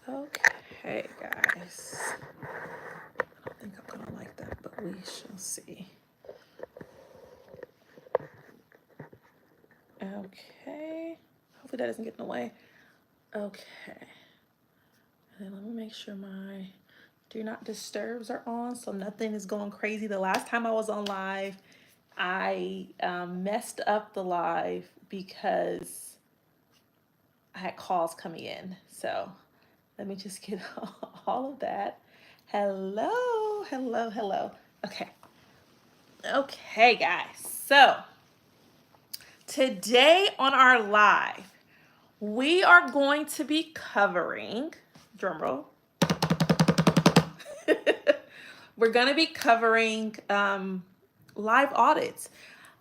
Okay, guys. I don't think I'm gonna like that, but we shall see. Okay. Hopefully that doesn't get in the way. Okay. And then let me make sure my do not disturbs are on so nothing is going crazy. The last time I was on live, I messed up the live because I had calls coming in. So let me just get all of that. Hello, hello, hello. Okay. Okay, guys. So today on our live, we are going to be covering, drumroll, we're going to be covering live audits.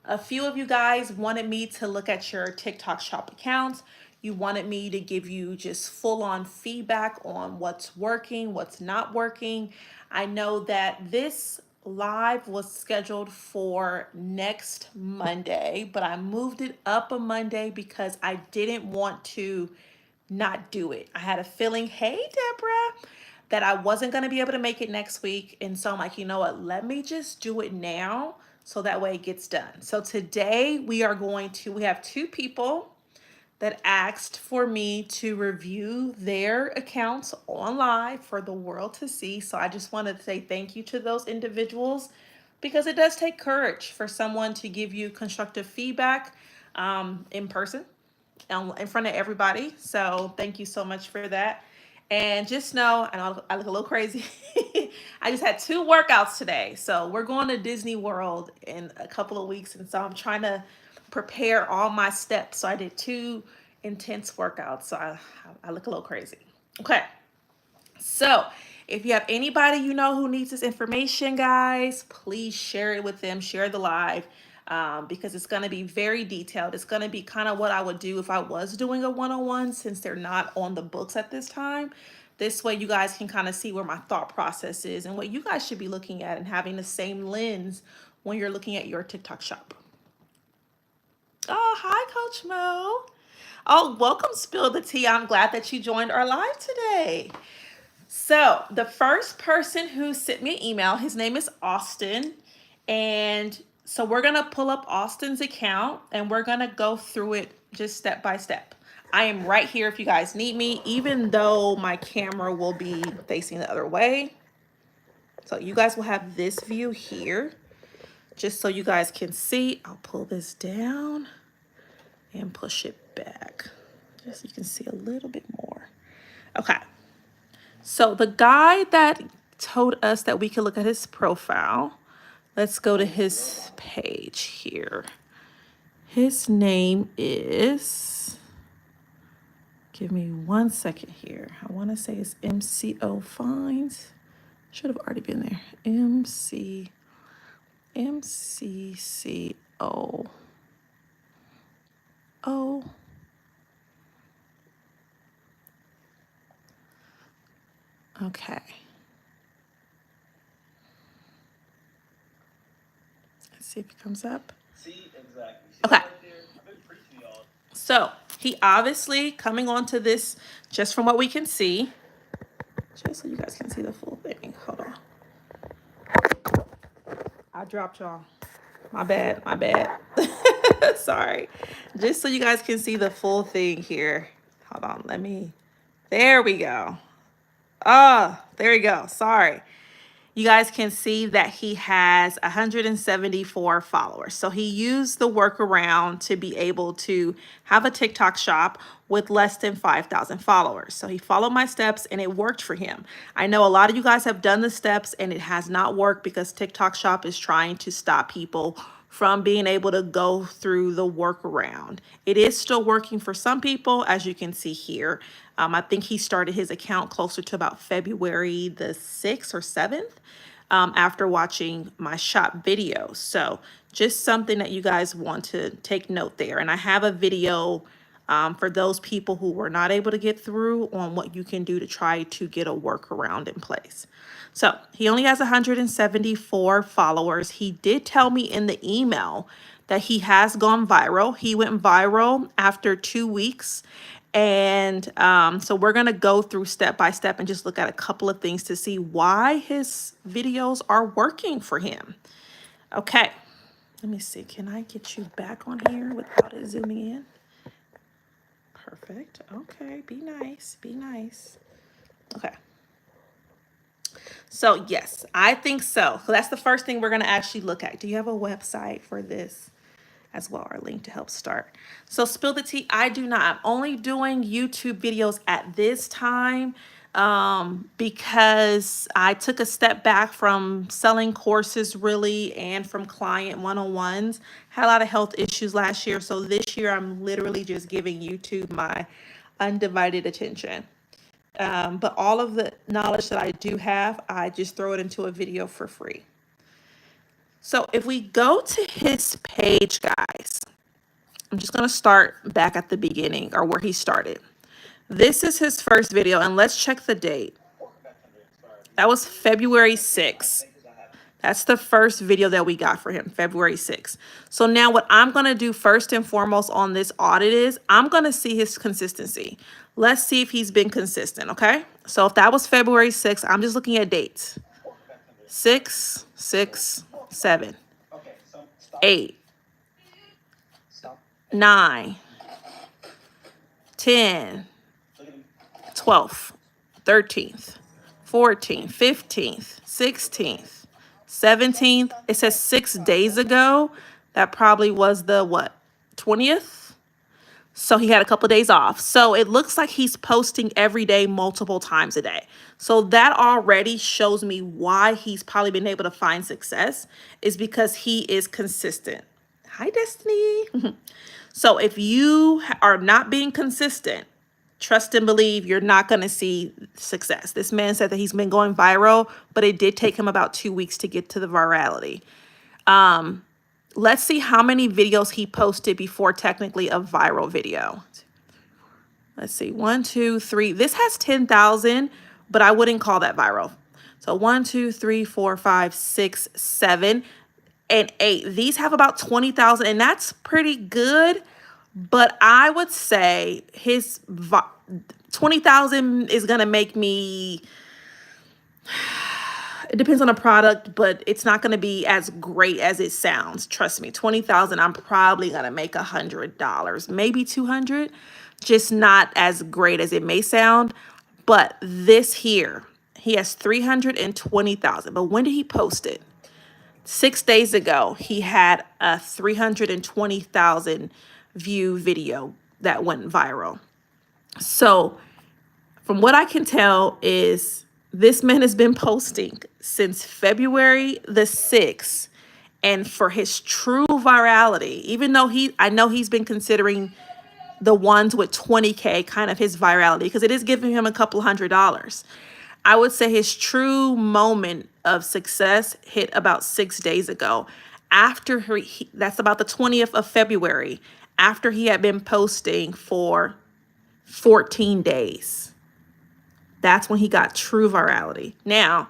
A few of you guys wanted me to look at your TikTok shop accounts. You wanted me to give you just full on feedback on what's working, what's not working. I know that this live was scheduled for next Monday, but I moved it up a Monday because I didn't want to not do it. I had a feeling, hey, Deborah, that I wasn't going to be able to make it next week. And so I'm like, you know what? Let me just do it now so that way it gets done. So today we have two people that asked for me to review their accounts on live for the world to see. So I just wanted to say thank you to those individuals because it does take courage for someone to give you constructive feedback in person in front of everybody. So thank you so much for that. And just know, I know I look a little crazy. I just had two workouts today. So we're going to Disney World in a couple of weeks. And so I'm trying to prepare all my steps. So I did two intense workouts. So I look a little crazy. Okay. So if you have anybody you know who needs this information, guys, please share it with them. Share the live. Because it's going to be very detailed. It's going to be kind of what I would do if I was doing a one-on-one since they're not on the books at this time. This way you guys can kind of see where my thought process is and what you guys should be looking at and having the same lens when you're looking at your TikTok shop. Oh, hi, Coach Mo. Oh, welcome, Spill the Tea. I'm glad that you joined our live today. So the first person who sent me an email, his name is Austin. And so we're going to pull up Austin's account and we're going to go through it just step by step. I am right here if you guys need me, even though my camera will be facing the other way. So you guys will have this view here, just so you guys can see. I'll pull this down and push it back, just so you can see a little bit more. Okay. So the guy that told us that we could look at his profile, let's go to his page here. His name is, give me 1 second here. I want to say it's MCO Fines. Should have already been there. MCCO. Oh. Okay. Let's see if it comes up. See, exactly. Okay. So he obviously coming onto this just from what we can see, just so you guys can see the full thing. Hold on. I dropped y'all. My bad. My bad. Sorry. Just so you guys can see the full thing here. Hold on. There we go. Oh, there we go. Sorry. You guys can see that he has 174 followers. So he used the workaround to be able to have a TikTok shop with less than 5,000 followers. So he followed my steps and it worked for him. I know a lot of you guys have done the steps and it has not worked because TikTok shop is trying to stop people from being able to go through the workaround. It is still working for some people, as you can see here. I think he started his account closer to about February the 6th or 7th after watching my shop video. So just something that you guys want to take note there. And I have a video for those people who were not able to get through on what you can do to try to get a workaround in place. So he only has 174 followers. He did tell me in the email that he has gone viral. He went viral after 2 weeks And so we're going to go through step by step and just look at a couple of things to see why his videos are working for him. Okay, let me see. Can I get you back on here without it zooming in? Perfect. Okay, be nice. Be nice. Okay. So yes, I think so. So that's the first thing we're going to actually look at. Do you have a website for this as well, or a link to help start? So spill the tea. I do not. I'm only doing YouTube videos at this time because I took a step back from selling courses really and from client one-on-ones. Had a lot of health issues last year. So this year I'm literally just giving YouTube my undivided attention. But all of the knowledge that I do have, I just throw it into a video for free. So if we go to his page, guys, I'm just going to start back at the beginning or where he started. This is his first video, and let's check the date. That was February 6th. That's the first video that we got for him, February 6th. So now what I'm going to do first and foremost on this audit is I'm going to see his consistency. Let's see if he's been consistent, okay? So if that was February 6th, I'm just looking at dates. 6, 6, 7, 8, 9, 10, 12th, 13th, 14th, 15th, 16th, 17th. It says 6 days ago. That probably was the what? 20th? So he had a couple of days off. So it looks like he's posting every day, multiple times a day. So that already shows me why he's probably been able to find success is because he is consistent. Hi, Destiny. So if you are not being consistent, trust and believe you're not going to see success. This man said that he's been going viral, but it did take him about 2 weeks to get to the virality. Let's see how many videos he posted before technically a viral video. Let's see, 1, 2, 3. This has 10,000, but I wouldn't call that viral. So 1, 2, 3, 4, 5, 6, 7, and 8. These have about 20,000, and that's pretty good. But I would say his 20,000 is going to make me, it depends on the product, but it's not going to be as great as it sounds. Trust me, 20,000, I'm probably going to make $100, maybe 200, just not as great as it may sound. But this here, he has 320,000. But when did he post it? 6 days ago, he had a 320,000 view video that went viral. So from what I can tell is this man has been posting since February the 6th. And for his true virality, even though I know he's been considering the ones with 20K kind of his virality, because it is giving him a couple $100. I would say his true moment of success hit about 6 days ago. After that's about the 20th of February, after he had been posting for 14 days. That's when he got true virality. Now,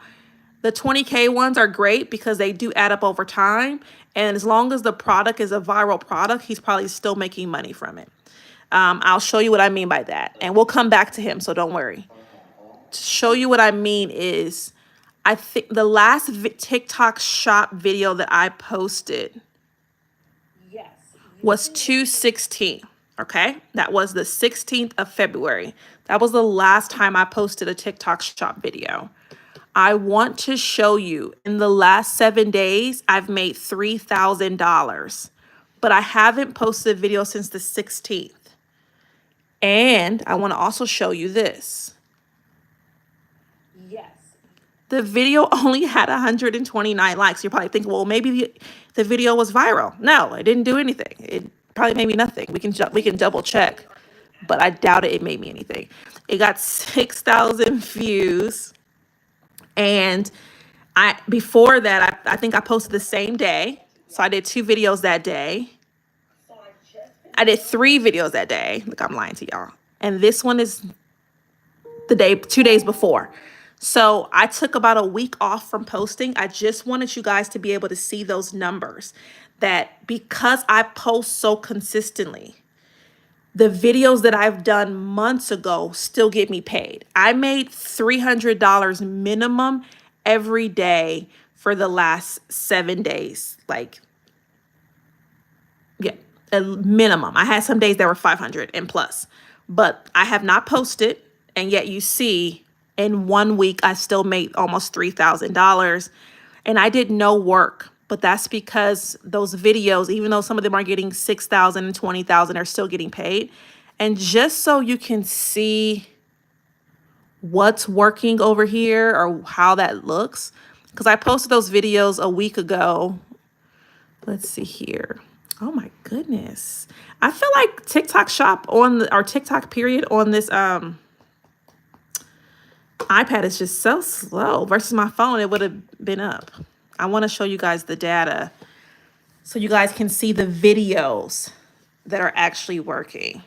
the 20K ones are great because they do add up over time. And as long as the product is a viral product, he's probably still making money from it. I'll show you what I mean by that. And we'll come back to him, so don't worry. To show you what I mean is, I think the last TikTok shop video that I posted was 2/16. Okay, that was the 16th of February. That was the last time I posted a TikTok shop video. I want to show you in the last 7 days, I've made $3,000, but I haven't posted a video since the 16th. And I want to also show you this. The video only had 129 likes. You're probably thinking, well, maybe the video was viral. No, it didn't do anything. It probably made me nothing. We can double check, but I doubt it made me anything. It got 6,000 views. And before that, I think I posted the same day. So I did 2 videos that day. I did 3 videos that day. Look, I'm lying to y'all. And this one is the day, 2 days before. So I took about a week off from posting. I just wanted you guys to be able to see those numbers, that because I post so consistently, The videos that I've done months ago still get me paid. I made $300 minimum every day for the last 7 days. Like, yeah, a minimum. I had some days that were 500 and plus, but I have not posted. And yet you see in 1 week, I still made almost $3,000 and I did no work. But that's because those videos, even though some of them are getting 6,000 and 20,000, are still getting paid. And just so you can see what's working over here or how that looks, because I posted those videos a week ago. Let's see here. Oh my goodness. I feel like TikTok shop on the, or TikTok period on this iPad is just so slow versus my phone. It would have been up. I want to show you guys the data so you guys can see the videos that are actually working.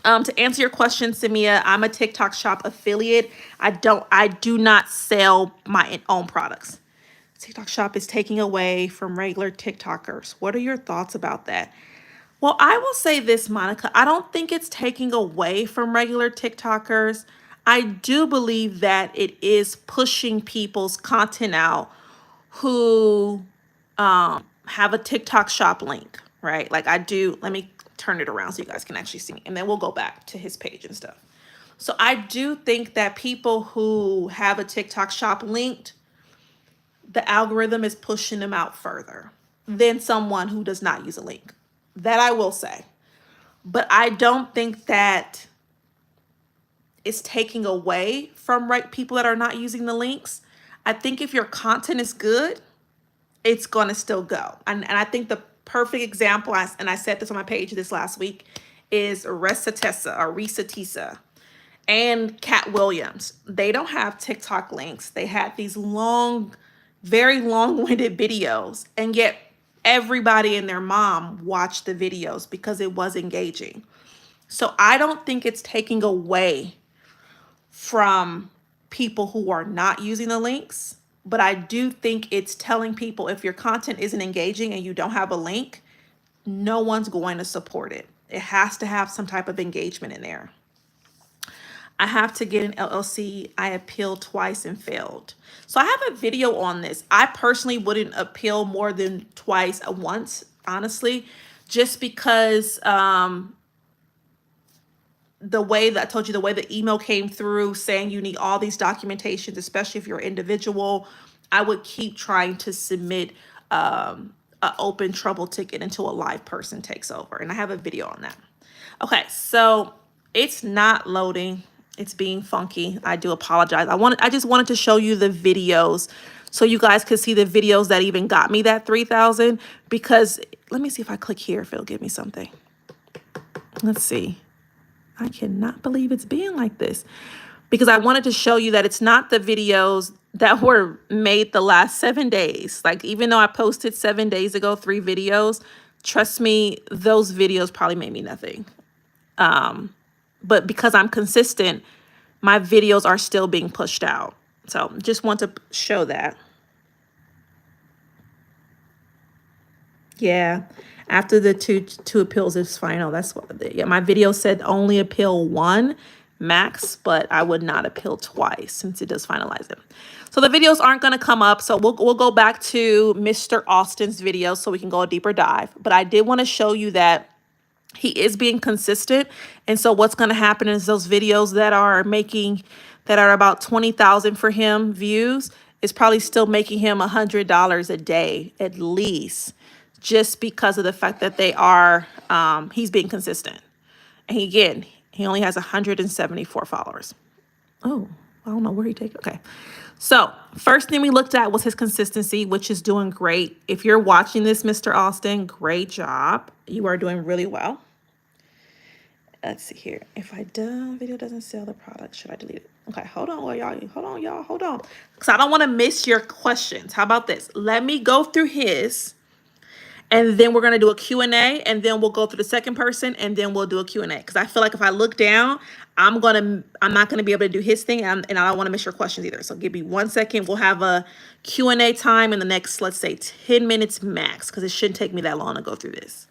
To answer your question, Samia, I'm a TikTok shop affiliate. I do not sell my own products. TikTok shop is taking away from regular TikTokers. What are your thoughts about that? Well, I will say this, Monica. I don't think it's taking away from regular TikTokers. I do believe that it is pushing people's content out who have a TikTok shop link, right? Like I do. Let me turn it around so you guys can actually see, and then we'll go back to his page and stuff. So I do think that people who have a TikTok shop linked, the algorithm is pushing them out further than someone who does not use a link. That I will say. But I don't think that it's taking away from people that are not using the links. I think if your content is good, it's going to still go. And I think the perfect example, and I said this on my page this last week, is Risa Tisa and Cat Williams. They don't have TikTok links. They had these long, very long-winded videos, and yet everybody and their mom watched the videos because it was engaging. So I don't think it's taking away from people who are not using the links, but I do think it's telling people if your content isn't engaging and you don't have a link, no one's going to support it. It has to have some type of engagement in there. I have to get an LLC. I appealed twice and failed. So I have a video on this. I personally wouldn't appeal more than twice at once, honestly, just because the way that I told you, the way the email came through saying you need all these documentations, especially if you're an individual, I would keep trying to submit an open trouble ticket until a live person takes over. And I have a video on that. Okay, so it's not loading. It's being funky. I do apologize. I just wanted to show you the videos so you guys could see the videos that even got me that 3,000, because let me see if I click here if it'll give me something. Let's see. I cannot believe it's being like this, because I wanted to show you that it's not the videos that were made the last 7 days. Like, even though I posted 7 days ago, 3 videos, trust me, those videos probably made me nothing. But because I'm consistent, my videos are still being pushed out. So just want to show that. Yeah. After the two appeals is final. That's what, yeah, my video said only appeal 1 max, but I would not appeal twice since it does finalize it. So the videos aren't going to come up. So we'll go back to Mr. Austin's video so we can go a deeper dive. But I did want to show you that he is being consistent. And so what's going to happen is those videos that are about 20,000 for him views is probably still making him $100 a day at least, just because of the fact that they are, he's being consistent. And he only has 174 followers. Oh, I don't know where he takes. Okay. So first thing we looked at was his consistency, which is doing great. If you're watching this, Mr. Austin, great job. You are doing really well. Let's see here. If video doesn't sell the product, should I delete it? Okay, hold on, y'all. Hold on. Because I don't want to miss your questions. How about this? Let me go through his, and then we're going to do a Q&A, and then we'll go through the second person, and then we'll do a Q&A. Because I feel like if I look down, I'm not going to be able to do his thing, and I don't want to miss your questions either. So give me 1 second. We'll have a Q&A time in the next, let's say, 10 minutes max, because it shouldn't take me that long to go through this.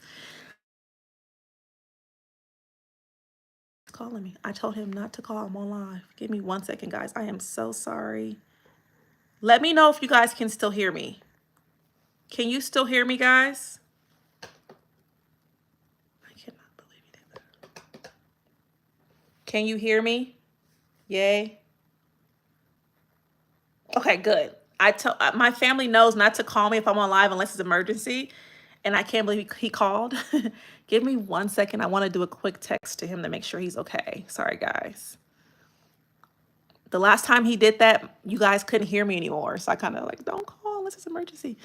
calling me. I told him not to call. I'm on live. Give me 1 second, guys. I am so sorry. Let me know if you guys can still hear me. Can you still hear me, guys? I cannot believe you did that. Can you hear me? Yay. Okay, good. My family knows not to call me if I'm on live unless it's emergency. And I can't believe he called. Give me 1 second. I want to do a quick text to him to make sure he's okay. Sorry, guys. The last time he did that, you guys couldn't hear me anymore. So I kind of like, don't call unless it's emergency.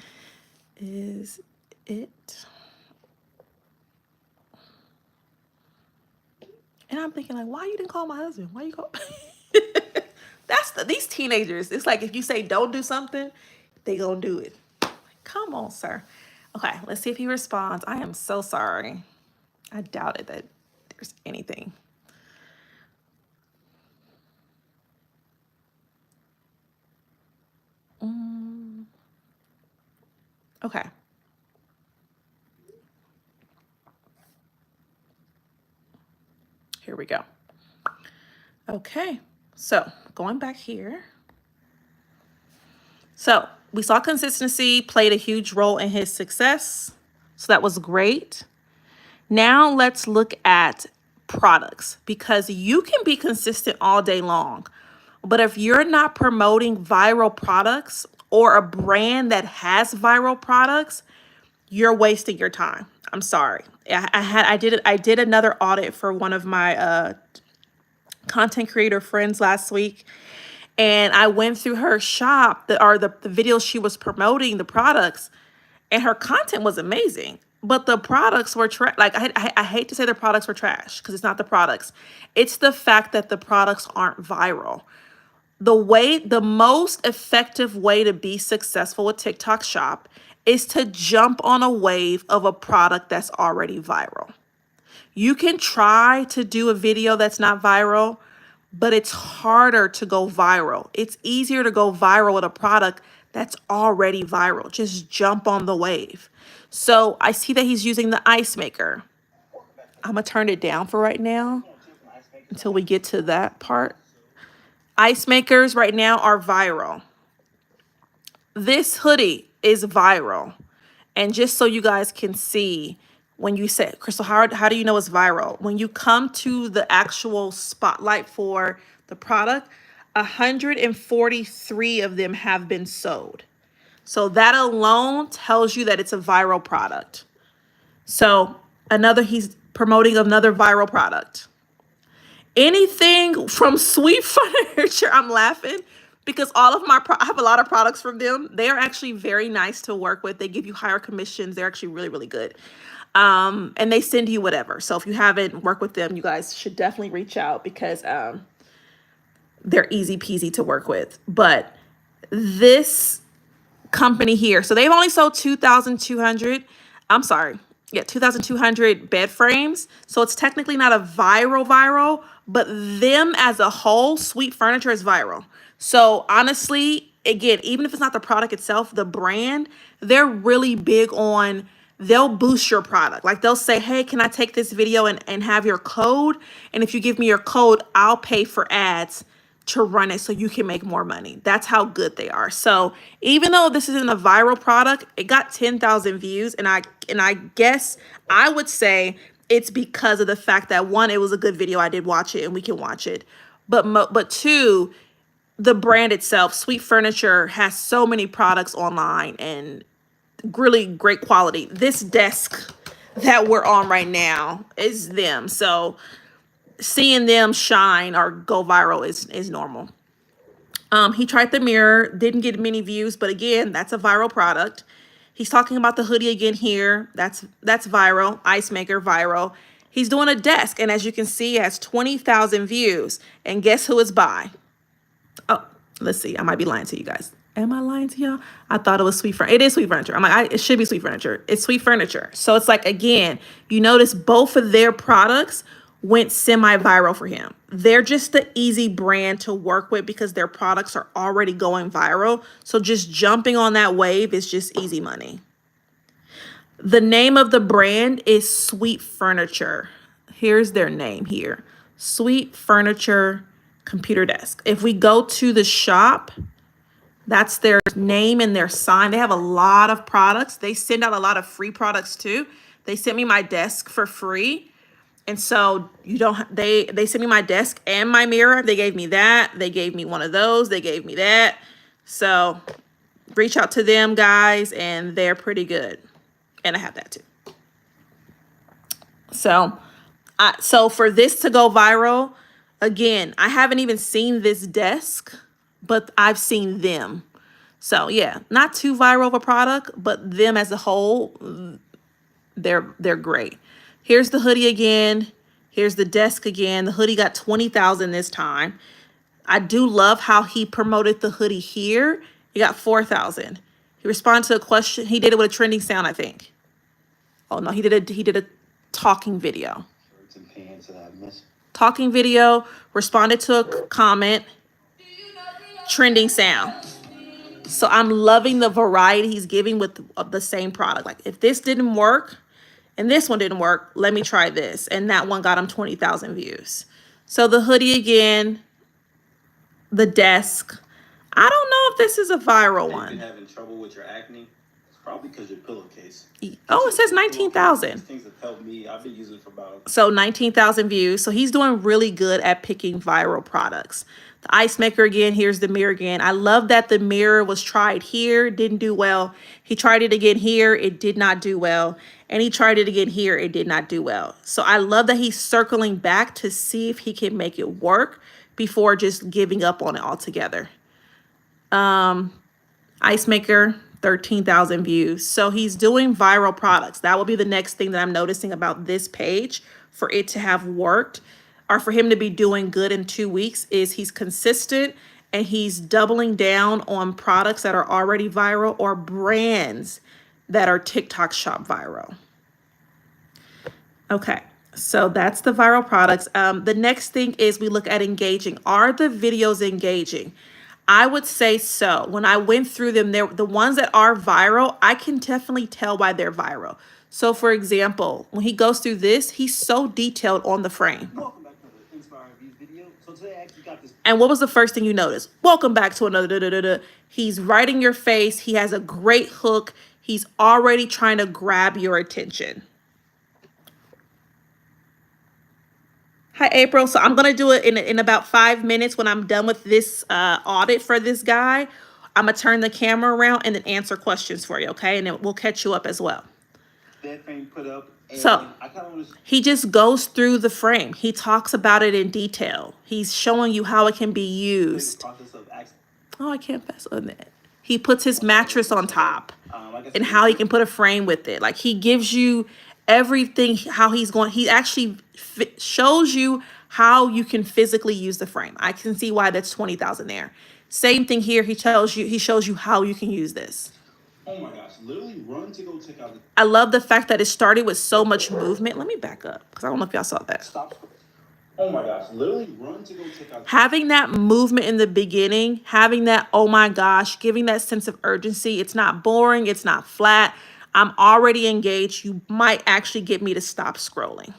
Is it? And I'm thinking like, why you didn't call my husband? Why you call? These teenagers. It's like if you say don't do something, they gonna do it. Like, come on, sir. Okay, let's see if he responds. I am so sorry. I doubted that there's anything. Okay. Here we go. Okay, so going back here. So we saw consistency played a huge role in his success. So that was great. Now let's look at products, because you can be consistent all day long. But if you're not promoting viral products or a brand that has viral products, you're wasting your time. I'm sorry. I did another audit for one of my content creator friends last week, and I went through her shop, the videos she was promoting the products, and her content was amazing. But the products were like I hate to say the products were trash because it's not the products. It's the fact that the products aren't viral. The most effective way to be successful with TikTok Shop is to jump on a wave of a product that's already viral. You can try to do a video that's not viral, but it's harder to go viral. It's easier to go viral with a product that's already viral. Just jump on the wave. So I see that he's using the ice maker. I'm gonna turn it down for right now until we get to that part. Ice makers right now are viral. This hoodie is viral. And just so you guys can see, when you say, Crystal, how do you know it's viral? When you come to the actual spotlight for the product, 143 of them have been sold. So that alone tells you that it's a viral product. So he's promoting another viral product. Anything from Sweet Furniture, I'm laughing because I have a lot of products from them. They are actually very nice to work with. They give you higher commissions. They're actually really, really good. And they send you whatever. So if you haven't worked with them, you guys should definitely reach out because they're easy peasy to work with. But this company here, so they've only sold 2,200. I'm sorry. Yeah, 2,200 bed frames. So it's technically not a viral, but them as a whole, Sweet Furniture is viral. So honestly, again, even if it's not the product itself, the brand, they're really big on, they'll boost your product. Like they'll say, hey, can I take this video and have your code? And if you give me your code, I'll pay for ads to run it so you can make more money. That's how good they are. So even though this isn't a viral product, it got 10,000 views. And I guess I would say it's because of the fact that one, it was a good video. I did watch it and we can watch it. But two, the brand itself, Sweet Furniture, has so many products online and really great quality. This desk that we're on right now is them. So seeing them shine or go viral is normal. He tried the mirror, didn't get many views, but again, that's a viral product. He's talking about the hoodie again here. That's viral. Ice maker, viral. He's doing a desk, and as you can see, it has 20,000 views. And guess who it's by? Oh, let's see. I might be lying to you guys. Am I lying to y'all? I thought it was Sweet Furniture. It is Sweet Furniture. I'm like, it should be Sweet Furniture. It's Sweet Furniture. So it's like, again, you notice both of their products went semi-viral for him. They're just the easy brand to work with because their products are already going viral. So just jumping on that wave is just easy money. The name of the brand is Sweet Furniture. Here's their name here. Sweet Furniture Computer Desk. If we go to the shop, that's their name and their sign. They have a lot of products. They send out a lot of free products too. They sent me my desk for free. And so you don't, they sent me my desk and my mirror. They gave me that. They gave me one of those. They gave me that. So reach out to them, guys, and they're pretty good. And I have that too. So for this to go viral, again, I haven't even seen this desk, but I've seen them. So yeah, not too viral of a product, but them as a whole, they're great. Here's the hoodie again. Here's the desk again. The hoodie got 20,000 this time. I do love how he promoted the hoodie here. He got 4,000. He responded to a question. He did it with a trending sound, I think. Oh no, he did a talking video. Talking video, responded to a comment, trending sound. So I'm loving the variety he's giving with the same product. Like if this didn't work and this one didn't work, let me try this. And that one got him 20,000 views. So the hoodie again, the desk. I don't know if this is a viral one. You've been having trouble with your acne? It's probably because your pillowcase. Oh, it says 19,000. Things have helped me. I've been using it for about. So 19,000 views. So he's doing really good at picking viral products. The ice maker again, here's the mirror again. I love that the mirror was tried here, didn't do well. He tried it again here, it did not do well. And he tried it again here, it did not do well. So I love that he's circling back to see if he can make it work before just giving up on it altogether. Ice maker, 13,000 views. So he's doing viral products. That will be the next thing that I'm noticing about this page for it to have worked, or for him to be doing good in 2 weeks, is he's consistent and he's doubling down on products that are already viral or brands that are TikTok shop viral. Okay, so that's the viral products. The next thing is we look at engaging. Are the videos engaging? I would say so. When I went through them, the ones that are viral, I can definitely tell why they're viral. So for example, when he goes through this, he's so detailed on the frame. And what was the first thing you noticed? Welcome back to another da-da-da-da. He's right in your face. He has a great hook. He's already trying to grab your attention. Hi, April. So I'm going to do it in about 5 minutes when I'm done with this audit for this guy. I'm going to turn the camera around and then answer questions for you, okay? And then we'll catch you up as well. That frame put up. So he just goes through the frame. He talks about it in detail. He's showing you how it can be used. Oh, I can't pass on that. He puts his mattress on top and how he can put a frame with it. Like he gives you everything, how he's going. He actually shows you how you can physically use the frame. I can see why that's 20,000 there. Same thing here. He shows you how you can use this. Oh my gosh, literally run to go check out. I love the fact that it started with so much movement. Let me back up because I don't know if y'all saw that. Stop. Oh my gosh, literally run to go check out. Having that movement in the beginning, having that, oh my gosh, giving that sense of urgency. It's not boring. It's not flat. I'm already engaged. You might actually get me to stop scrolling.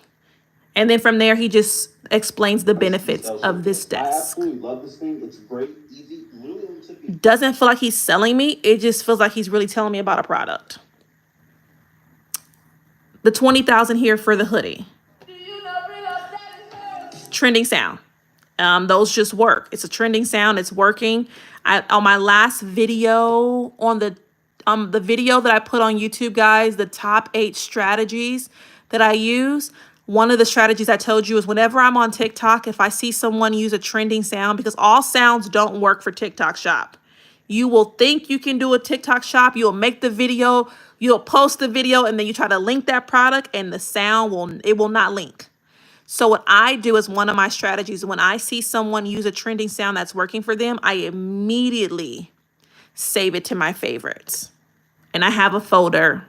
And then from there, he just explains the benefits of this desk. I absolutely love this thing. It's great, easy. Doesn't feel like he's selling me. It just feels like he's really telling me about a product. The 20,000 here for the hoodie. Trending sound. Those just work. It's a trending sound. It's working. On my last video, on the video that I put on YouTube, guys, the top 8 strategies that I use. One of the strategies I told you is whenever I'm on TikTok, if I see someone use a trending sound, because all sounds don't work for TikTok shop. You will think you can do a TikTok shop. You'll make the video, you'll post the video, and then you try to link that product and the sound will not link. So what I do is one of my strategies, when I see someone use a trending sound that's working for them, I immediately save it to my favorites. And I have a folder,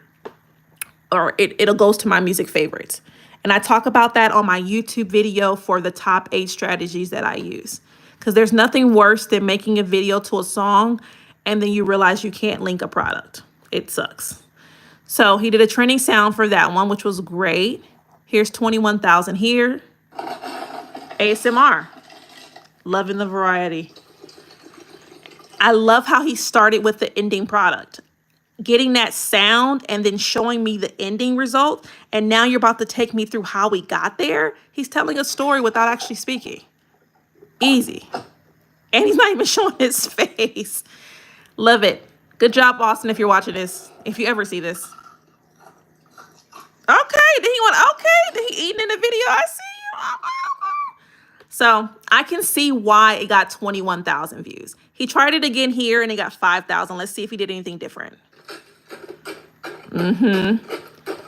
or it'll goes to my music favorites. And I talk about that on my YouTube video for the top 8 strategies that I use. Because there's nothing worse than making a video to a song and then you realize you can't link a product. It sucks. So he did a trending sound for that one, which was great. Here's 21,000 here. ASMR. Loving the variety. I love how he started with the ending product. Getting that sound and then showing me the ending result. And now you're about to take me through how we got there. He's telling a story without actually speaking. Easy. And he's not even showing his face. Love it. Good job, Austin, if you're watching this. If you ever see this. Okay. Then he went, okay. Then he eating in the video. I see you. So I can see why it got 21,000 views. He tried it again here and it got 5,000. Let's see if he did anything different.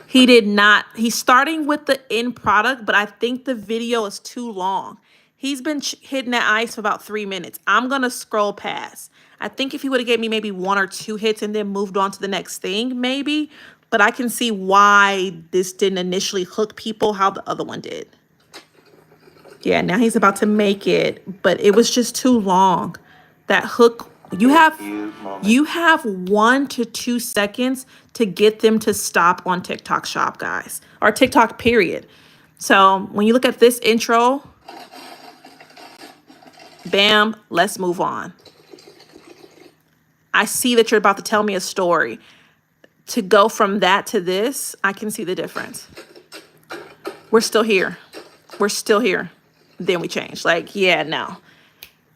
He did not. He's starting with the end product, but I think the video is too long. He's been hitting that ice for about 3 minutes. I'm going to scroll past. I think if he would have gave me maybe 1 or 2 hits and then moved on to the next thing, maybe. But I can see why this didn't initially hook people how the other one did. Yeah, now he's about to make it, but it was just too long. That hook, you have 1 to 2 seconds to get them to stop on TikTok Shop, guys, or TikTok period. So when you look at this intro, bam, let's move on. I see that you're about to tell me a story. To go from that to this, I can see the difference. We're still here. We're still here. Then we changed. Like, yeah, no.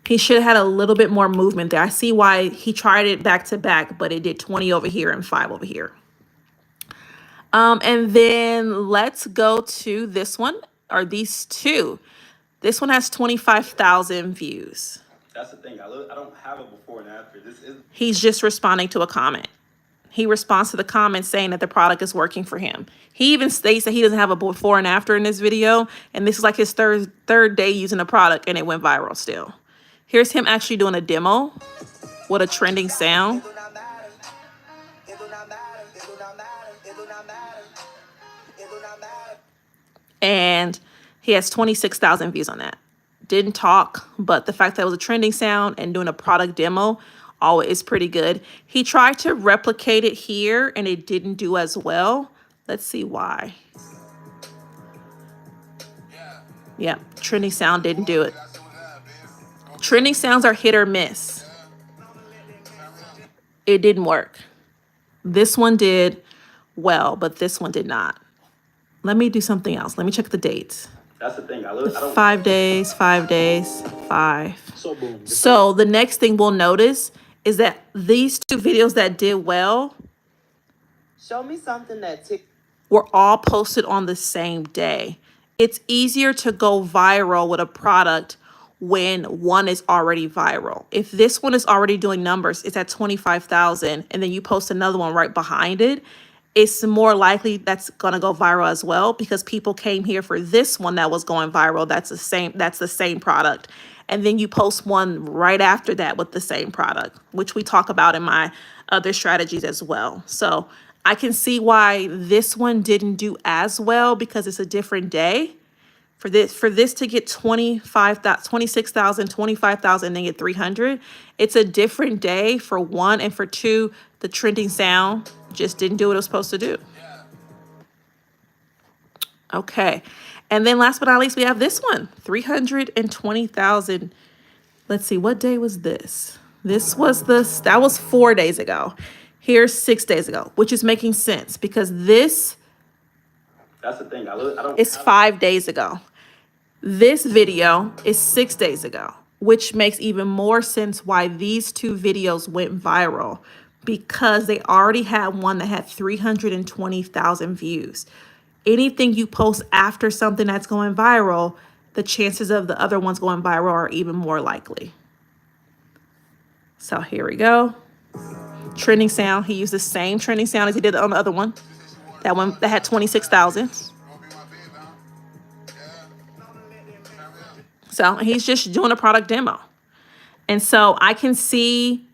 He should have had a little bit more movement there. I see why he tried it back to back, but it did 20 over here and 5 over here. And then let's go to this one, or these two. This one has 25,000 views. That's the thing. I don't have a before and after. He's just responding to a comment. He responds to the comment saying that the product is working for him. He even states that he doesn't have a before and after in this video. And this is like his third day using the product and it went viral still. Here's him actually doing a demo with a trending sound. And he has 26,000 views on that. Didn't talk, but the fact that it was a trending sound and doing a product demo, is pretty good. He tried to replicate it here and it didn't do as well. Let's see why. Yeah, trending sound didn't do it. Trending sounds are hit or miss. It didn't work. This one did well, but this one did not. Let me do something else. Let me check the dates. That's the thing. 5 days, 5 days, 5. So the next thing we'll notice is that these 2 videos that did well, show me something that were all posted on the same day. It's easier to go viral with a product when one is already viral. If this one is already doing numbers, it's at 25,000, and then you post another one right behind it, it's more likely that's going to go viral as well because people came here for this one that was going viral. That's the same product. And then you post one right after that with the same product, which we talk about in my other strategies as well. So I can see why this one didn't do as well because it's a different day. For this to get 26,000, 25,000, and get 300, it's a different day for 1, and for 2, the trending sound just didn't do what it was supposed to do. Okay, and then last but not least, we have this one, 320,000. Let's see, what day was this? That was 4 days ago. Here's 6 days ago, which is making sense because this. That's the thing. It's 5 days ago. This video is 6 days ago, which makes even more sense why these 2 videos went viral because they already had one that had 320,000 views. Anything you post after something that's going viral, the chances of the other ones going viral are even more likely. So here we go. Trending sound. He used the same trending sound as he did on the other one. That one that had 26,000. So he's just doing a product demo. And so I can see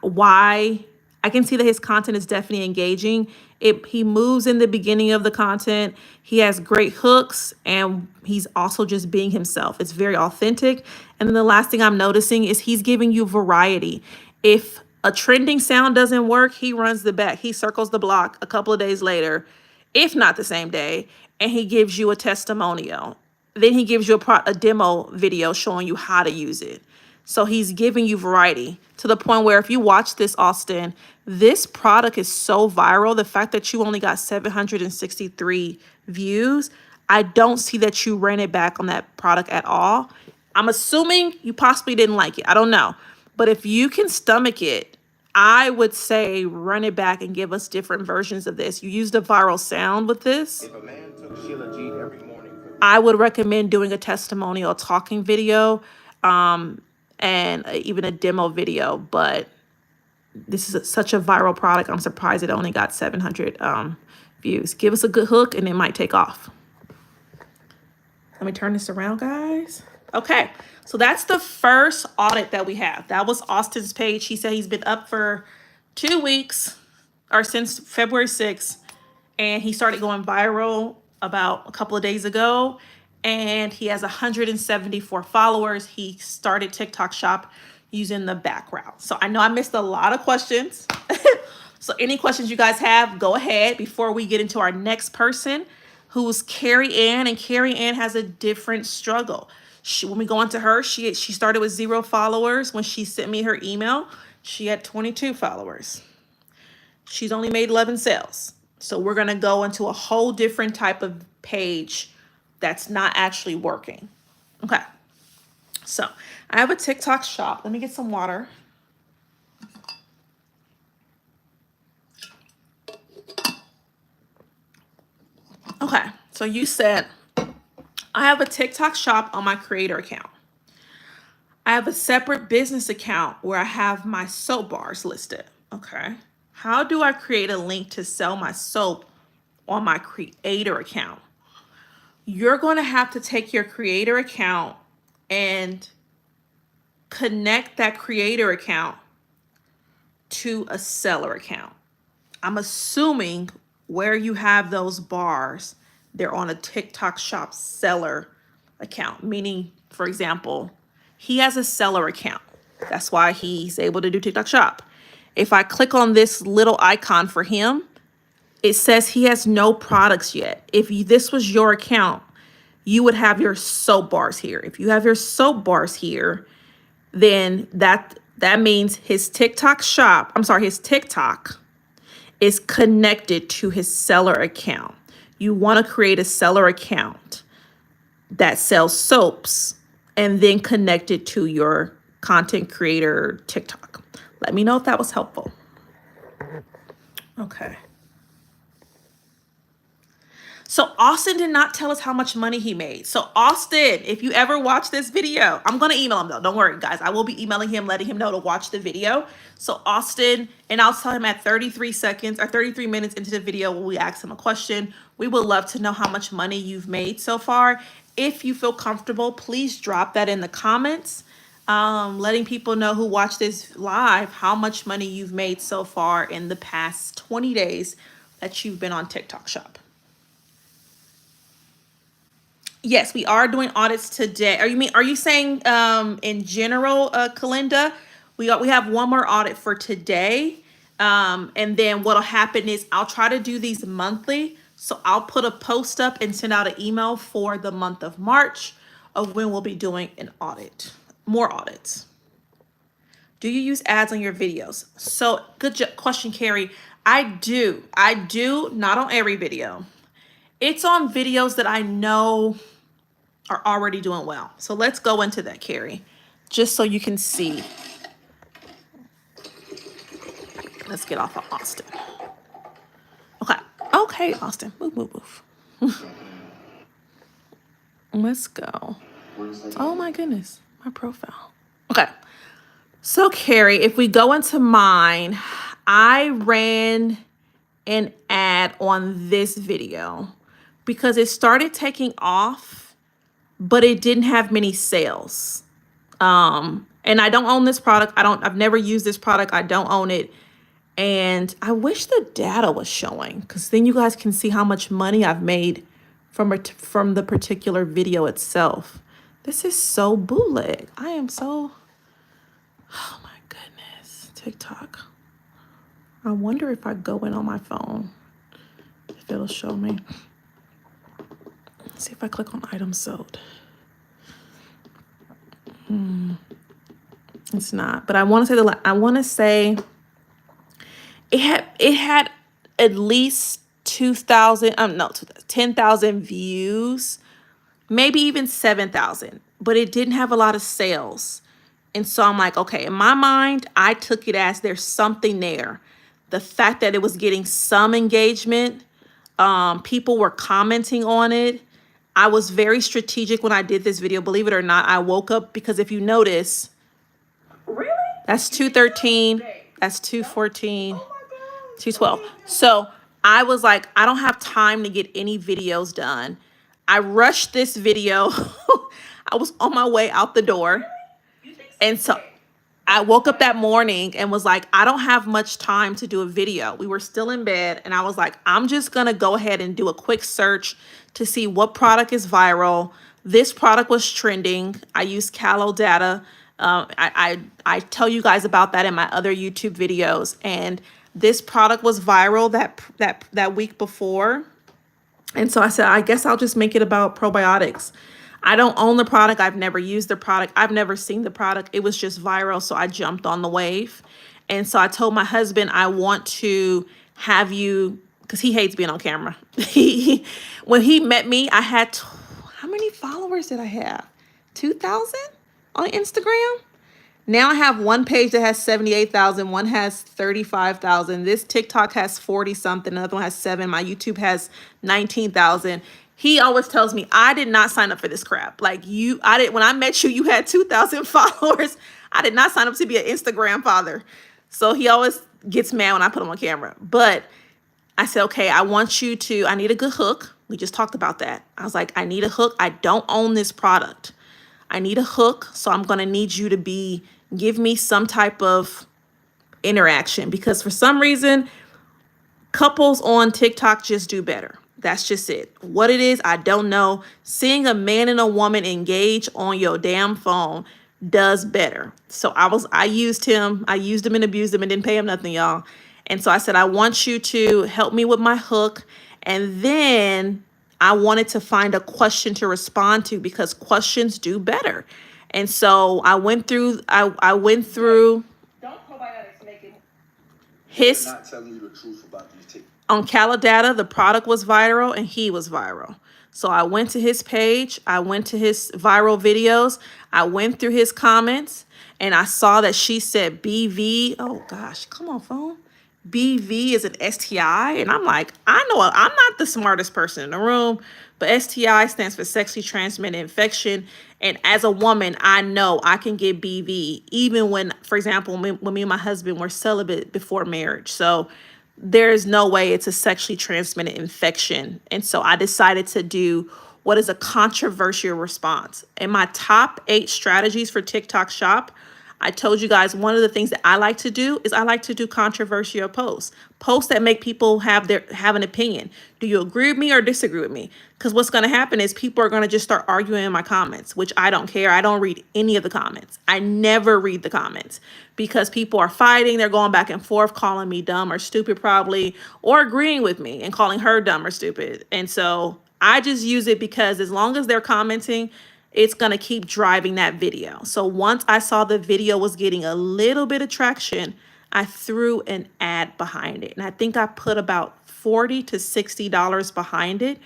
why. I can see that his content is definitely engaging. He moves in the beginning of the content. He has great hooks and he's also just being himself. It's very authentic. And then the last thing I'm noticing is he's giving you variety. If a trending sound doesn't work, he runs the back. He circles the block a couple of days later, if not the same day, and he gives you a testimonial. then he gives you a demo video showing you how to use it. So he's giving you variety to the point where if you watch this, Austin, this product is so viral. The fact that you only got 763 views, I don't see that you ran it back on that product at all. I'm assuming you possibly didn't like it. I don't know. But if you can stomach it, I would say run it back and give us different versions of this. You used a viral sound with this. If a man took Sheila G every morning for I would recommend doing a testimonial talking video, and even a demo video. But this is such a viral product. I'm surprised it only got 700 views. Give us a good hook and it might take off. Let me turn this around, guys. Okay, so that's the first audit that we have. That was Austin's page. He said he's been up for 2 weeks or since February 6th, and he started going viral about a couple of days ago, and he has 174 followers. He started TikTok Shop using the background. So I know I missed a lot of questions. So any questions you guys have, go ahead before we get into our next person, who's Carrie Anne. And Carrie Anne has a different struggle. When we go into her, she started with 0 followers. When she sent me her email, she had 22 followers. She's only made 11 sales. So we're going to go into a whole different type of page that's not actually working. Okay. So I have a TikTok shop. Let me get some water. Okay. So you said, I have a TikTok shop on my creator account. I have a separate business account where I have my soap bars listed. Okay. How do I create a link to sell my soap on my creator account? You're going to have to take your creator account and connect that creator account to a seller account. I'm assuming where you have those bars, they're on a TikTok Shop seller account, meaning, for example, he has a seller account. That's why he's able to do TikTok Shop. If I click on this little icon for him, it says he has no products yet. If this was your account, you would have your soap bars here. If you have your soap bars here, then that means his TikTok shop, his TikTok is connected to his seller account. You want to create a seller account that sells soaps and then connect it to your content creator TikTok. Let me know if that was helpful. Okay. So Austin did not tell us how much money he made. So Austin, if you ever watch this video, I'm going to email him though. Don't worry, guys. I will be emailing him, letting him know to watch the video. So Austin, and I'll tell him at 33 seconds or 33 minutes into the video when we ask him a question. We would love to know how much money you've made so far. If you feel comfortable, please drop that in the comments. Letting people know who watch this live how much money you've made so far in the past 20 days that you've been on TikTok Shop. Yes, we are doing audits today. Are you saying in general, Kalinda? We have one more audit for today. And then what'll happen is I'll try to do these monthly. So I'll put a post up and send out an email for the month of March of when we'll be doing an audit, more audits. Do you use ads on your videos? So good question, Carrie. I do, not on every video. It's on videos that I know are already doing well. So let's go into that, Carrie, just so you can see. Let's get off of Austin. Okay, Austin, move. Let's go. Oh my goodness, my profile. Okay, so Carrie, if we go into mine, I ran an ad on this video because it started taking off, but it didn't have many sales. And I don't own this product. I've never used this product. I don't own it. And I wish the data was showing, because then you guys can see how much money I've made from the particular video itself. This is so bootleg. I am so, oh my goodness, TikTok. I wonder if I go in on my phone, if it'll show me. see if I click on items sold. It's not, but I want to say it had at least 2,000, no, 10,000 views, maybe even 7,000, but it didn't have a lot of sales. And so I'm like, okay, in my mind, I took it as there's something there. The fact that it was getting some engagement, people were commenting on it. I was very strategic when I did this video, believe it or not. I woke up because if you notice, Really? that's 213, that's 214, 212. So I was like, I don't have time to get any videos done. I rushed this video. I was on my way out the door. And so I woke up that morning and was like, I don't have much time to do a video. We were still in bed. And I was like, I'm just going to go ahead and do a quick search to see what product is viral. This product was trending. I used Callow data. I tell you guys about that in my other YouTube videos. And this product was viral that week before. And so I said, I guess I'll just make it about probiotics. I don't own the product. I've never used the product. I've never seen the product. It was just viral. So I jumped on the wave. And so I told my husband, I want to have you, because he hates being on camera. When he met me, I had, how many followers did I have? 2,000 on Instagram? Now I have one page that has 78,000, one has 35,000. This TikTok has 40 something, another one has 7. My YouTube has 19,000. He always tells me, I did not sign up for this crap. Like when I met you, you had 2,000 followers. I did not sign up to be an Instagram father. So he always gets mad when I put him on camera. But I said, okay, I need a good hook. We just talked about that. I was like, I need a hook. I don't own this product. I need a hook, so I'm going to need you to give me some type of interaction, because for some reason, couples on TikTok just do better. That's just it. What it is, I don't know. Seeing a man and a woman engage on your damn phone does better. So I used him and abused him and didn't pay him nothing, y'all. And so I said, I want you to help me with my hook. And then I wanted to find a question to respond to, because questions do better. And so I went through Don't probiotics make it? his, Not telling you the truth about these tickets. on Calidata, the product was viral and he was viral. So I went to his page, I went to his viral videos, I went through his comments, and I saw that she said BV. Oh gosh, come on, phone. BV is an STI. And I'm like, I know I'm not the smartest person in the room, but STI stands for sexually transmitted infection. And as a woman, I know I can get BV even when, for example, when me and my husband were celibate before marriage. So there's no way it's a sexually transmitted infection. And so I decided to do what is a controversial response. In my top 8 strategies for TikTok Shop, I told you guys one of the things that I like to do is I like to do controversial posts that make people have an opinion. Do you agree with me or disagree with me? Because what's going to happen is people are going to just start arguing in my comments, which I don't care. I don't read any of the comments. I never read the comments, because people are fighting. They're going back and forth, calling me dumb or stupid probably, or agreeing with me and calling her dumb or stupid. And so I just use it because as long as they're commenting, it's going to keep driving that video. So once I saw the video was getting a little bit of traction, I threw an ad behind it. And I think I put about $40 to $60 behind it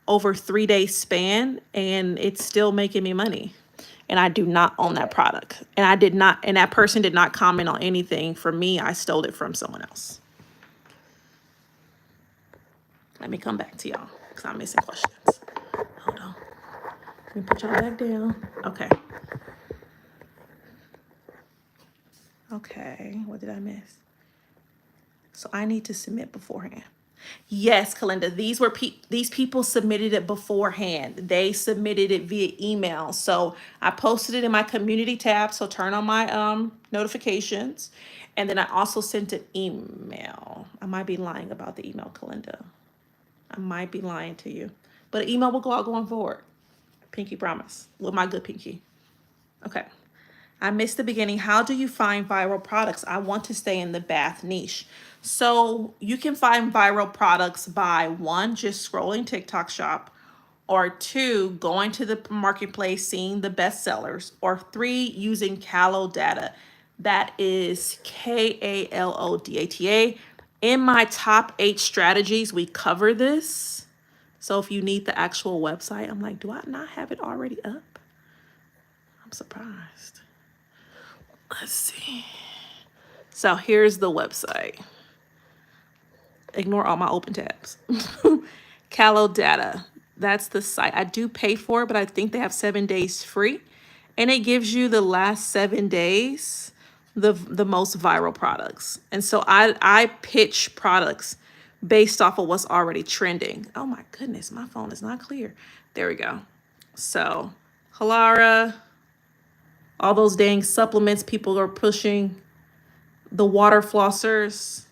over 3-day span, and it's still making me money. And I do not own that product. And that person did not comment on anything from me. I stole it from someone else. Let me come back to y'all because I'm missing questions. Hold on. Let me put y'all back down. Okay. Okay, what did I miss? So I need to submit beforehand. Yes, Kalinda, these people submitted it beforehand. They submitted it via email. So I posted it in my community tab. So turn on my notifications. And then I also sent an email. I might be lying about the email, Kalinda. I might be lying to you. But an email will go out going forward. Pinky promise. With my good pinky. Okay. I missed the beginning. How do you find viral products? I want to stay in the bath niche. So you can find viral products by, one, just scrolling TikTok Shop, or 2, going to the marketplace, seeing the best sellers, or 3, using Callow data. That is KALODATA. In my top 8 strategies, we cover this. So if you need the actual website, I'm like, do I not have it already up? I'm surprised. Let's see. So here's the website. Ignore all my open tabs. Callow data. That's the site. I do pay for it, but I think they have 7 days free. And it gives you the last 7 days, the most viral products. And so I pitch products based off of what's already trending. Oh my goodness, my phone is not clear. There we go. So Halara, all those dang supplements people are pushing, the water flossers,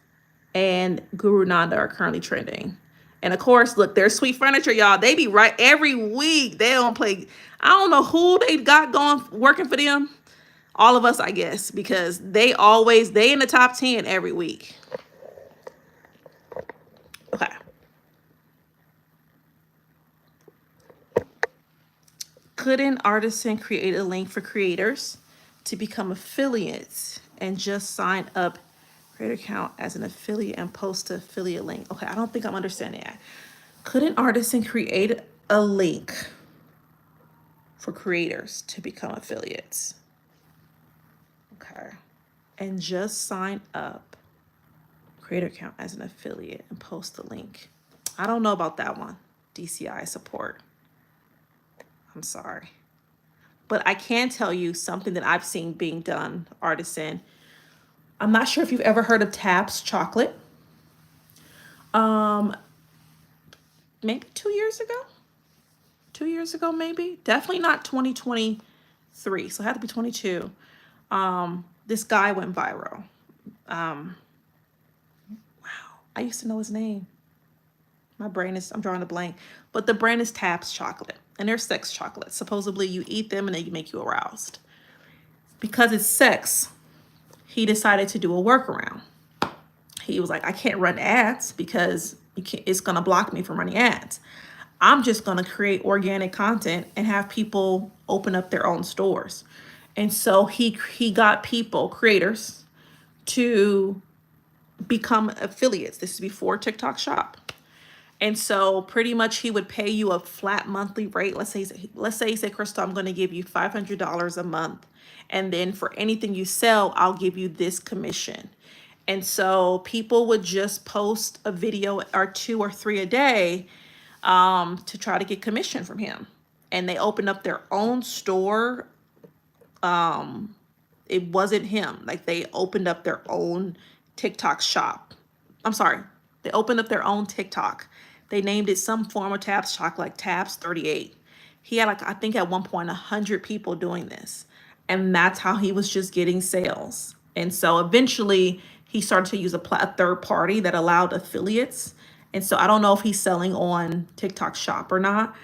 and Guru Nanda are currently trending. And of course, look, there's Sweet Furniture, y'all. They be right every week. They don't play. I don't know who they got going working for them. All of us, I guess, because they in the top 10 every week. Okay. Could an artisan create a link for creators to become affiliates and just sign up creator account as an affiliate and post the affiliate link? Okay, I don't think I'm understanding that. Could an artisan create a link for creators to become affiliates? Okay. And just sign up creator account as an affiliate and post the link. I don't know about that one. DCI support. I'm sorry. But I can tell you something that I've seen being done, artisan. I'm not sure if you've ever heard of Tabs Chocolate. Maybe 2 years ago. 2 years ago, maybe. Definitely not 2023. So it had to be 22. This guy went viral. Wow. I used to know his name. I'm drawing a blank. But the brand is Tabs Chocolate. And they're sex chocolates. Supposedly you eat them and they make you aroused. Because it's sex, he decided to do a workaround. He was like, I can't run ads because it's going to block me from running ads. I'm just going to create organic content and have people open up their own stores. And so he got creators, to become affiliates. This is before TikTok Shop. And so pretty much he would pay you a flat monthly rate. Let's say he said, Crystal, I'm going to give you $500 a month. And then for anything you sell, I'll give you this commission. And so people would just post a video or 2 or 3 a day to try to get commission from him. And they opened up their own store. It wasn't him. Like they opened up their own TikTok shop. I'm sorry. They opened up their own TikTok. They named it some form of Tabs Chocolate, like Tabs 38. He had I think at one point 100 people doing this. And that's how he was just getting sales. And so eventually he started to use a third party that allowed affiliates. And so I don't know if he's selling on TikTok Shop or not.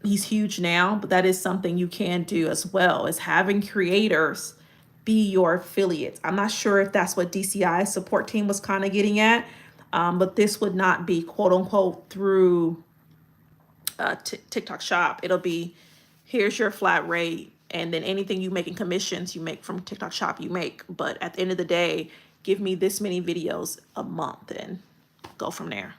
He's huge now, but that is something you can do as well, is having creators be your affiliates. I'm not sure if that's what DCI support team was kind of getting at, but this would not be quote unquote through TikTok Shop. It'll be, here's your flat rate, and then anything you make in commissions you make from TikTok Shop you make. But at the end of the day, give me this many videos a month and go from there.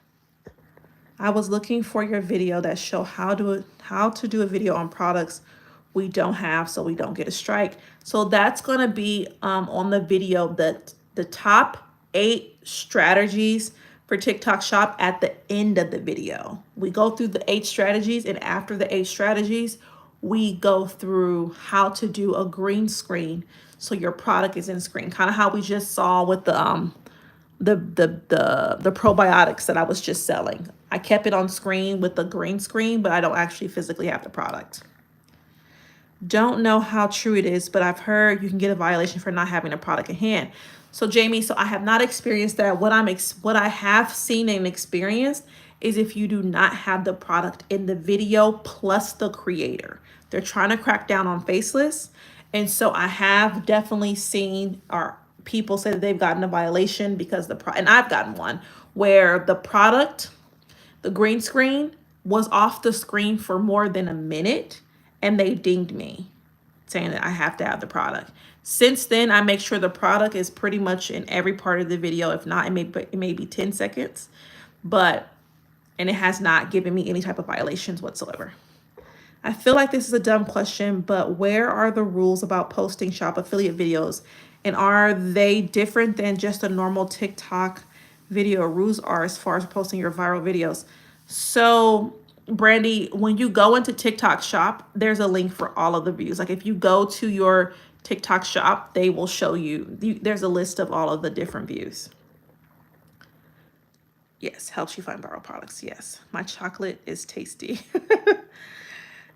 I was looking for your video that show how to do a video on products we don't have so we don't get a strike. So that's going to be on the video, that the top 8 strategies for TikTok Shop at the end of the video. We go through the 8 strategies, and after the 8 strategies, we go through how to do a green screen so your product is in screen. Kind of how we just saw with the probiotics that I was just selling. I kept it on screen with the green screen, but I don't actually physically have the product. Don't know how true it is, but I've heard you can get a violation for not having a product in hand. So Jamie, so I have not experienced that. What I have seen and experienced is if you do not have the product in the video plus the creator. They're trying to crack down on faceless. And so I have definitely seen people say that they've gotten a violation because and I've gotten one where the product, the green screen, was off the screen for more than a minute, and they dinged me saying that I have to have the product. Since then, I make sure the product is pretty much in every part of the video. If not, it may be 10 seconds, and it has not given me any type of violations whatsoever. I feel like this is a dumb question, but where are the rules about posting shop affiliate videos? And are they different than just a normal TikTok video? Rules are as far as posting your viral videos. So, Brandy, when you go into TikTok shop, there's a link for all of the views. Like if you go to your TikTok shop, they will show you, there's a list of all of the different views. Yes, helps you find viral products. Yes, my chocolate is tasty.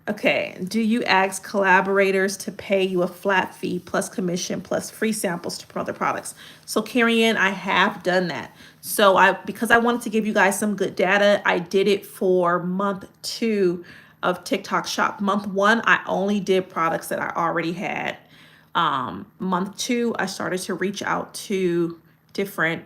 Okay, do you ask collaborators to pay you a flat fee plus commission plus free samples to promote their products? So Carrie Anne, I have done that. So because I wanted to give you guys some good data, I did it for month 2 of TikTok Shop. Month 1, I only did products that I already had. Month 2, I started to reach out to different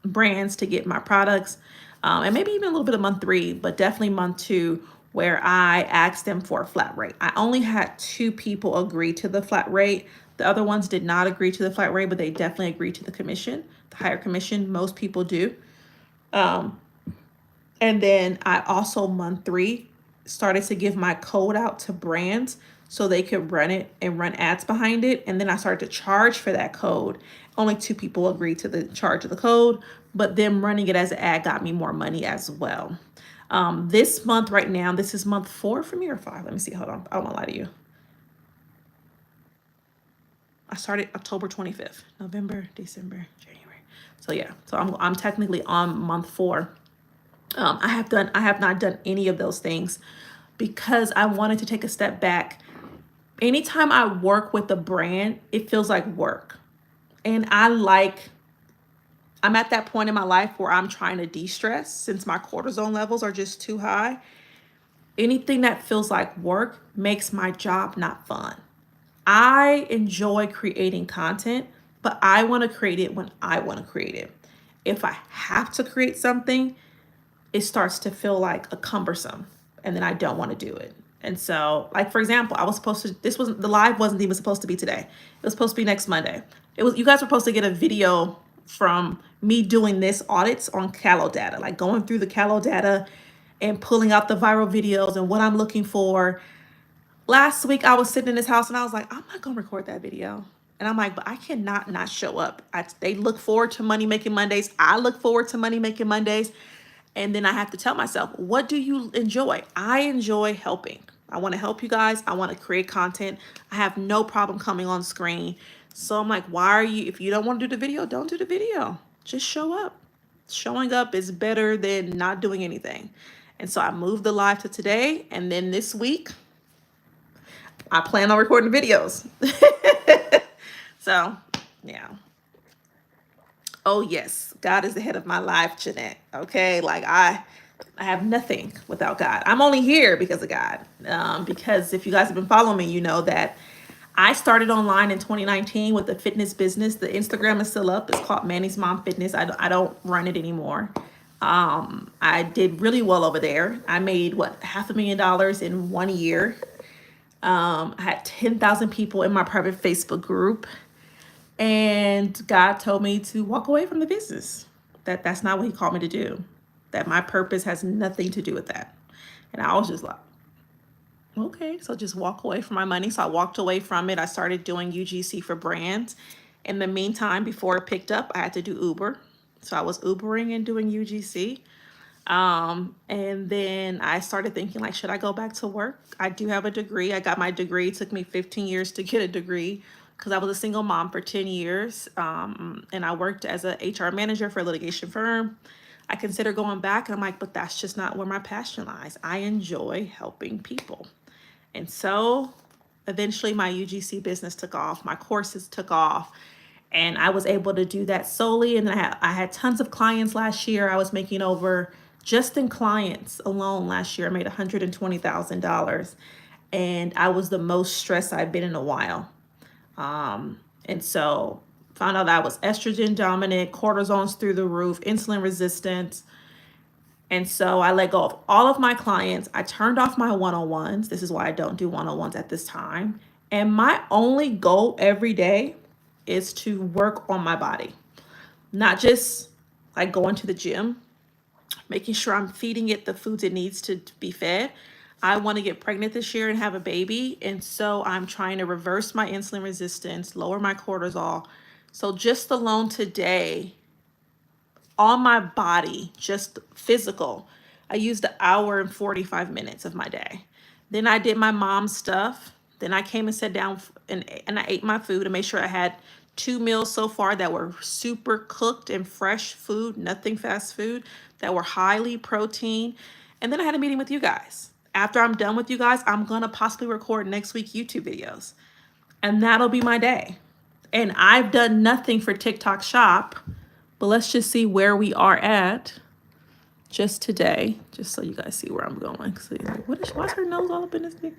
brands to get my products, and maybe even a little bit of month 3, but definitely month 2, where I asked them for a flat rate. I only had 2 people agree to the flat rate. The other ones did not agree to the flat rate, but they definitely agreed to the commission, the higher commission. Most people do. And then I also month 3 started to give my code out to brands so they could run it and run ads behind it. And then I started to charge for that code. Only 2 people agreed to the charge of the code, but them running it as an ad got me more money as well. This month right now, this is month 4 for me or 5. Let me see. Hold on. I don't want to lie to you. I started October 25th, November, December, January. So yeah, so I'm technically on month 4. I have not done any of those things because I wanted to take a step back. Anytime I work with a brand, it feels like work. And I'm at that point in my life where I'm trying to de-stress since my cortisol levels are just too high. Anything that feels like work makes my job not fun. I enjoy creating content, but I want to create it when I want to create it. If I have to create something, it starts to feel like a cumbersome, and then I don't want to do it. And so, like for example, the live wasn't even supposed to be today. It was supposed to be next Monday. You guys were supposed to get a video from me doing this audits on Callow data, like going through the Callow data and pulling out the viral videos and what I'm looking for. Last week I was sitting in this house and I was like, I'm not gonna record that video. And I'm like, but I cannot not show up. They look forward to Money Making Mondays. I look forward to Money Making Mondays. And then I have to tell myself, what do you enjoy? I enjoy helping. I want to help you guys. I want to create content. I have no problem coming on screen. So I'm like, if you don't want to do the video, don't do the video. Just show up. Showing up is better than not doing anything. And so I moved the live to today. And then this week, I plan on recording videos. So, yeah. Oh yes, God is the head of my life, Jeanette. Okay, like I have nothing without God. I'm only here because of God. Because if you guys have been following me, you know that I started online in 2019 with a fitness business. The Instagram is still up. It's called Manny's Mom Fitness. I don't run it anymore. I did really well over there. I made $500,000 in 1 year. I had 10,000 people in my private Facebook group. And God told me to walk away from the business. That's not what he called me to do. That my purpose has nothing to do with that. And I was just like, okay, so just walk away from my money. So I walked away from it. I started doing UGC for brands. In the meantime, before it picked up, I had to do Uber. So I was Ubering and doing UGC. And then I started thinking, like, should I go back to work? I do have a degree. I got my degree. It took me 15 years to get a degree because I was a single mom for 10 years. And I worked as a HR manager for a litigation firm. I consider going back, and I'm like, but that's just not where my passion lies. I enjoy helping people. And so eventually my UGC business took off, my courses took off, and I was able to do that solely. And then I had tons of clients last year. I was making over, just in clients alone last year, I made $120,000. And I was the most stressed I've been in a while. And so found out I was estrogen dominant, cortisone's through the roof, insulin resistance. And so I let go of all of my clients. I turned off my one-on-ones. This is why I don't do one-on-ones at this time. And my only goal every day is to work on my body, not just like going to the gym, making sure I'm feeding it the foods it needs to be fed. I want to get pregnant this year and have a baby. And so I'm trying to reverse my insulin resistance, lower my cortisol. So just alone today, on my body, just physical, I used an hour and 45 minutes of my day. Then I did my mom's stuff. Then I came and sat down and I ate my food and made sure I had 2 meals so far that were super cooked and fresh food, nothing fast food, that were highly protein. And then I had a meeting with you guys. After I'm done with you guys, I'm gonna possibly record next week YouTube videos. And that'll be my day. And I've done nothing for TikTok Shop, but let's just see where we are at just today, just so you guys see where I'm going. So you're like, why's her nose all up in this thing?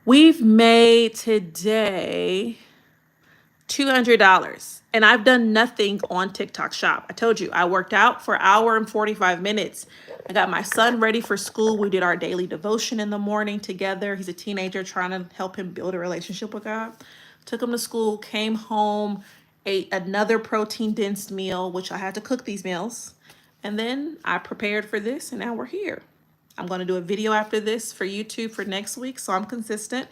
We've made today $200. And I've done nothing on TikTok Shop. I told you, I worked out for an hour and 45 minutes. I got my son ready for school. We did our daily devotion in the morning together. He's a teenager, trying to help him build a relationship with God. Took him to school, came home, ate another protein dense meal, which I had to cook these meals. And then I prepared for this, and now we're here. I'm going to do a video after this for YouTube for next week, so I'm consistent.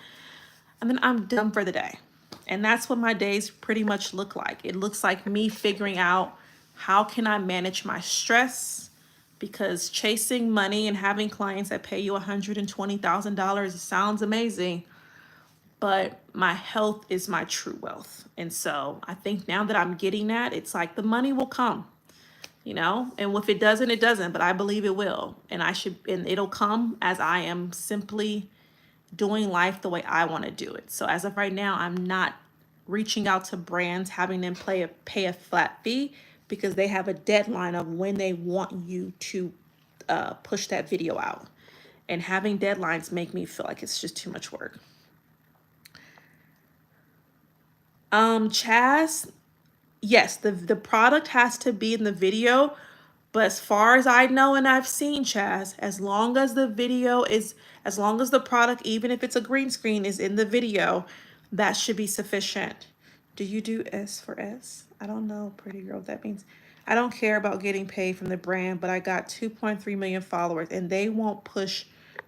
And then I'm done for the day. And that's what my days pretty much look like. It looks like me figuring out how can I manage my stress, because chasing money and having clients that pay you $120,000 sounds amazing, but my health is my true wealth. And so I think now that I'm getting that, it's like the money will come, you know, and if it doesn't, it doesn't, but I believe it will. And it'll come as I am simply doing life the way I want to do it. So as of right now, I'm not reaching out to brands, having them pay a flat fee, because they have a deadline of when they want you to push that video out. And having deadlines make me feel like it's just too much work. Chaz, yes, the product has to be in the video, but as far as I know and I've seen, Chaz, as long as the product, even if it's a green screen, is in the video, that should be sufficient. Do you do S for S? I don't know, pretty girl, what that means. I don't care about getting paid from the brand, but I got 2.3 million followers and they won't push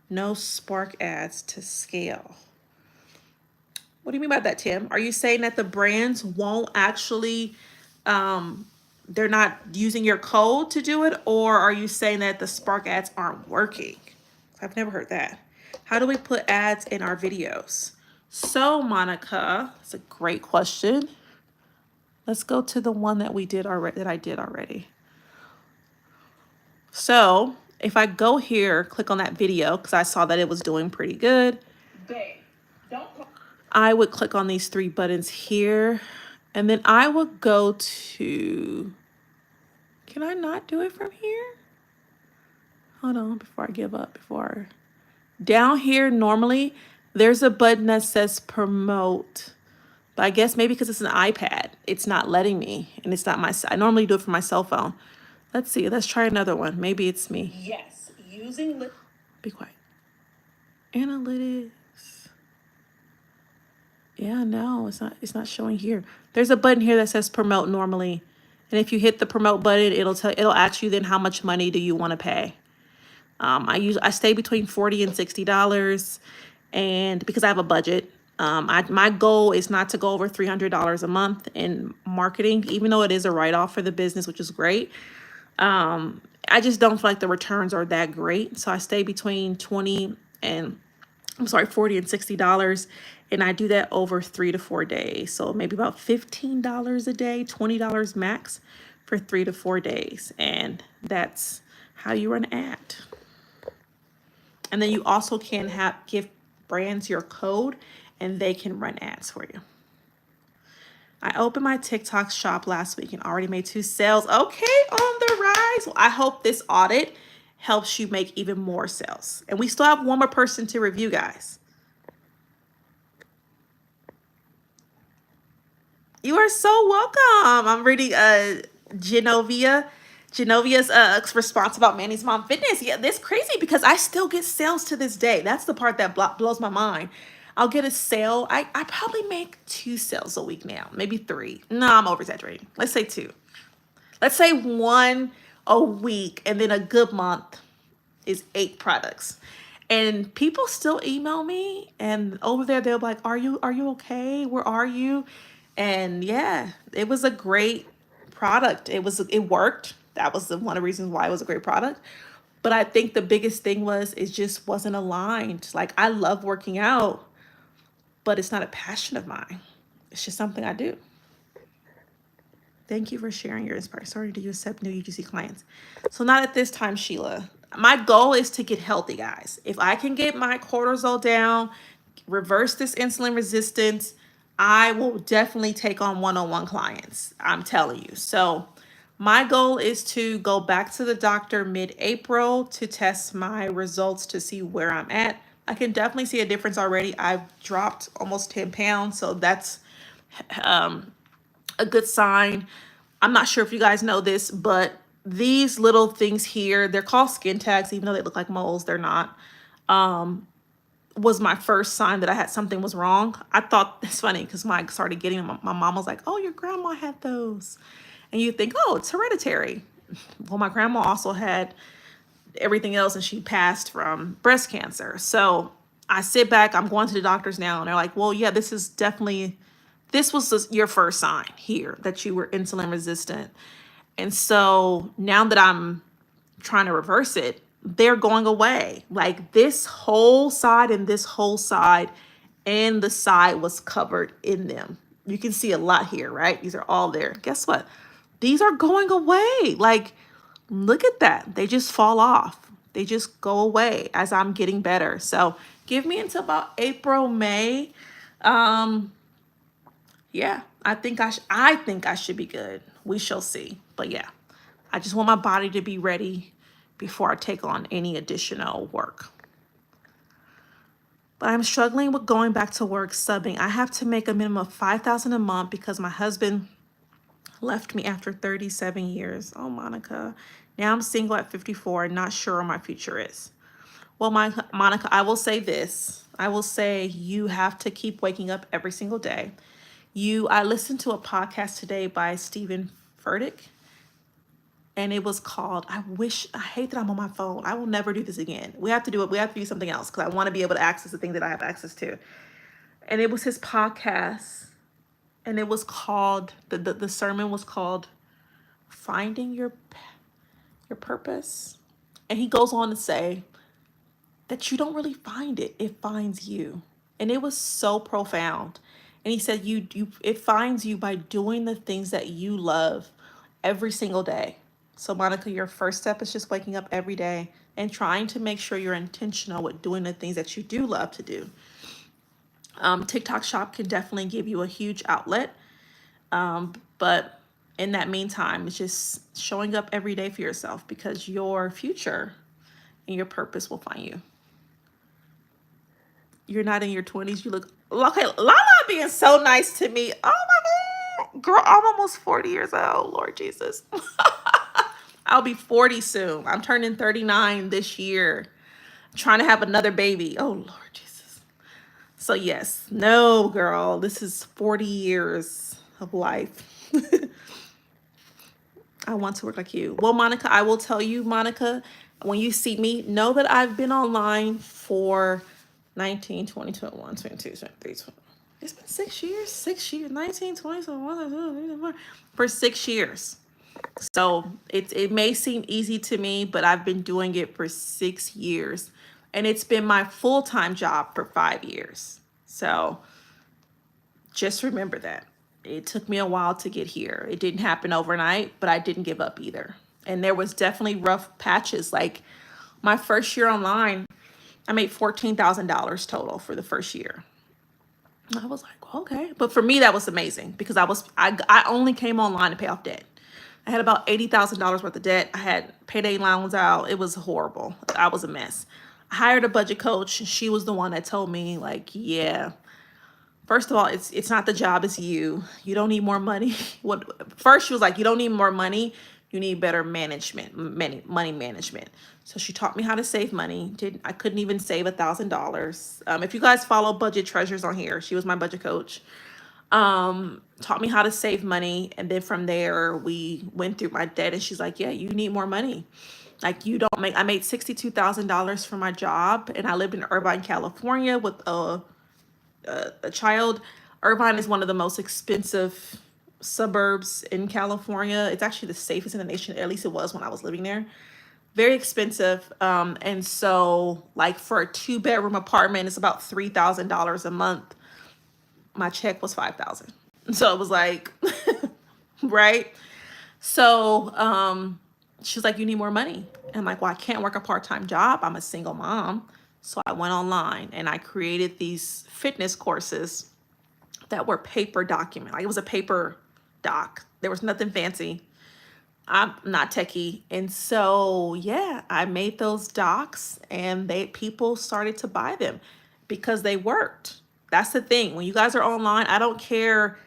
no Spark ads to scale. What do you mean by that, Tim? Are you saying that the brands won't actually, they're not using your code to do it? Or are you saying that the Spark ads aren't working? I've never heard that. How do we put ads in our videos? So, Monica, it's a great question. Let's go to the one that I did already. So if I go here, click on that video, because I saw that it was doing pretty good. I would click on these 3 buttons here, and then I would go to, can I not do it from here? Hold on, before I give up, down here, normally there's a button that says promote, but I guess maybe because it's an iPad, it's not letting me, and it's not I normally do it from my cell phone. Let's see, let's try another one. Maybe it's me. Yes, be quiet. Analytics. Yeah, no, it's not showing here. There's a button here that says promote normally. And if you hit the promote button, it'll ask you then how much money do you want to pay. I stay between $40 and $60, and because I have a budget. My goal is not to go over $300 a month in marketing, even though it is a write-off for the business, which is great. I just don't feel like the returns are that great. So I stay between $40 and $60. And I do that over 3 to 4 days. So maybe about $15 a day, $20 max for 3 to 4 days. And that's how you run an ad. And then you also can give brands your code and they can run ads for you. I opened my TikTok shop last week and already made 2 sales. Okay, on the rise. Well, I hope this audit helps you make even more sales. And we still have one more person to review, guys. You are so welcome. I'm reading Genovia. Genovia's response about Manny's Mom Fitness. Yeah, that's crazy because I still get sales to this day. That's the part that blows my mind. I'll get a sale. I probably make 2 sales a week now, maybe 3. No, I'm over exaggerating. Let's say 2. Let's say 1 a week, and then a good month is 8 products. And people still email me, and over there they'll be like, are you okay? Where are you? And yeah, it was a great product. It worked. That was one of the reasons why it was a great product. But I think the biggest thing was it just wasn't aligned. Like, I love working out, but it's not a passion of mine. It's just something I do. Thank you for sharing your inspiration. Sorry, do you accept new UGC clients? So not at this time, Sheila. My goal is to get healthy, guys. If I can get my cortisol down, reverse this insulin resistance, I will definitely take on one-on-one clients. I'm telling you. So my goal is to go back to the doctor mid-April to test my results to see where I'm at. I can definitely see a difference already. I've dropped almost 10 pounds, so that's a good sign. I'm not sure if you guys know this, but these little things here, they're called skin tags, even though they look like moles, they're not. Was my first sign that I had something was wrong. I thought it's funny because when I started getting them, my mom was like, oh, your grandma had those. And you think, oh, it's hereditary. Well, my grandma also had everything else, and she passed from breast cancer. So I sit back, I'm going to the doctors now, and they're like, well, yeah, this was your first sign here that you were insulin resistant. And so now that I'm trying to reverse it, they're going away. Like, this whole side and this whole side and the side was covered in them. You can see a lot here, right? These are all there. Guess what? These are going away. Like, look at that. They just fall off. They just go away as I'm getting better. So give me until about April, May. Yeah, I think I should be good. We shall see. But yeah, I just want my body to be ready before I take on any additional work. But I'm struggling with going back to work subbing. I have to make a minimum of $5,000 a month because my husband left me after 37 years. Oh, Monica. Now I'm single at 54 and not sure where my future is. Well, Monica, I will say this. I will say you have to keep waking up every single day. I listened to a podcast today by Stephen Furtick, and it was called, I hate that I'm on my phone. I will never do this again. We have to do something else because I want to be able to access the things that I have access to. And it was his podcast, and it was called, the sermon was called Finding Your Purpose. And he goes on to say that you don't really find it, it finds you. And it was so profound. And he said it finds you by doing the things that you love every single day. So Monica, your first step is just waking up every day and trying to make sure you're intentional with doing the things that you do love to do. TikTok Shop can definitely give you a huge outlet. But in that meantime, it's just showing up every day for yourself because your future and your purpose will find you. You're not in your 20s. You look, okay, Lala being so nice to me. Oh my God. Girl, I'm almost 40 years old. Lord Jesus. I'll be 40 soon. I'm turning 39 this year. I'm trying to have another baby. Oh, Lord Jesus. So yes, no, girl, this is 40 years of life. I want to work like you. Well, Monica, I will tell you, Monica, when you see me, know that I've been online for 19, 20, 21, 22, 23, 20. It's been 6 years, 6 years, 19, 20, 21, for 6 years. So it may seem easy to me, but I've been doing it for 6 years. And it's been my full-time job for 5 years. So just remember that. It took me a while to get here. It didn't happen overnight, but I didn't give up either. And there was definitely rough patches. Like my first year online, I made $14,000 total for the first year. I was like, okay. But for me, that was amazing because I only came online to pay off debt. I had about $80,000 worth of debt. I had payday loans out. It was horrible. I was a mess. I hired a budget coach. She was the one that told me, like, yeah, first of all, it's not the job, it's you. You don't need more money. First, she was like, you don't need more money. You need better management, money management. So she taught me how to save money. I couldn't even save $1,000. If you guys follow Budget Treasures on here, she was my budget coach. Taught me how to save money, and then from there we went through my debt, and she's like, yeah, you need more money. Like, you don't make, I made $62,000 for my job, and I lived in Irvine, California with a child. Irvine is one of the most expensive suburbs in California. It's actually the safest in the nation, at least it was when I was living there. Very expensive. And so like for a 2-bedroom apartment, it's about $3,000 a month. My check was $5,000. So it was like, right? So she's like, you need more money. And I'm like, well, I can't work a part-time job. I'm a single mom. So I went online and I created these fitness courses that were paper document. Like, it was a paper doc. There was nothing fancy. I'm not techie. And so, yeah, I made those docs, and people started to buy them because they worked. That's the thing. When you guys are online, I don't care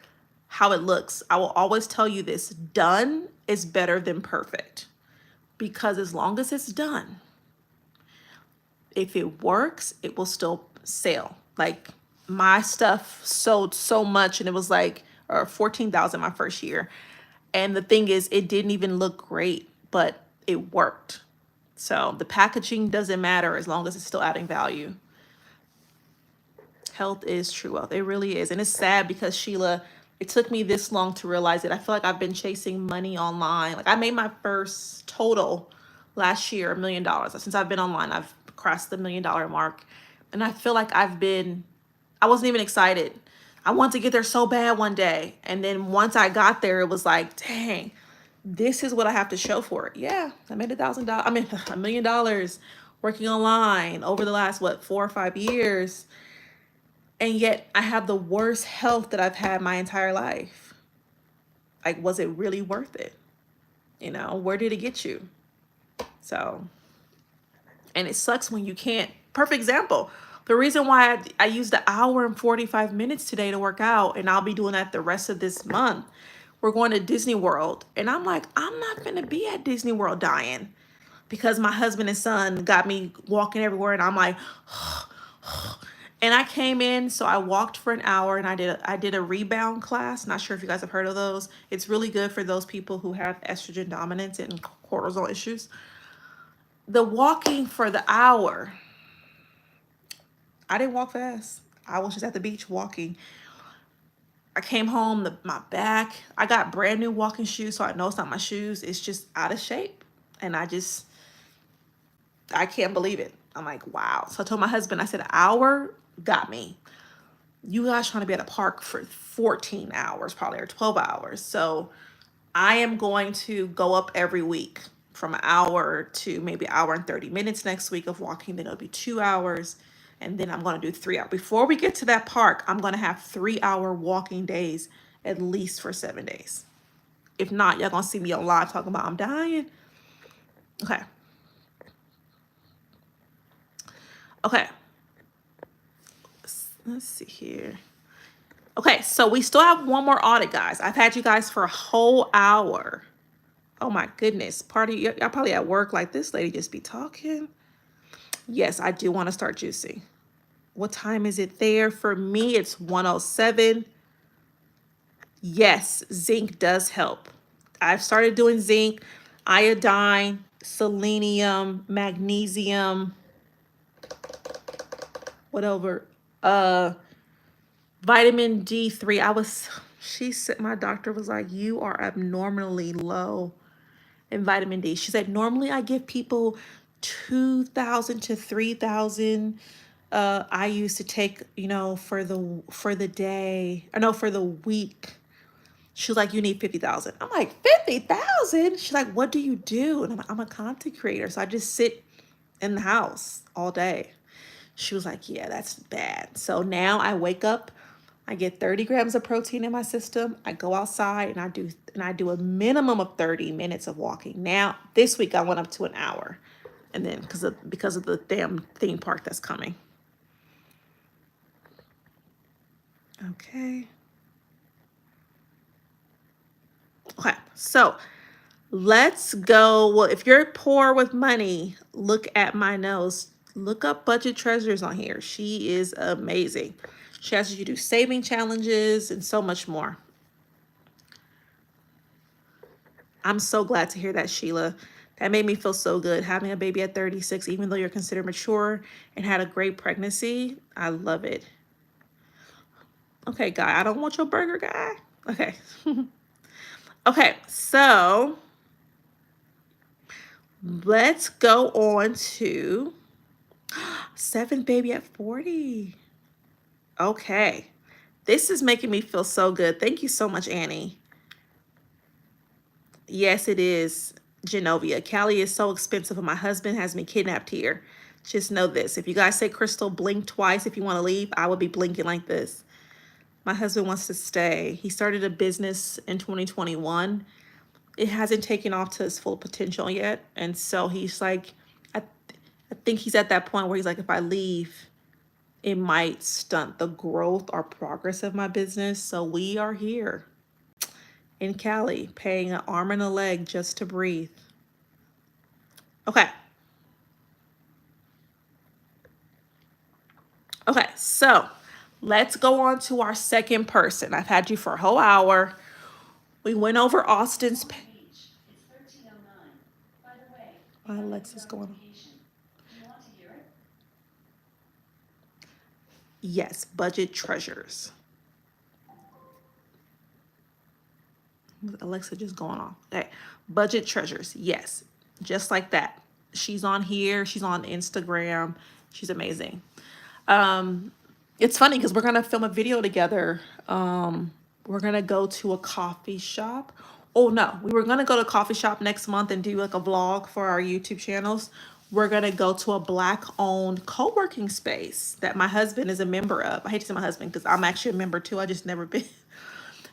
how it looks. I will always tell you this: done is better than perfect. Because as long as it's done, if it works, it will still sell. Like, my stuff sold so much, and it was like, or 14,000 my first year. And the thing is, it didn't even look great, but it worked. So the packaging doesn't matter as long as it's still adding value. Health is true wealth. It really is. And it's sad because, Sheila, it took me this long to realize it. I feel like I've been chasing money online. Like, I made my first total last year, $1 million. Since I've been online, I've crossed the $1 million mark. And I feel like I wasn't even excited. I wanted to get there so bad one day. And then once I got there, it was like, dang, this is what I have to show for it. Yeah, I made $1,000. I mean, $1 million working online over the last, 4 or 5 years. And yet I have the worst health that I've had my entire life. Like, was it really worth it? You know, where did it get you? So, and it sucks when you can't. Perfect example. The reason why I used 1 hour and 45 minutes today to work out, and I'll be doing that the rest of this month. We're going to Disney World. And I'm like, I'm not going to be at Disney World dying because my husband and son got me walking everywhere. And I'm like, and I came in, so I walked for 1 hour, and I did a rebound class. Not sure if you guys have heard of those. It's really good for those people who have estrogen dominance and cortisol issues. The walking for the hour, I didn't walk fast. I was just at the beach walking. I came home, my back, I got brand new walking shoes, so I know it's not my shoes. It's just out of shape. And I can't believe it. I'm like, wow. So I told my husband, I said, 1 hour got me. You guys trying to be at a park for 14 hours, probably, or 12 hours. So I am going to go up every week from 1 hour to maybe 1 hour and 30 minutes next week of walking. Then it'll be 2 hours. And then I'm going to do 3 hours. Before we get to that park, I'm going to have 3-hour walking days at least for 7 days. If not, y'all going to see me on live talking about I'm dying. Okay. Okay. Let's see here. Okay, so we still have one more audit, guys. I've had you guys for a whole hour. Oh my goodness. Y'all probably at work like, this lady just be talking. Yes, I do want to start juicing. What time is it there? For me, it's 1:07. Yes, zinc does help. I've started doing zinc, iodine, selenium, magnesium, whatever. Vitamin D3. She said, my doctor was like, you are abnormally low in vitamin D. She said, normally I give people 2,000 to 3,000. I used to take, for the day, or no, for the week. She was like, you need 50,000. I'm like, 50,000? She's like, what do you do? And I'm like, I'm a content creator. So I just sit in the house all day. She was like, yeah, that's bad. So now I wake up, I get 30 grams of protein in my system. I go outside and I do a minimum of 30 minutes of walking. Now, this week I went up to 1 hour. And then because of the damn theme park that's coming. Okay. Okay, so Let's go. Well, if you're poor with money, look at my nose. Look up Budget Treasures on here. She is amazing. She has you do saving challenges and so much more. I'm so glad to hear that, Sheila. That made me feel so good. Having a baby at 36, even though you're considered mature and had a great pregnancy, I love it. Okay, guy, I don't want your burger, guy. Okay. Okay, so let's go on to 7 baby at 40. Okay. This is making me feel so good. Thank you so much, Annie. Yes, it is, Genovia. Cali is so expensive, and my husband has me kidnapped here. Just know this. If you guys say, Crystal, blink twice if you want to leave, I will be blinking like this. My husband wants to stay. He started a business in 2021. It hasn't taken off to its full potential yet. And so he's like, I think he's at that point where he's like, if I leave, it might stunt the growth or progress of my business. So we are here in Cali, paying an arm and a leg just to breathe. Okay. Okay, so let's go on to our second person. I've had you for a whole hour. We went over Austin's. It's 13:09. By the way, My Alexa's going on. do you want to hear it? Yes, Budget Treasures. Alexa just going off. Okay, Budget Treasures. Yes, just like that. She's on here. She's on Instagram. She's amazing. It's funny because we're gonna film a video together. We're gonna go to a coffee shop. Oh no, we were gonna go to a coffee shop next month and do like a vlog for our YouTube channels. We're gonna go to a Black-owned co-working space that my husband is a member of. I hate to say my husband because I'm actually a member too. I just never been.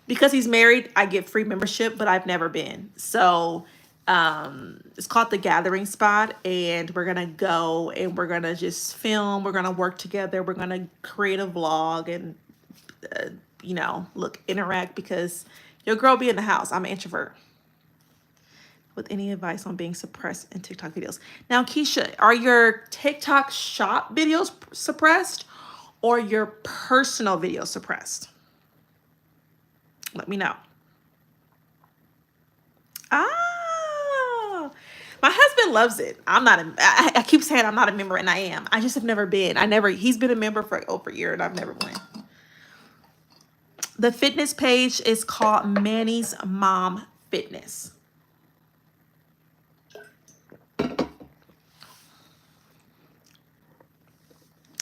Because he's married, I get free membership, but I've never been. So it's called The Gathering Spot, and we're gonna go and we're gonna just film. We're gonna work together. We're gonna create a vlog and interact because your girl be in the house. I'm an introvert. With any advice on being suppressed in TikTok videos. Now, Keisha, are your TikTok shop videos suppressed or your personal videos suppressed? Let me know. Ah, my husband loves it. I'm not. I keep saying I'm not a member, and I am. I just have never been. He's been a member for over a year, and I've never went. The fitness page is called Manny's Mom Fitness.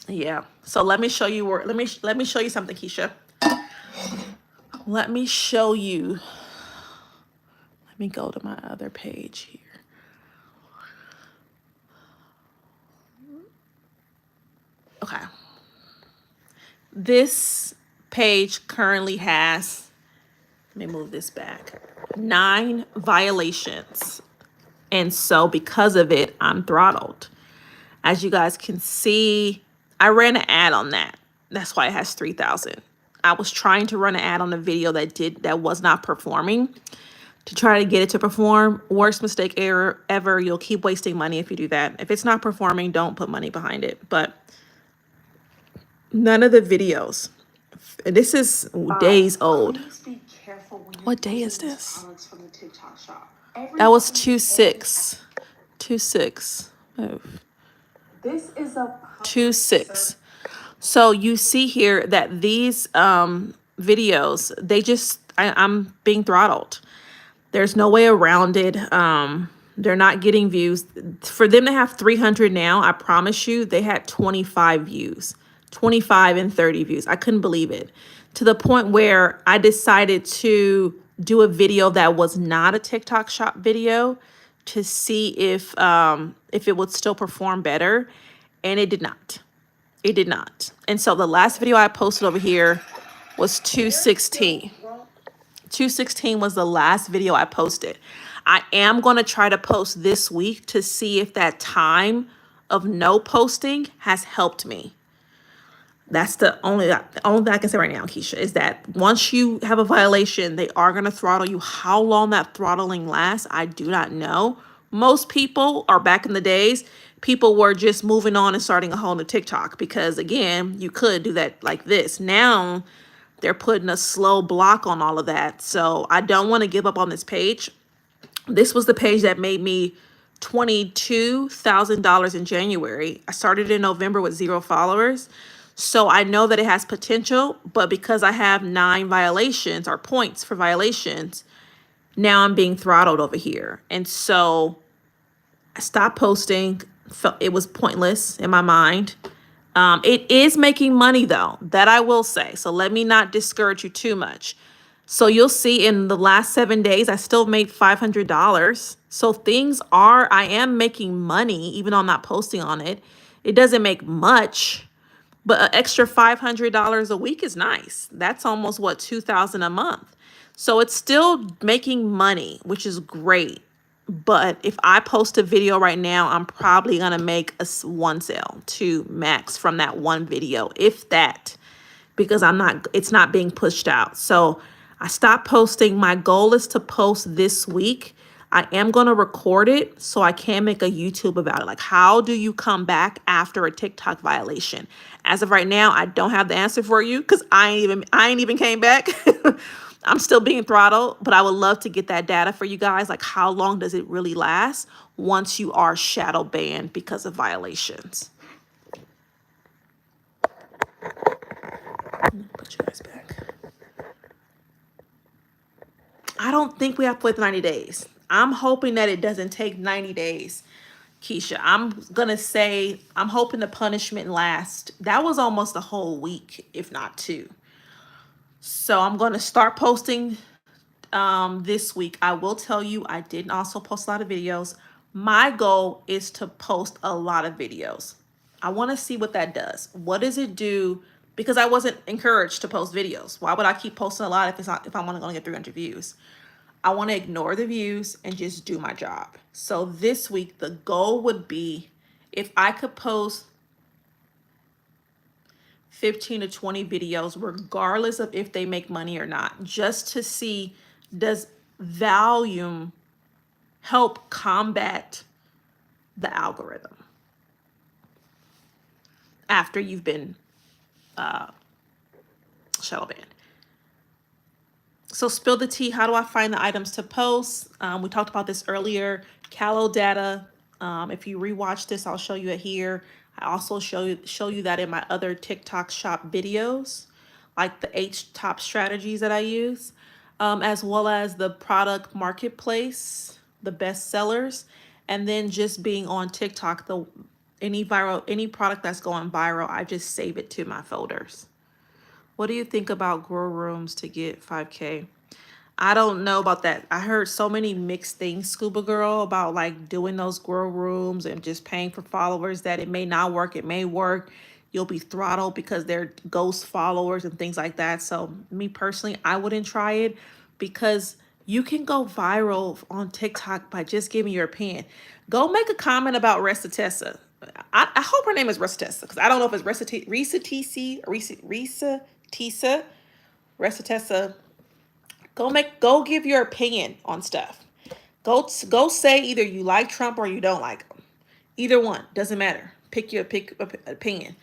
Yeah. So let me show you where. Let me show you something, Keisha. Let me show you. Let me go to my other page here. Okay. This page currently has, let me move this back, 9 violations. And so because of it, I'm throttled. As you guys can see, I ran an ad on that. That's why it has 3,000. I was trying to run an ad on a video that was not performing to try to get it to perform. Worst mistake ever. You'll keep wasting money if you do that. If it's not performing, don't put money behind it. But none of the videos. This is days old. Please be careful when you're What day is using this? products from the TikTok shop. That was 2/6. 2/6. Move. This is a 2/6. So you see here that these videos, I'm being throttled. There's no way around it. They're not getting views. For them to have 300 now, I promise you, they had 25 views, 25 and 30 views. I couldn't believe it. To the point where I decided to do a video that was not a TikTok shop video to see if it would still perform better. And it did not. It did not. And so the last video I posted over here was 2/16. 2/16 was the last video I posted. I am going to try to post this week to see if that time of no posting has helped me. That's the only thing I can say right now, Keisha, is that once you have a violation, they are gonna throttle you. How long that throttling lasts, I do not know. Most people are back in the days, people were just moving on and starting a whole new TikTok because again, you could do that like this. Now they're putting a slow block on all of that. So I don't want to give up on this page. This was the page that made me $22,000 in January. I started in November with 0 followers. So I know that it has potential, but because I have 9 violations or points for violations, now I'm being throttled over here. And so I stopped posting. Felt it was pointless in my mind. It is making money though, that I will say. So let me not discourage you too much. So you'll see in the last 7 days, I still made $500. So I am making money, even though I'm not posting on it. It doesn't make much, but an extra $500 a week is nice. That's almost what, 2,000 a month. So it's still making money, which is great. But if I post a video right now, I'm probably going to make one sale, 2 max from that one video, if that, because it's not being pushed out. So I stopped posting. My goal is to post this week. I am going to record it so I can make a YouTube about it. Like, how do you come back after a TikTok violation? As of right now, I don't have the answer for you because I ain't even came back. I'm still being throttled, but I would love to get that data for you guys. Like, how long does it really last once you are shadow banned because of violations? Put you guys back. I don't think we have to wait 90 days. I'm hoping that it doesn't take 90 days, Keisha. I'm going to say I'm hoping the punishment lasts. That was almost a whole week, if not 2. So I'm going to start posting this week. I will tell you, I didn't also post a lot of videos. My goal is to post a lot of videos. I want to see what that does. What does it do? Because I wasn't encouraged to post videos. Why would I keep posting a lot if I'm only going to get 300 views? I want to ignore the views and just do my job. So this week, the goal would be if I could post 15 to 20 videos, regardless of if they make money or not, just to see, does volume help combat the algorithm after you've been shadow banned. So spill the tea. How do I find the items to post? We talked about this earlier. Callow data. If you rewatch this, I'll show you it here. I also show you that in my other TikTok shop videos, like the 8 top strategies that I use, as well as the product marketplace, the best sellers, and then just being on TikTok, any product that's going viral, I just save it to my folders. What do you think about grow rooms to get 5K? I don't know about that. I heard so many mixed things, Scuba Girl, about like doing those grow rooms and just paying for followers, that it may not work, it may work. You'll be throttled because they're ghost followers and things like that. So me personally, I wouldn't try it because you can go viral on TikTok by just giving your opinion. Go make a comment about Recitessa. I hope her name is Recitessa because I don't know if it's Recitessa. Go give your opinion on stuff. Go say either you like Trump or you don't like him. Either one, doesn't matter. Pick opinion.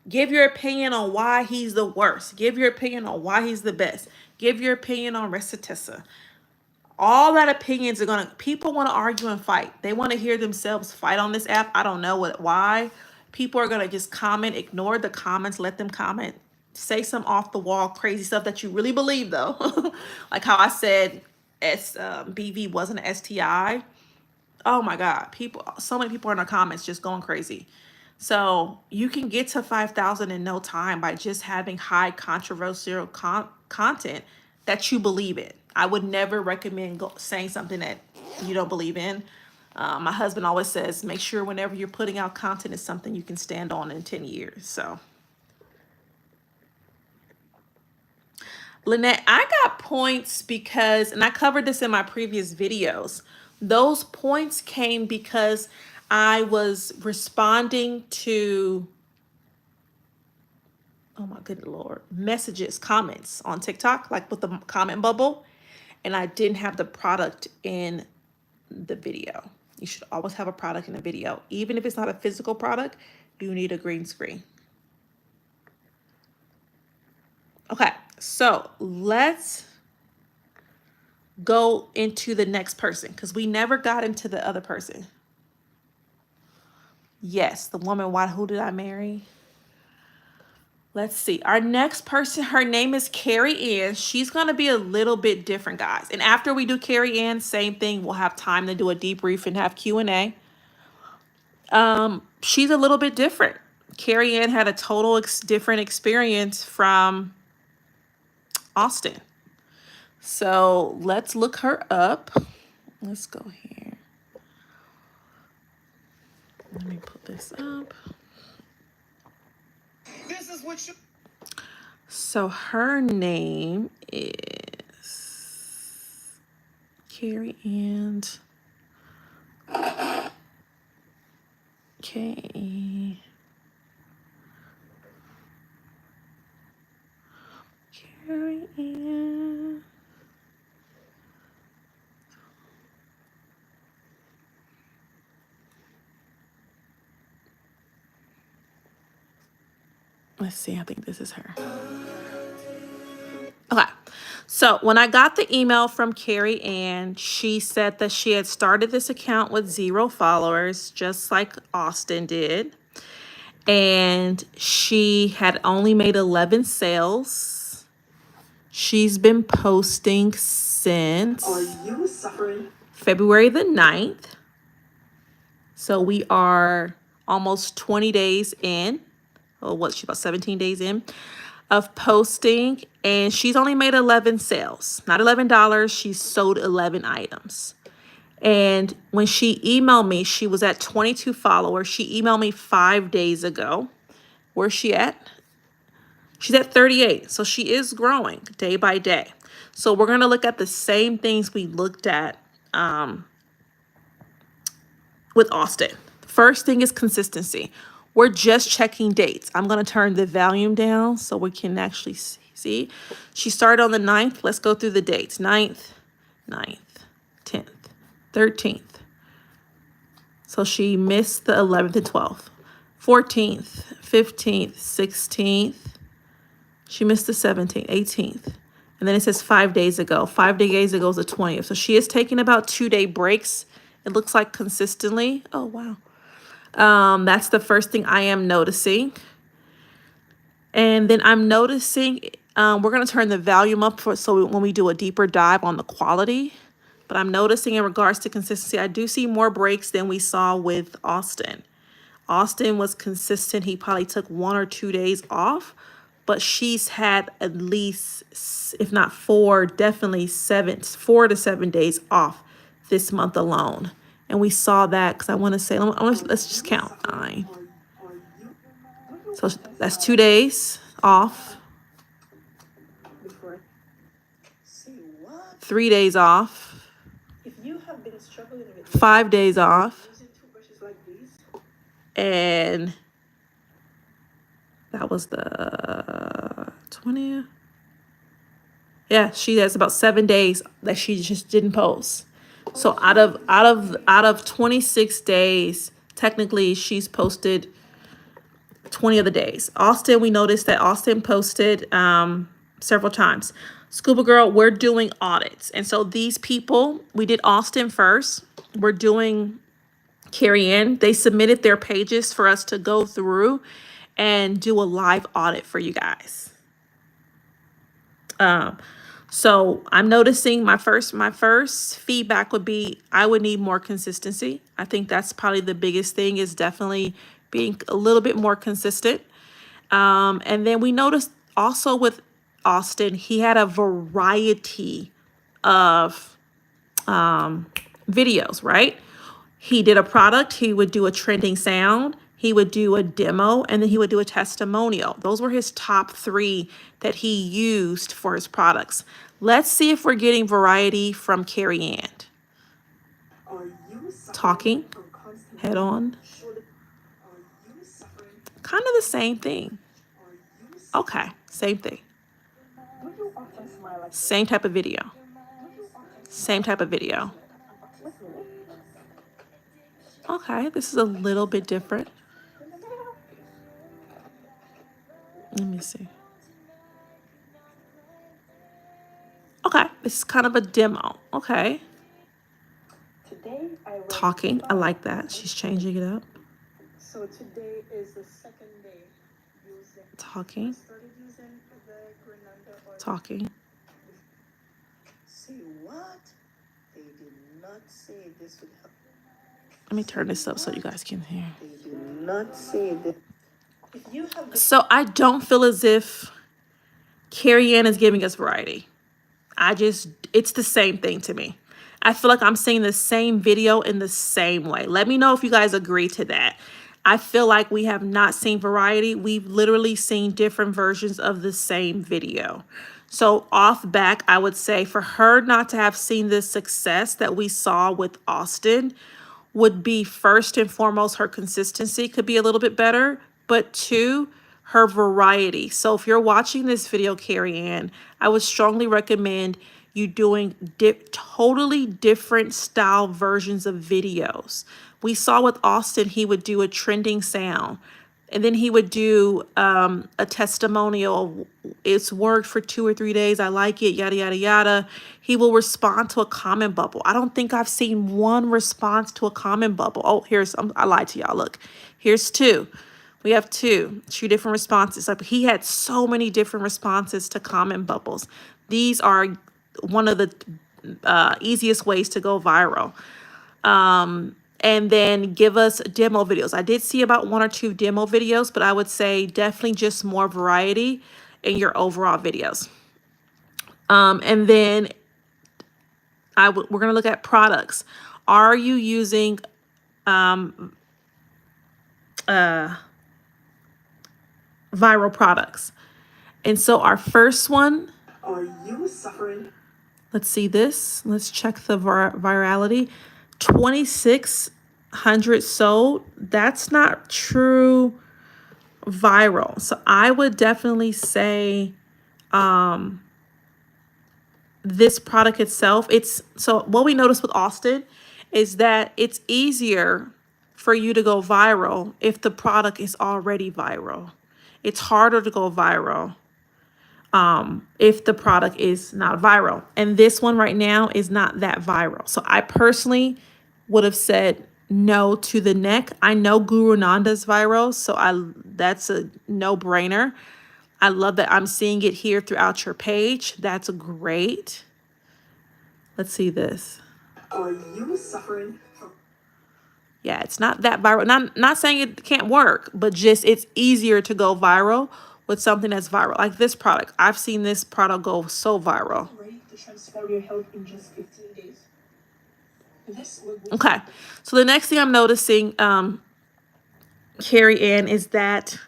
Give your opinion on why he's the worst. Give your opinion on why he's the best. Give your opinion on Recitessa. All that opinions are people want to argue and fight. They want to hear themselves fight on this app. I don't know why. People are gonna just comment, ignore the comments, let them comment. Say some off the wall crazy stuff that you really believe though. Like how I said BV wasn't an STI. Oh my God, so many people in the comments just going crazy. So you can get to 5,000 in no time by just having high controversial content that you believe in. I would never recommend saying something that you don't believe in. My husband always says, make sure whenever you're putting out content, it's something you can stand on in 10 years. So, Lynette, I got points because, and I covered this in my previous videos, those points came because I was responding to oh my good Lord, messages, comments on TikTok, like with the comment bubble, and I didn't have the product in the video. You should always have a product in a video. Even if it's not a physical product, you need a green screen. Okay, so let's go into the next person because we never got into the other person. Yes, the woman, who did I marry? Let's see. Our next person, her name is Carrie Anne. She's going to be a little bit different, guys. And after we do Carrie Anne, same thing. We'll have time to do a debrief and have Q&A. She's a little bit different. Carrie Ann had a total different experience from Austin. So let's look her up. Let's go here. Let me put this up. This is what you. So her name is Carrie Ann. Okay. Carrie Ann. Let's see, I think this is her. Okay, so when I got the email from Carrie Ann, she said that she had started this account with 0 followers, just like Austin did. And she had only made 11 sales. She's been posting since February the 9th. So we are almost 20 days in. Or what's she, about 17 days in of posting, and she's only made 11 sales, not $11. She's sold 11 items. And when she emailed me, she was at 22 followers. She emailed me 5 days ago. Where's she at? She's at 38. So she is growing day by day. So we're going to look at the same things we looked at with Austin. First thing is consistency. We're just checking dates. I'm going to turn the volume down so we can actually see. She started on the 9th. Let's go through the dates. 9th, 10th, 13th. So she missed the 11th and 12th. 14th, 15th, 16th. She missed the 17th, 18th. And then it says 5 days ago. 5 days ago is the 20th. So she is taking about 2-day breaks. It looks like consistently. Oh, wow. That's the first thing I am noticing. And then I'm noticing, we're going to turn the volume up so when we do a deeper dive on the quality. But I'm noticing in regards to consistency, I do see more breaks than we saw with Austin. Austin was consistent. He probably took 1 or 2 days off, but she's had at least, if not 4, definitely 4 to 7 days off this month alone. And we saw that because I want to say, let's just count 9. So that's 2 days off. 3 days off. 5 days off. And that was the 20th. Yeah, she has about 7 days that she just didn't post. So out of 26 days, technically she's posted 20 of the days. Austin, we noticed that Austin posted several times. Scuba Girl, we're doing audits. And so these people, we did Austin first. We're doing Carrie Ann. They submitted their pages for us to go through and do a live audit for you guys. So I'm noticing my first feedback would be I would need more consistency. I think that's probably the biggest thing, is definitely being a little bit more consistent. And then we noticed also with Austin, he had a variety of videos, right? He did a product, he would do a trending sound, he would do a demo, and then he would do a testimonial. Those were his top 3 that he used for his products. Let's see if we're getting variety from Carrie Ann. Talking, head on. Kind of the same thing. Okay, same thing. Do you often smile like Same type of video. Do you often Same type of video. with me? Okay, this is a little bit different. Let me see. Okay, this is kind of a demo. Okay. Today I read Talking. I like that. She's changing it up. So today is the second day using. Talking. Started using the Grenada oil. Talking. Say what? They did not say this would help. Let me turn this up so you guys can hear. They did not say that. If you have So I don't feel as if Carrie Anne is giving us variety. It's the same thing to me. I feel like I'm seeing the same video in the same way. Let me know if you guys agree to that. I feel like we have not seen variety. We've literally seen different versions of the same video. So off back, I would say for her not to have seen the success that we saw with Austin would be first and foremost, her consistency could be a little bit better, but two, her variety. So if you're watching this video, Carrie Ann, I would strongly recommend you doing totally different style versions of videos. We saw with Austin, he would do a trending sound. And then he would do a testimonial. It's worked for 2 or 3 days. I like it, yada, yada, yada. He will respond to a comment bubble. I don't think I've seen one response to a comment bubble. Oh, I lied to y'all. Look, here's 2. We have 2 different responses. Like he had so many different responses to comment bubbles. These are one of the easiest ways to go viral. And then give us demo videos. I did see about 1 or 2 demo videos, but I would say definitely just more variety in your overall videos. And then we're gonna look at products. Are you using viral products? And so our first one, Are you suffering? let's see this. Let's check the virality. 2,600 sold. That's not true viral. So I would definitely say this product itself, so what we noticed with Austin is that it's easier for you to go viral if the product is already viral. It's harder to go viral if the product is not viral. And this one right now is not that viral. So I personally would have said no to the neck. I know Guru Nanda's viral, so that's a no-brainer. I love that I'm seeing it here throughout your page. That's great. Let's see this. Are you suffering from? Yeah, it's not that viral. Not saying it can't work, but just it's easier to go viral with something that's viral. Like this product. I've seen this product go so viral. Ready to transform your health in just 15 days. This will boost. Okay, so the next thing I'm noticing, Carrie Ann, is that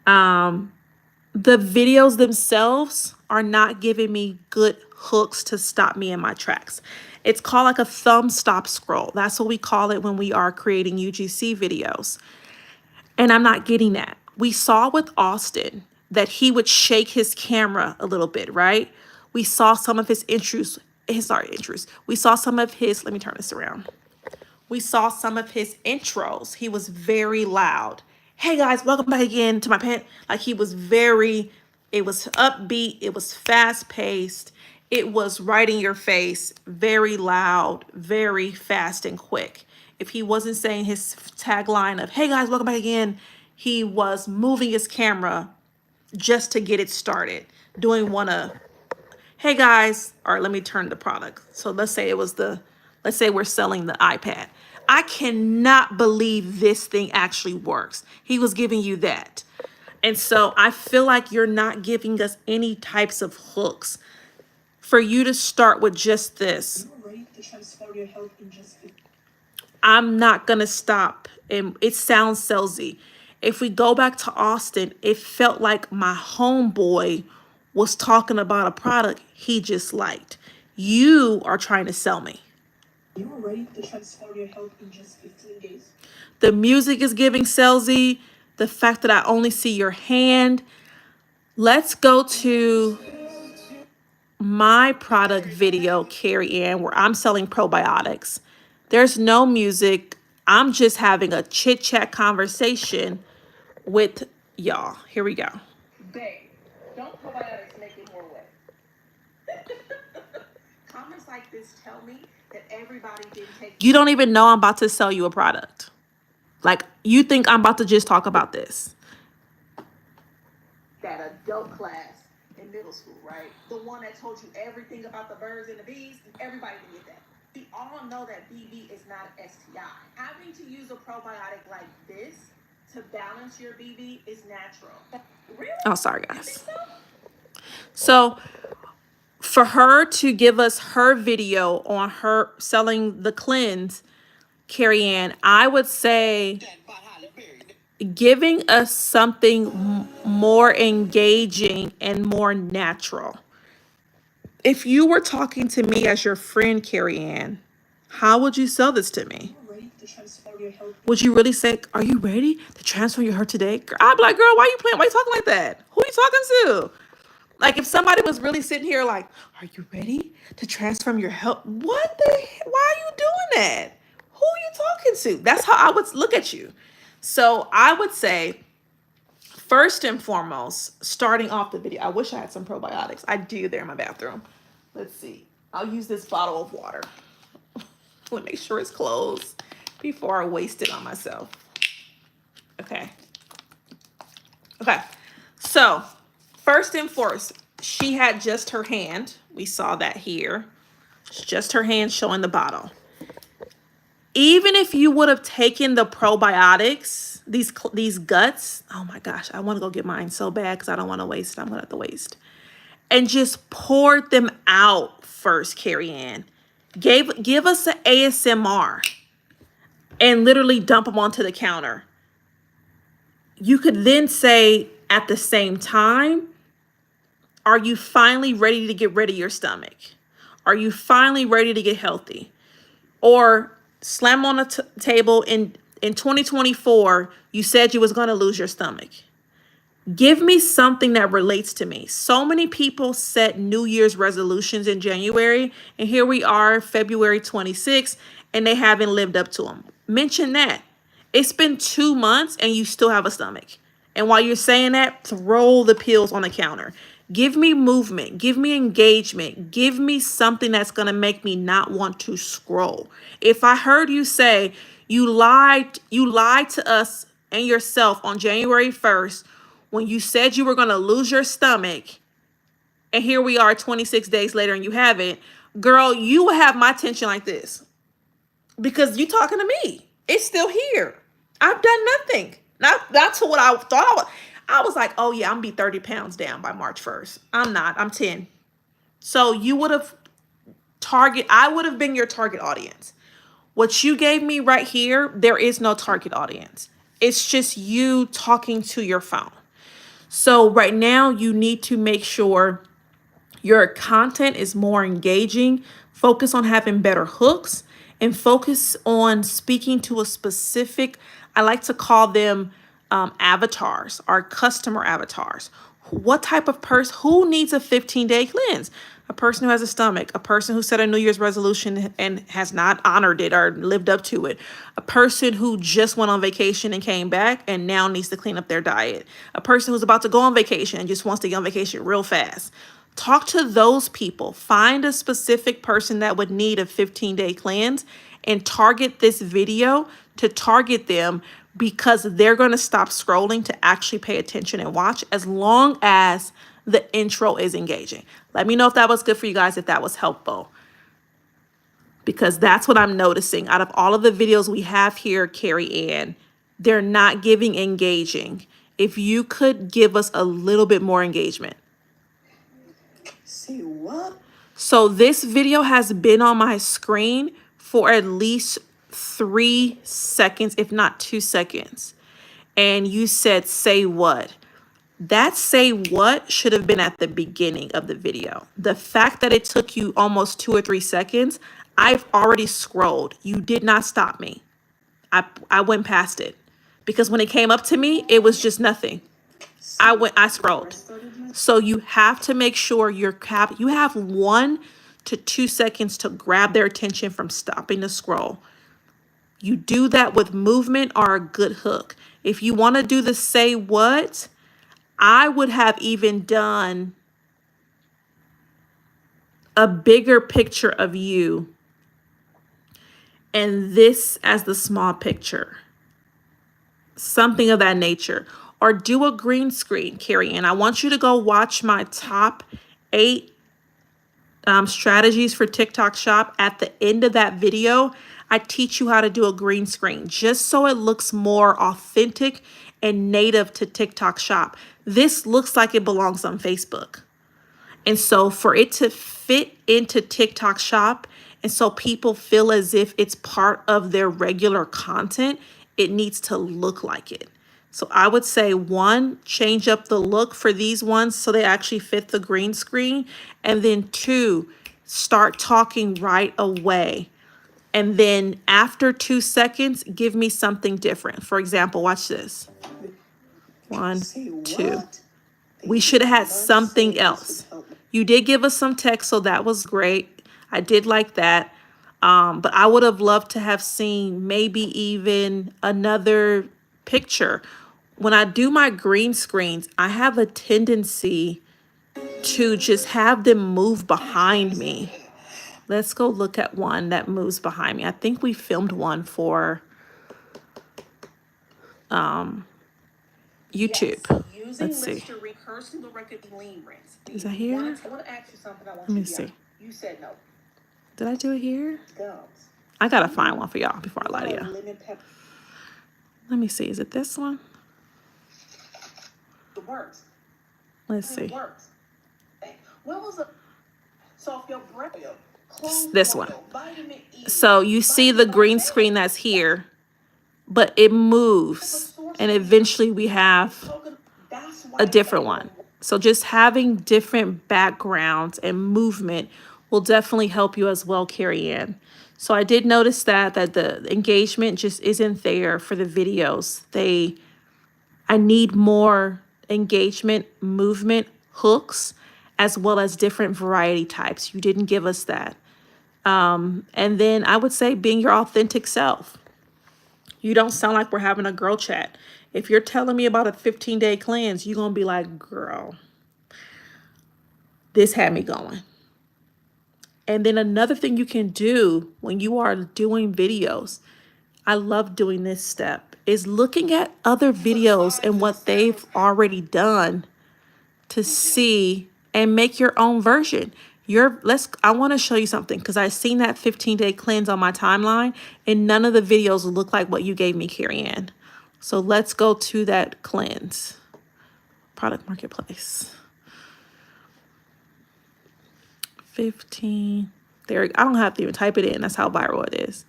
the videos themselves are not giving me good hooks to stop me in my tracks. It's called like a thumb stop scroll. That's what we call it when we are creating UGC videos. And I'm not getting that. We saw with Austin that he would shake his camera a little bit, right? We saw some of his intros. We saw some of his, let me turn this around. We saw some of his intros. He was very loud. Hey guys, welcome back again to my pen. Like it was upbeat. It was fast paced. It was right in your face, very loud, very fast and quick. If he wasn't saying his tagline of, hey guys, welcome back again, he was moving his camera just to get it started. Doing one of, hey guys, or let me turn the product. So let's say we're selling the iPad. I cannot believe this thing actually works. He was giving you that. And so I feel like you're not giving us any types of hooks. For you to start with just this, Ready to transform your health in just 15 days. I'm not going to stop. And it sounds salesy. If we go back to Austin, it felt like my homeboy was talking about a product he just liked. You are trying to sell me. You are ready to transform your health in just 15 days. The music is giving salesy. The fact that I only see your hand. Let's go to my product video, Carrie Ann, where I'm selling probiotics. There's no music. I'm just having a chit chat conversation with y'all. Here we go. Babe, don't probiotics make it more wet? Comments like this tell me that everybody didn't take. You don't even know I'm about to sell you a product. Like, you think I'm about to just talk about this. That adult class in middle school, right? The one that told you everything about the birds and the bees, and everybody can get that. We all know that BB is not an STI. Having to use a probiotic like this to balance your BB is natural. Really? Oh, sorry, guys. So for her to give us her video on her selling the cleanse, Carrie Ann, I would say giving us something more engaging and more natural. If you were talking to me as your friend, Carrie Ann, how would you sell this to me? Ready to transform your health. Would you really say, are you ready to transfer your heart today? I'd be like, girl, why you playing? Why you talking like that? Who are you talking to? Like, if somebody was really sitting here like, are you ready to transform your health? What the heck? Why are you doing that? Who are you talking to? That's how I would look at you. So I would say, first and foremost, starting off the video, I wish I had some probiotics. I do there in my bathroom. Let's see. I'll use this bottle of water. Let me make sure it's closed before I waste it on myself. Okay. Okay. So, first and foremost, she had just her hand. We saw that here. It's just her hand showing the bottle. Even if you would have taken the probiotics, these guts, oh my gosh, I want to go get mine so bad because I don't want to waste it. I'm going to have to waste. And just poured them out first, Carrie Ann. Give us an ASMR and literally dump them onto the counter. You could then say at the same time, are you finally ready to get rid of your stomach? Are you finally ready to get healthy? Or slam on the table in 2024, you said you was going to lose your stomach. Give me something that relates to me. So many people set New Year's resolutions in January, and here we are, February 26th, and they haven't lived up to them. Mention that. It's been 2 months and you still have a stomach. And while you're saying that, throw the pills on the counter. Give me movement. Give me engagement. Give me something that's going to make me not want to scroll. If I heard you say you lied to us and yourself on January 1st when you said you were going to lose your stomach, and here we are 26 days later and you haven't, girl, you will have my attention like this because you talking to me. It's still here. I've done nothing. Not to what I thought I was like, oh yeah, I'm gonna be 30 pounds down by March 1st. I'm not. I'm 10. So you would have I would have been your target audience. What you gave me right here, there is no target audience. It's just you talking to your phone. So right now you need to make sure your content is more engaging, focus on having better hooks, and focus on speaking to a specific, I like to call them avatars, our customer avatars. What type of person, who needs a 15-day cleanse? A person who has a stomach, a person who set a New Year's resolution and has not honored it or lived up to it, a person who just went on vacation and came back and now needs to clean up their diet, a person who's about to go on vacation and just wants to get on vacation real fast. Talk to those people. Find a specific person that would need a 15-day cleanse and target this video to target them because they're going to stop scrolling to actually pay attention and watch as long as the intro is engaging. Let me know if that was good for you guys, if that was helpful. Because that's what I'm noticing. Out of all of the videos we have here, Carrie Ann, they're not giving engaging. If you could give us a little bit more engagement. Say what? So this video has been on my screen for at least 3 seconds, if not 2 seconds. And you said, say what? That say what should have been at the beginning of the video. The fact that it took you almost 2 or 3 seconds, I've already scrolled. You did not stop me. I went past it. Because when it came up to me, it was just nothing. I scrolled. So you have to make sure you have 1 to 2 seconds to grab their attention from stopping the scroll. You do that with movement or a good hook. If you want to do the say what, I would have even done a bigger picture of you and this as the small picture. Something of that nature. Or do a green screen, Carrie Ann. I want you to go watch my top 8 strategies for TikTok Shop. At the end of that video, I teach you how to do a green screen just so it looks more authentic and native to TikTok Shop. This looks like it belongs on Facebook. And so for it to fit into TikTok Shop, and so people feel as if it's part of their regular content, it needs to look like it. So I would say 1, change up the look for these ones so they actually fit the green screen. And then 2, start talking right away. And then after 2 seconds, give me something different. For example, watch this. 1, Say 2. what? We should have had something else. You did give us some text, so that was great. I did like that. But I would have loved to have seen maybe even another picture. When I do my green screens, I have a tendency to just have them move behind me. Let's go look at one that moves behind me. I think we filmed one for YouTube. Let's see. Is that here? Let me see. You said no. Did I do it here? Gums. I gotta find one for y'all before I lie to you. Lemon pepper. Let me see. Is it this one? It works. Let's see. It works. What was the so if your breath It's this one. So you see the green screen that's here, but it moves. And eventually we have a different one. So just having different backgrounds and movement will definitely help you as well, Carrie Ann. So I did notice that the engagement just isn't there for the videos. I need more engagement, movement, hooks, as well as different variety types. You didn't give us that. And then I would say being your authentic self. You don't sound like we're having a girl chat. If you're telling me about a 15-day cleanse, you're going to be like, girl, this had me going. And then another thing you can do when you are doing videos, I love doing this step, is looking at other videos and what they've already done to see and make your own version. I want to show you something because I seen that 15-day cleanse on my timeline and none of the videos look like what you gave me, Carrie Ann. So let's go to that cleanse. Product Marketplace. 15. There, I don't have to even type it in. That's how viral it is.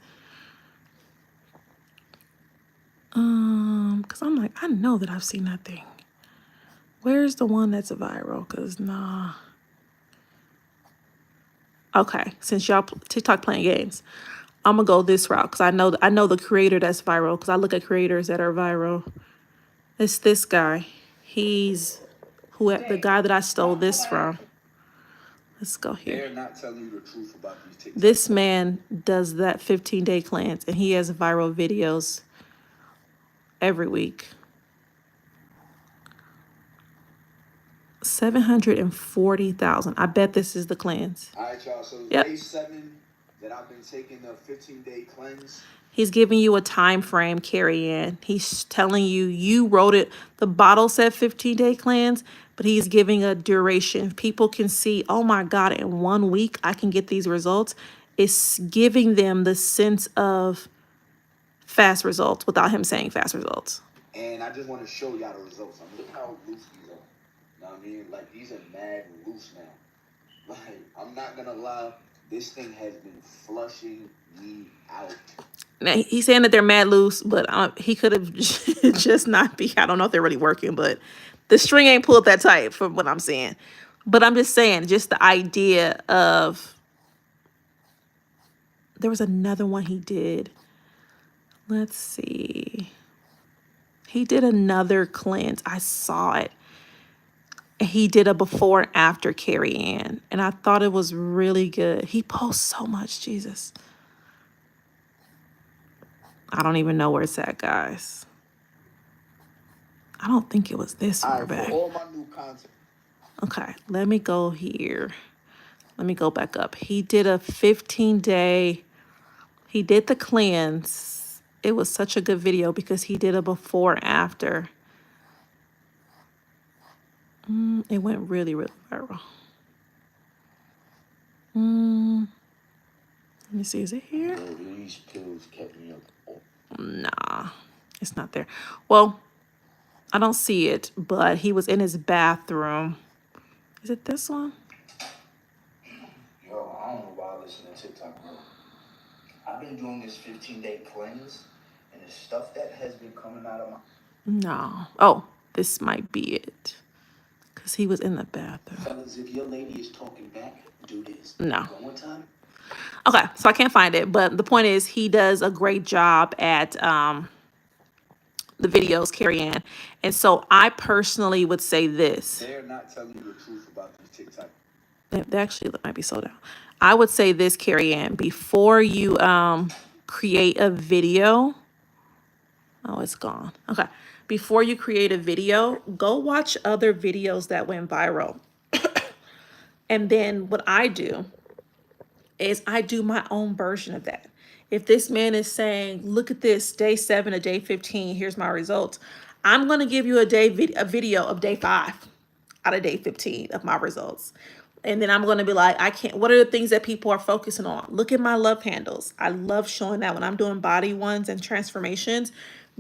Because I'm like, I know that I've seen that thing. Where's the one that's viral? Because nah. Okay, since y'all TikTok playing games, I'm gonna go this route because I know the creator that's viral because I look at creators that are viral. It's this guy. He's the guy that I stole this from. Let's go here. They're not telling you the truth about these TikTok. This man does that 15-day cleanse and he has viral videos every week. 740,000. I bet this is the cleanse. All right, y'all. So Yep. day 7 that I've been taking the 15-day cleanse. He's giving you a time frame, Carrie Ann. He's telling you wrote it. The bottle said 15-day cleanse, but he's giving a duration. People can see, oh my God, in 1 week I can get these results. It's giving them the sense of fast results without him saying fast results. And I just want to show y'all the results. I mean, look how loose these are. You know what I mean? Like, these are mad loose now. Like, I'm not going to lie. This thing has been flushing me out. Now, he's saying that they're mad loose, but he could have just not be. I don't know if they're really working, but the string ain't pulled that tight from what I'm seeing. But I'm just saying, just the idea of, there was another one he did. Let's see. He did another cleanse. I saw it. He did a before and after Carrie Anne, and I thought it was really good. He posts so much, Jesus. I don't even know where it's at, guys. I don't think it was this far Alright, for back. all my new content. Okay, let me go here. Let me go back up. He did a 15-day, he did the cleanse. It was such a good video because he did a before and after. It went really, really viral. Let me see, is it here? Yo, these pills kept me up. Nah, it's not there. Well, I don't see it, but he was in his bathroom. Is it this one? Yo, I don't know why I listen to TikTok, bro. I've been doing this 15-day cleanse, and the stuff that has been coming out of my... No. Oh, this might be it. Because he was in the bathroom. Fellas, if your lady is talking back, do this. No. One time. Okay, so I can't find it, but the point is he does a great job at the videos, Carrie Anne. And so I personally would say this. They're not telling you the truth about these TikTok. They actually might be sold out. I would say this, Carrie Anne, before you create a video. Oh, it's gone. Okay. Before you create a video, go watch other videos that went viral. And then what I do is I do my own version of that. If this man is saying, look at this, day 7 to day 15, here's my results. I'm going to give you a video of day 5 out of day 15 of my results. And then I'm going to be like, what are the things that people are focusing on? Look at my love handles. I love showing that when I'm doing body ones and transformations,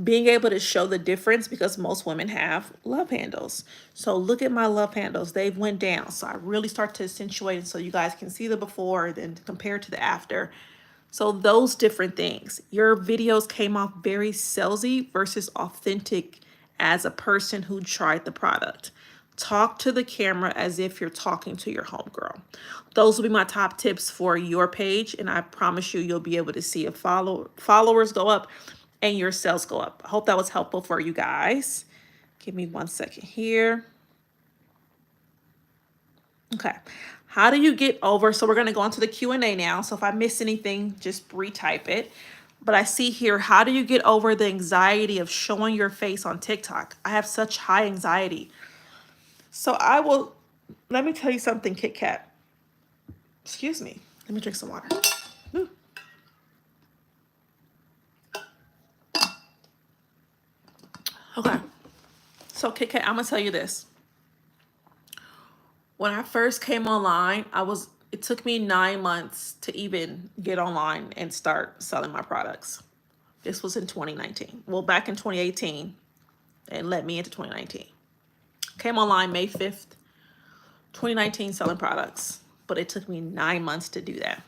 being able to show the difference because most women have love handles. So look at my love handles. They've went down. So I really start to accentuate it so you guys can see the before, then compare to the after. So those different things. Your videos came off very salesy versus authentic as a person who tried the product. Talk to the camera as if you're talking to your homegirl. Those will be my top tips for your page, and I promise you'll be able to see if followers go up and your sales go up. I hope that was helpful for you guys. Give me 1 second here. Okay. How do you get over? So we're going to go into the Q&A now. So if I miss anything, just retype it. But I see here, how do you get over the anxiety of showing your face on TikTok? I have such high anxiety. So let me tell you something, Kit Kat. Excuse me. Let me drink some water. Ooh. Okay. So Kit Kat, I'm going to tell you this. When I first came online, it took me 9 months to even get online and start selling my products. This was in 2019. Well, back in 2018, and led me into 2019. Came online May 5th, 2019, selling products. But it took me 9 months to do that.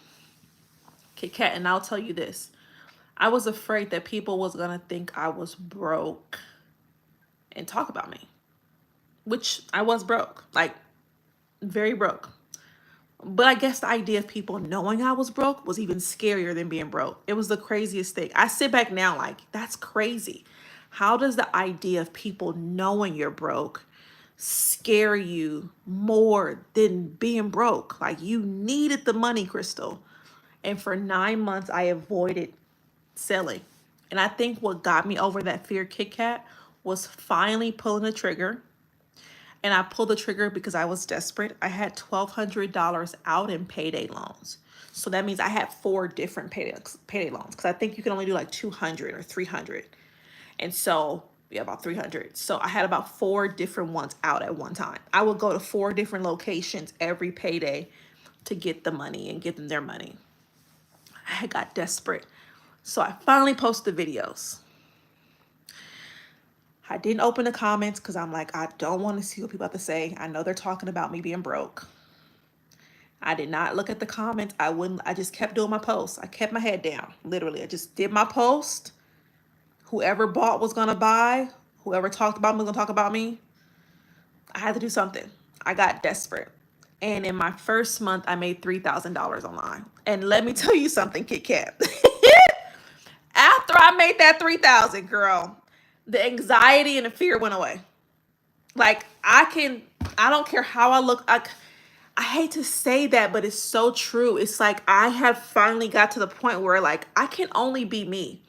Kit Kat, and I'll tell you this. I was afraid that people was going to think I was broke and talk about me. Which I was broke. Like, very broke. But I guess the idea of people knowing I was broke was even scarier than being broke. It was the craziest thing. I sit back now like, that's crazy. How does the idea of people knowing you're broke scare you more than being broke? Like, you needed the money, Crystal. And for 9 months, I avoided selling. And I think what got me over that fear, Kit Kat, was finally pulling the trigger. And I pulled the trigger because I was desperate. I had $1,200 out in payday loans. So that means I had 4 different payday loans because I think you can only do like 200 or 300. And so, yeah, about 300. So I had about 4 different ones out at one time. I would go to 4 different locations every payday to get the money and give them their money. I got desperate. So I finally posted videos. I didn't open the comments because I'm like, I don't want to see what people have to say. I know they're talking about me being broke. I did not look at the comments. I just kept doing my posts. I kept my head down. Literally, I just did my post. Whoever bought was going to buy. Whoever talked about me was going to talk about me. I had to do something. I got desperate. And in my first month, I made $3,000 online. And let me tell you something, Kit Kat. After I made that $3,000, girl, The anxiety and the fear went away. Like I don't care how I look. I hate to say that, but it's so true. It's like I have finally got to the point where like I can only be me.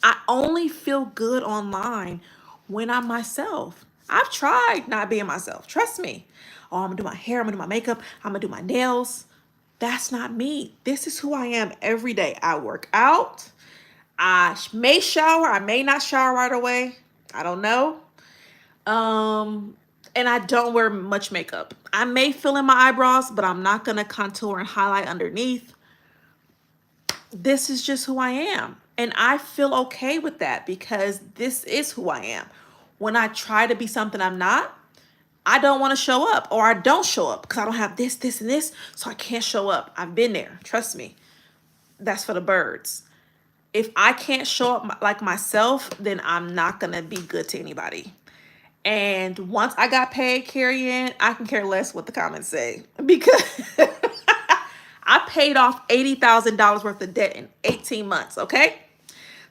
I only feel good online when I'm myself. I've tried not being myself. Trust me. Oh, I'm gonna do my hair, I'm gonna do my makeup, I'm gonna do my nails. That's not me. This is who I am every day. I work out. I may shower, I may not shower right away. I don't know. Um, and I don't wear much makeup. I may fill in my eyebrows, but I'm not gonna contour and highlight underneath. This is just who I am. And I feel okay with that because this is who I am. When I try to be something I'm not, I don't want to show up, or I don't show up because I don't have this, this, and this, so I can't show up. I've been there. Trust me. That's for the birds. If I can't show up like myself, then I'm not going to be good to anybody. And once I got paid, Carrie Anne, I can care less what the comments say because I paid off $80,000 worth of debt in 18 months. Okay.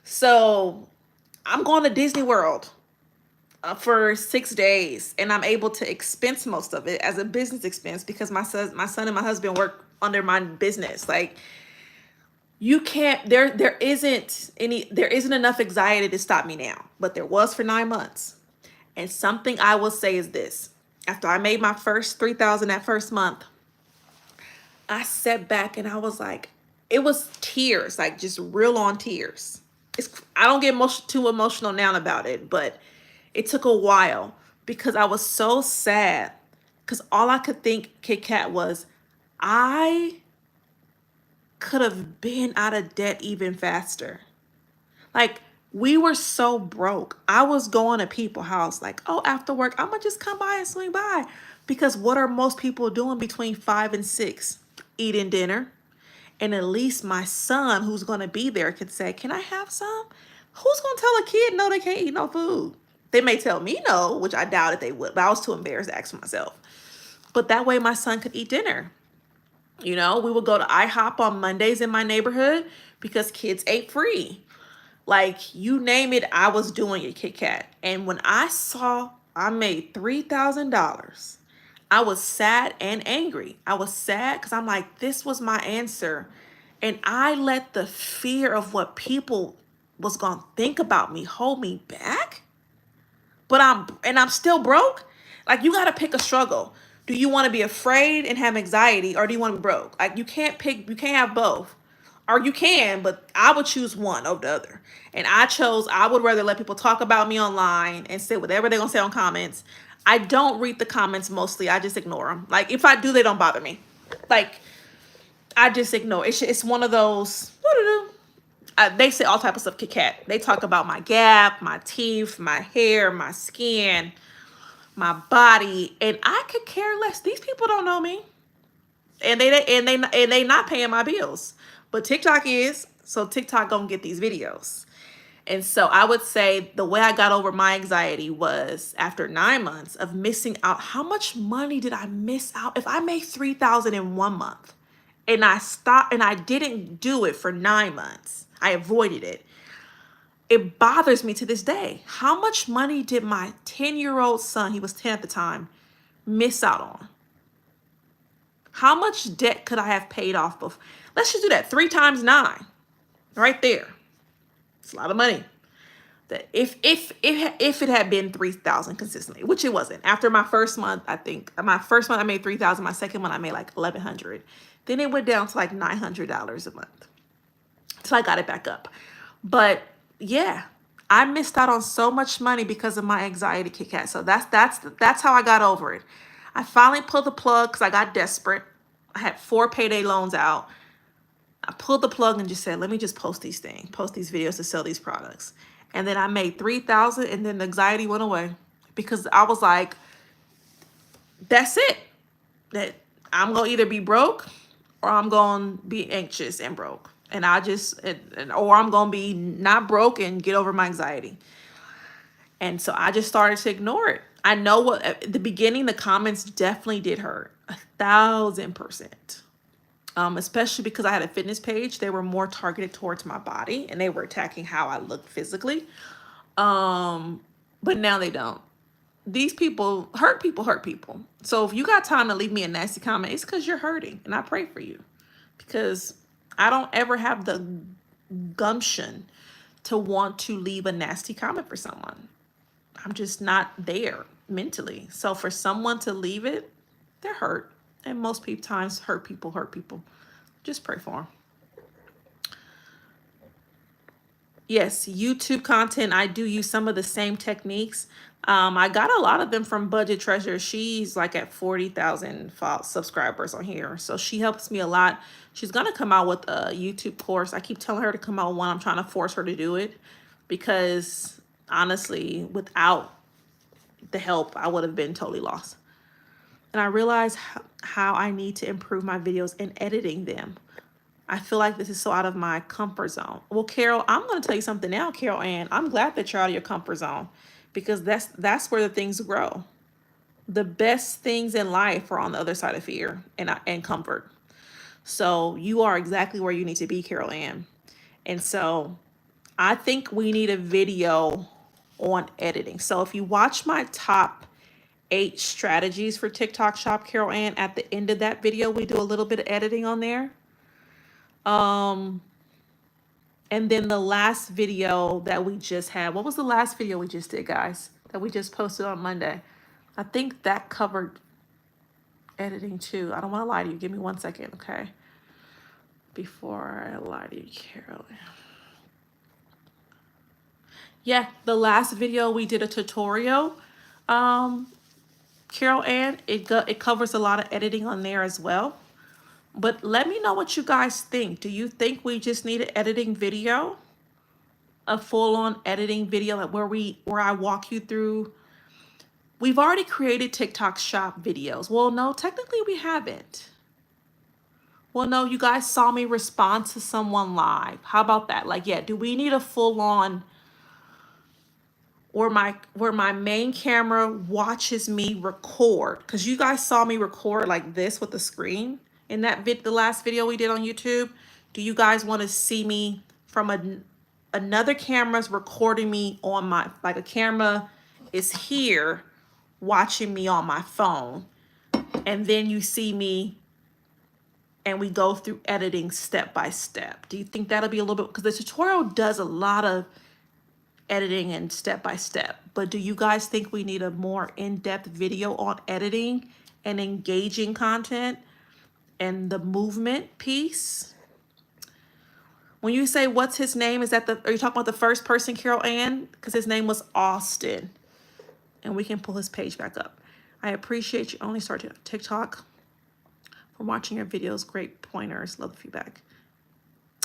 So I'm going to Disney World for 6 days, and I'm able to expense most of it as a business expense because my son and my husband work under my business. Like you can't, there isn't enough anxiety to stop me now, but there was for 9 months. And something I will say is this: after I made my first 3,000 that first month, I sat back and I was like, it was tears, like just real on tears. I don't get too emotional now about it, but it took a while because I was so sad because all I could think, Kit Kat, was I could have been out of debt even faster. Like we were so broke. I was going to people's house like, oh, after work, I'm gonna just come by and swing by. Because what are most people doing between 5 and 6? Eating dinner. And at least my son, who's gonna be there, could say, can I have some? Who's gonna tell a kid no, they can't eat no food? They may tell me no, which I doubt if they would, but I was too embarrassed to ask for myself. But that way my son could eat dinner. You know, we would go to IHOP on Mondays in my neighborhood because kids ate free. Like you name it, I was doing it, Kit Kat. And when I saw I made $3,000, I was sad and angry. I was sad because I'm like, this was my answer. And I let the fear of what people was gonna think about me hold me back. But I'm still broke. Like you gotta pick a struggle. Do you want to be afraid and have anxiety, or do you want to be broke? Like you can't have both. Or you can, but I would choose one over the other. And I would rather let people talk about me online and say whatever they're gonna say on comments. I don't read the comments mostly. I just ignore them. Like if I do, they don't bother me. Like I just ignore. It's one of those. They say all type of stuff, Kit Kat. They talk about my gap, my teeth, my hair, my skin, my body, and I could care less. These people don't know me, and they not paying my bills. But TikTok is, so TikTok gonna get these videos. And so I would say the way I got over my anxiety was after 9 months of missing out. How much money did I miss out? If I made 3,000 in 1 month and I stopped and I didn't do it for 9 months, I avoided it. It bothers me to this day. How much money did my 10-year-old son, he was 10 at the time, miss out on? How much debt could I have paid off of? Let's just do that. 3 times 9, right there. It's a lot of money. That if it had been 3,000 consistently, which it wasn't. After my first month, I think my first month I made 3,000. My second month I made like 1,100. Then it went down to like $900 a month. So I got it back up. But yeah, I missed out on so much money because of my anxiety, Kit Kat. So that's how I got over it. I finally pulled the plug because I got desperate. I had 4 payday loans out. I pulled the plug and just said, let me just post these videos to sell these products. And then I made 3,000, and then the anxiety went away because I was like, that's it. That I'm going to either be broke or I'm going to be anxious and broke. And or I'm going to be not broke and get over my anxiety. And so I just started to ignore it. I know what at the beginning, the comments definitely did hurt 1,000%. Especially because I had a fitness page. They were more targeted towards my body and they were attacking how I look physically. but now they don't. These people hurt people hurt people. So if you got time to leave me a nasty comment, it's because you're hurting, and I pray for you, because I don't ever have the gumption to want to leave a nasty comment for someone. I'm just not there mentally. So for someone to leave it, they're hurt, and most people times hurt people hurt people. Just pray for them. Yes, YouTube content. I do use some of the same techniques. I got a lot of them from Budget Treasure. She's like at 40,000 subscribers on here. So she helps me a lot. She's going to come out with a YouTube course. I keep telling her to come out with one. I'm trying to force her to do it because honestly, without the help, I would have been totally lost. And I realize how I need to improve my videos and editing them. I feel like this is so out of my comfort zone. Well, Carol, I'm going to tell you something now, Carol Ann. I'm glad that you're out of your comfort zone, because that's where the things grow. The best things in life are on the other side of fear and comfort. So you are exactly where you need to be, Carol Ann. And so I think we need a video on editing. So if you watch my top 8 strategies for TikTok Shop, Carol Ann, at the end of that video, we do a little bit of editing on there. And then the last video that we just had, what was the last video we just did, guys, that we just posted on Monday? I think that covered editing too. I don't want to lie to you. Give me 1 second, okay? Before I lie to you, Carol. Yeah, the last video we did a tutorial. Carol Ann, it covers a lot of editing on there as well. But let me know what you guys think. Do you think we just need an editing video? A full-on editing video, like where I walk you through. We've already created TikTok Shop videos. Well, no, technically we haven't. Well, no, you guys saw me respond to someone live. How about that? Like, yeah, do we need a full-on where my main camera watches me record? Because you guys saw me record like this with the screen in that the last video we did on YouTube. Do you guys want to see me from another camera's recording me on my, like a camera is here watching me on my phone, and then you see me and we go through editing step by step? Do you think that'll be a little bit, because the tutorial does a lot of editing and step by step, but do you guys think we need a more in-depth video on editing and engaging content and the movement piece? When you say what's his name, are you talking about the first person, Carol Ann? Because his name was Austin, and we can pull his page back up. I appreciate you only started TikTok from watching your videos. Great pointers. Love the feedback.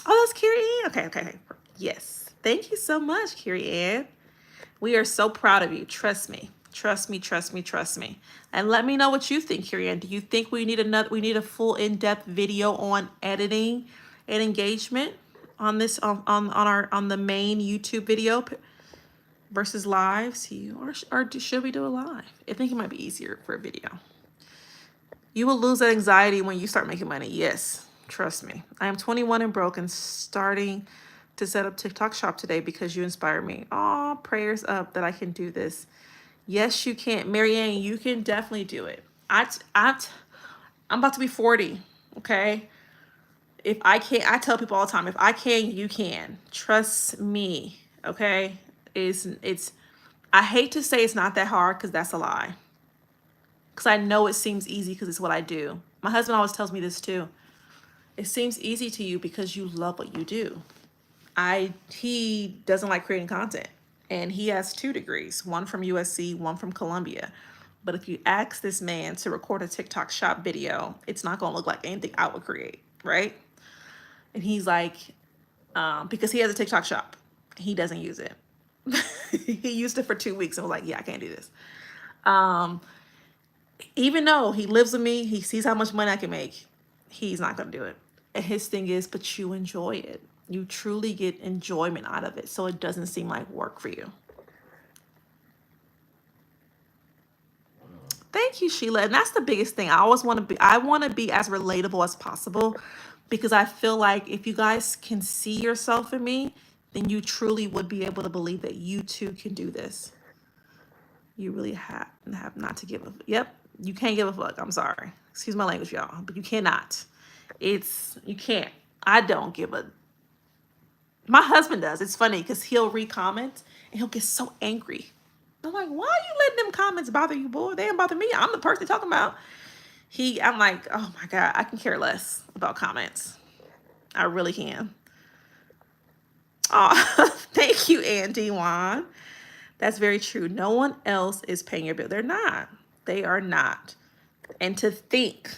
Oh, that's Carrie Ann. Okay. Yes. Thank you so much, Carrie Ann. We are so proud of you. Trust me. Trust me. And let me know what you think, Carrie Ann. Do you think we need a full in-depth video on editing and engagement on this on the main YouTube video versus lives? Or should we do a live? I think it might be easier for a video. You will lose that anxiety when you start making money. Yes, trust me. I am 21 and broke and starting to set up TikTok Shop today because you inspired me. Aw, prayers up that I can do this. Yes, you can. Marianne, you can definitely do it. I'm about to be 40, okay? If I can't, I tell people all the time, if I can, you can. Trust me, okay? I hate to say it's not that hard, because that's a lie. Because I know it seems easy because it's what I do. My husband always tells me this too. It seems easy to you because you love what you do. He doesn't like creating content, and he has 2 degrees, one from USC, one from Columbia. But if you ask this man to record a TikTok Shop video, it's not going to look like anything I would create, right? And he's like, because he has a TikTok Shop, he doesn't use it. He used it for 2 weeks and was like, yeah, I can't do this. Even though he lives with me, he sees how much money I can make, he's not going to do it. And his thing is, but you enjoy it. You truly get enjoyment out of it, so it doesn't seem like work for you. Thank you, Sheila. And that's the biggest thing. I want to be as relatable as possible, because I feel like if you guys can see yourself in me, then you truly would be able to believe that you too can do this. You really have not to give a, yep, you can't give a fuck. I'm sorry. Excuse my language, y'all, but you cannot. You can't. I don't give a, my husband does. It's funny because he'll read comments and he'll get so angry. I'm like, why are you letting them comments bother you, boy? They don't bother me. I'm the person talking about. I'm like, oh my God, I can care less about comments. I really can. Oh, thank you, Andy Juan. That's very true. No one else is paying your bill. They're not. They are not. And to think,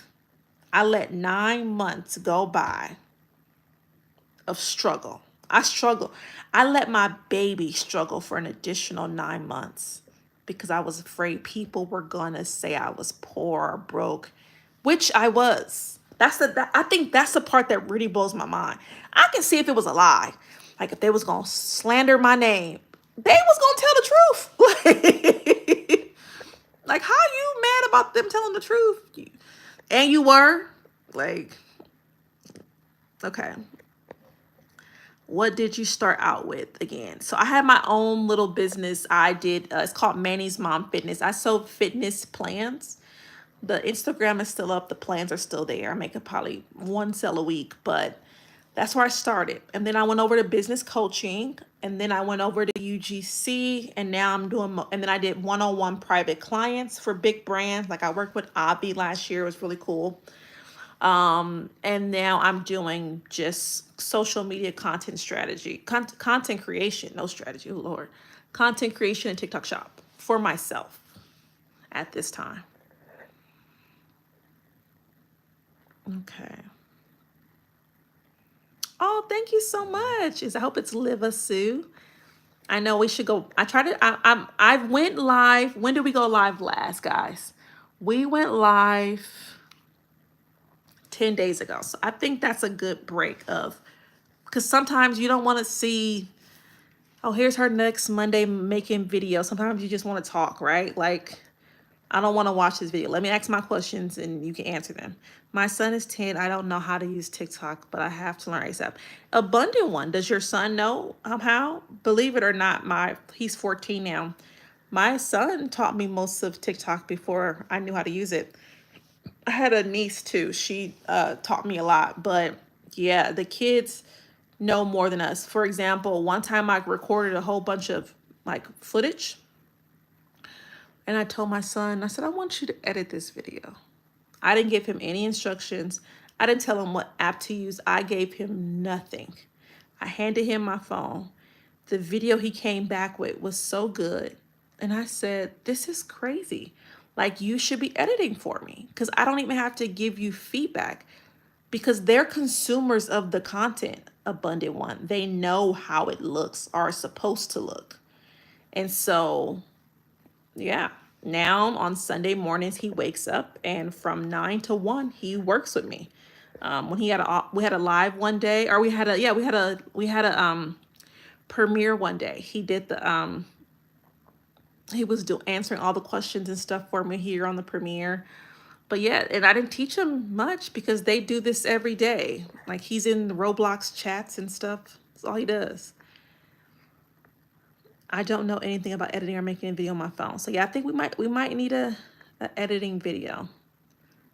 I let 9 months go by of struggle. I struggle. I let my baby struggle for an additional 9 months because I was afraid people were gonna say I was poor or broke, which I was. I think that's the part that really blows my mind. I can see if it was a lie, like if they was gonna slander my name, they was gonna tell the truth. Like how you mad about them telling the truth? And you were like, okay. What did you start out with again? So I had my own little business. I did, it's called Manny's Mom Fitness. I sold fitness plans. The Instagram is still up. The plans are still there. I make probably one sale a week, but that's where I started. And then I went over to business coaching, and then I went over to UGC, and now I'm doing, and then I did one-on-one private clients for big brands. Like I worked with Avi last year. It was really cool. And now I'm doing just social media content strategy, content creation, no strategy, oh Lord, content creation and TikTok shop for myself at this time. Okay. Oh, thank you so much. I hope it's Liva Sue. I know we should go. I went live. When did we go live last, guys? We went live 10 days ago. So I think that's a good break of, because sometimes you don't want to see, oh, here's her next Monday making video. Sometimes you just want to talk, right? Like, I don't want to watch this video. Let me ask my questions and you can answer them. My son is 10. I don't know how to use TikTok, but I have to learn ASAP. Abundant one. Does your son know how? Believe it or not, he's 14 now. My son taught me most of TikTok before I knew how to use it. I had a niece too. She taught me a lot, but yeah, the kids know more than us. For example, one time I recorded a whole bunch of like footage, and I told my son, I said, I want you to edit this video. I didn't give him any instructions. I didn't tell him what app to use. I gave him nothing. I handed him my phone. The video he came back with was so good. And I said, this is crazy. Like, you should be editing for me because I don't even have to give you feedback because they're consumers of the content, Abundant One. They know how it looks or is supposed to look. And so, yeah, now on Sunday mornings, he wakes up and from 9 to 1, he works with me. When we had a live one day, or we had a premiere one day. He did he was answering all the questions and stuff for me here on the premiere. But yeah, and I didn't teach him much because they do this every day. Like he's in Roblox chats and stuff. That's all he does. I don't know anything about editing or making a video on my phone. So yeah, I think we might need a editing video.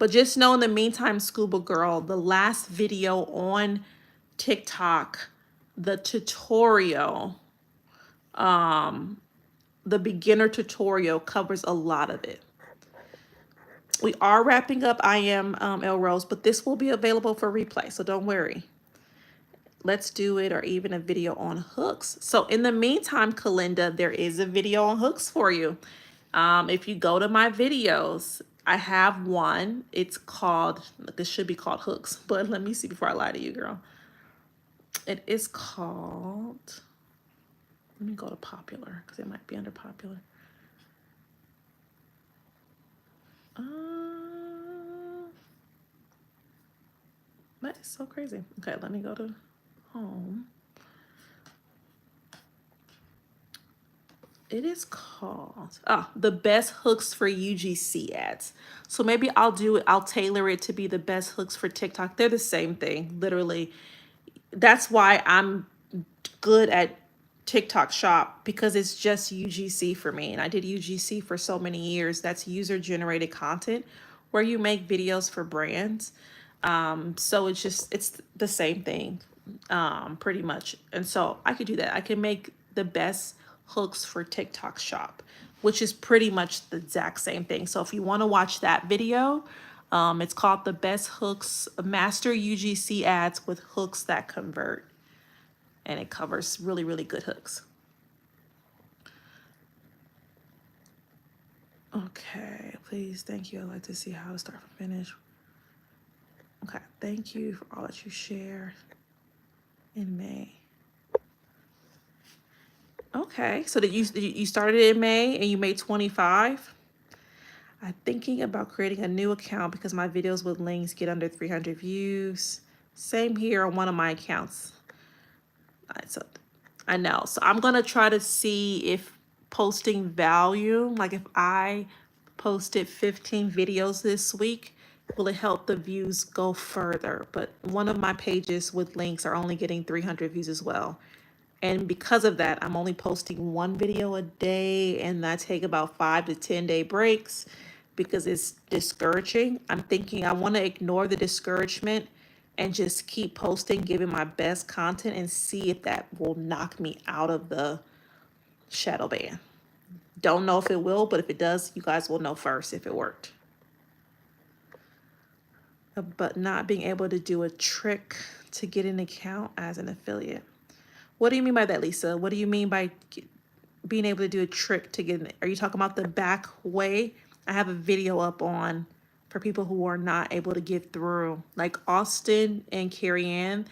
But just know in the meantime, Scuba Girl, the last video on TikTok, the tutorial, the beginner tutorial covers a lot of it. We are wrapping up I Am El Rose, but this will be available for replay, so don't worry. Let's do it, or even a video on hooks. So in the meantime, Kalinda, there is a video on hooks for you. If you go to my videos, I have one. It's called, this should be called hooks, but let me see before I lie to you, girl. It is called, let me go to popular because it might be under popular. That is so crazy. Okay, let me go to home. It is called the best hooks for UGC ads. So maybe I'll tailor it to be the best hooks for TikTok. They're the same thing, literally. That's why I'm good at TikTok shop because it's just UGC for me. And I did UGC for so many years. That's user generated content where you make videos for brands. So it's the same thing, pretty much. And so I could do that. I can make the best hooks for TikTok shop, which is pretty much the exact same thing. So if you want to watch that video, it's called the best hooks, master UGC ads with hooks that convert. And it covers really, really good hooks. Okay, please, thank you. I'd like to see how to start from finish. Okay, thank you for all that you share in May. Okay, so that you started in May and you made 25. I'm thinking about creating a new account because my videos with links get under 300 views. Same here on one of my accounts. So I know. So I'm gonna try to see if posting volume, like if I posted 15 videos this week, will it help the views go further? But one of my pages with links are only getting 300 views as well. And because of that, I'm only posting one video a day, and I take about 5 to 10 day breaks because it's discouraging. I'm thinking I want to ignore the discouragement and just keep posting, giving my best content, and see if that will knock me out of the shadow ban. Don't know if it will, but if it does, you guys will know first if it worked. But not being able to do a trick to get an account as an affiliate. What do you mean by that, Lisa? What do you mean by being able to do a trick to get in? Are you talking about the back way? I have a video up on for people who are not able to get through. Like Austin and Carrie Anne,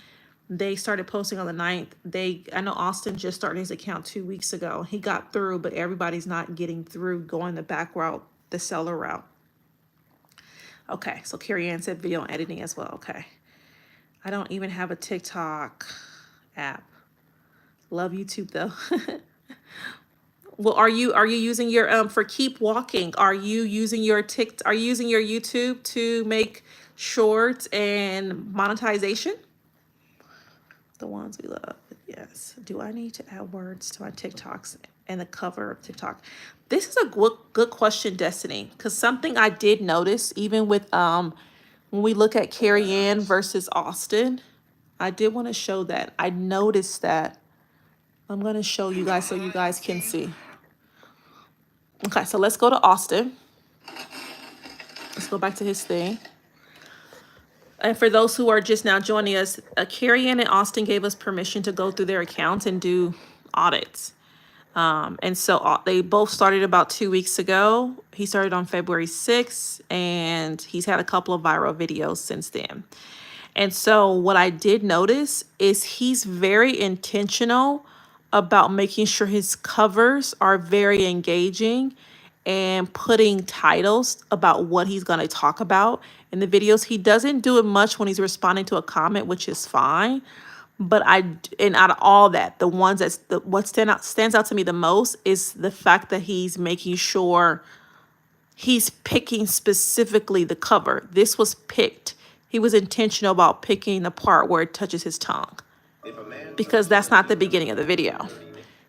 they started posting on the 9th. I know Austin just started his account 2 weeks ago. He got through, but everybody's not getting through going the back route, the seller route. Okay, so Carrie Anne said video editing as well. Okay. I don't even have a TikTok app. Love YouTube though. Well, are you using your for Keep Walking? Are you using your are you using your YouTube to make shorts and monetization? The ones we love. Yes. Do I need to add words to my TikToks and the cover of TikTok? This is a good question, Destiny, because something I did notice even with when we look at Carrie Anne versus Austin, I did want to show that. I noticed that. I'm going to show you guys so you guys can see. Okay, so let's go to Austin. Let's go back to his thing. And for those who are just now joining us, Carrie Ann and Austin gave us permission to go through their accounts and do audits. And so they both started about 2 weeks ago. He started on February 6th, and he's had a couple of viral videos since then. And so what I did notice is he's very intentional about making sure his covers are very engaging and putting titles about what he's going to talk about in the videos. He doesn't do it much when he's responding to a comment, which is fine. But and out of all that, the ones what stands out to me the most is the fact that he's making sure he's picking specifically the cover. This was picked. He was intentional about picking the part where it touches his tongue, because that's not the beginning of the video.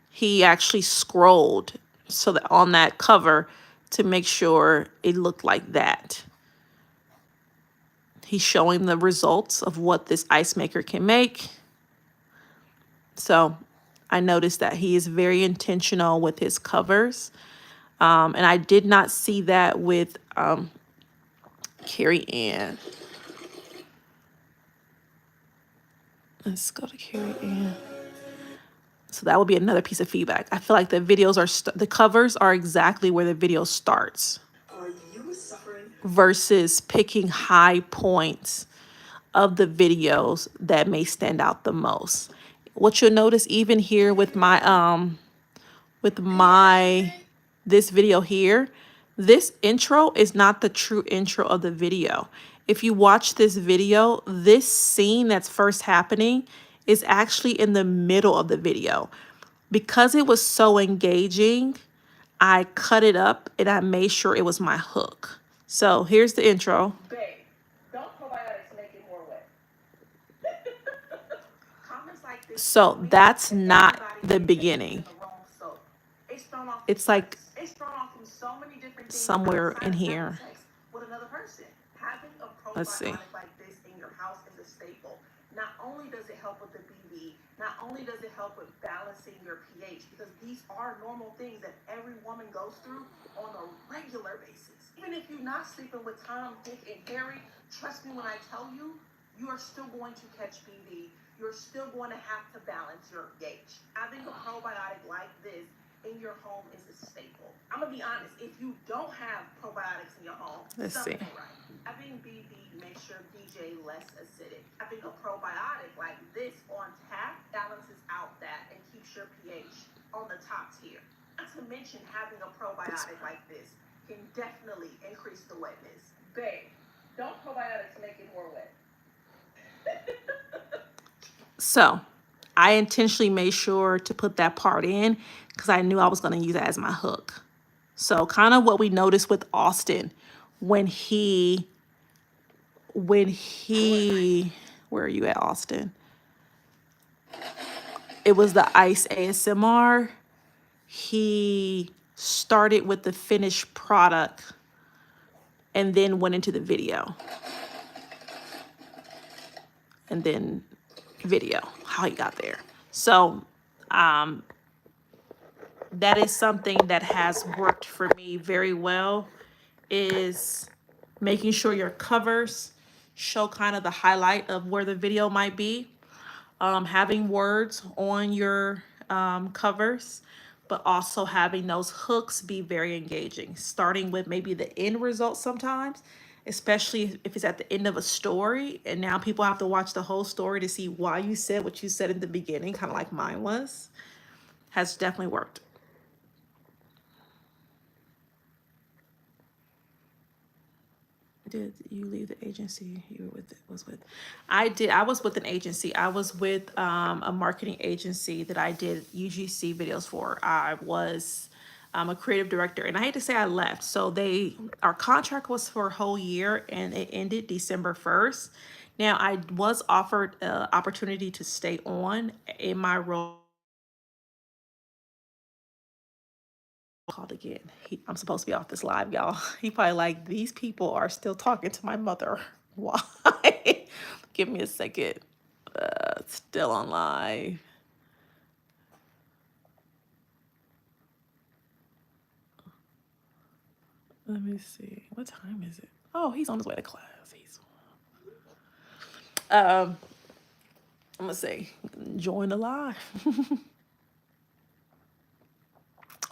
He actually scrolled so that on that cover to make sure it looked like that. He's showing the results of what this ice maker can make. So I noticed that he is very intentional with his covers. And I did not see that with Carrie Ann. Let's go to Carrie Ann. So that would be another piece of feedback. I feel like the videos the covers are exactly where the video starts versus picking high points of the videos that may stand out the most. What you'll notice even here with my this video here, this intro is not the true intro of the video. If you watch this video, this scene that's first happening is actually in the middle of the video. Because it was so engaging, I cut it up and I made sure it was my hook. So here's the intro. Babe, don't probiotics make it more wet? Comments like this So that's not the beginning. It's like somewhere in here. Let's see. Not only does it help with the BV, not only does it help with balancing your pH, because these are normal things that every woman goes through on a regular basis. Even if you're not sleeping with Tom, Dick, and Harry, trust me when I tell you, you are still going to catch BV. You're still going to have to balance your pH. Having a probiotic like this in your home is a staple. I'm gonna be honest, if you don't have probiotics in your home, something ain't right. Having BV makes your DJ less acidic. Having a probiotic like this on tap balances out that and keeps your pH on the top tier. Not to mention having a probiotic like this can definitely increase the wetness. Babe, don't probiotics make it more wet? So I intentionally made sure to put that part in because I knew I was going to use that as my hook. So kind of what we noticed with Austin when he, where are you at, Austin? It was the Ice ASMR. He started with the finished product and then went into the video. And then video, how he got there. So that is something that has worked for me very well, is making sure your covers show kind of the highlight of where the video might be. Having words on your covers, but also having those hooks be very engaging, starting with maybe the end result sometimes, especially if it's at the end of a story and now people have to watch the whole story to see why you said what you said in the beginning, kind of like mine was, has definitely worked. Did you leave the agency you were with? I did. I was with an agency. I was with a marketing agency that I did UGC videos for. I was a creative director, and I hate to say I left. So our contract was for a whole year, and it ended December 1st. Now I was offered an opportunity to stay on in my role. Called again. I'm supposed to be off this live, y'all. He probably like, these people are still talking to my mother. Why? Give me a second. Still on live. Let me see. What time is it? Oh, he's on his way to class. I'm gonna say join the live.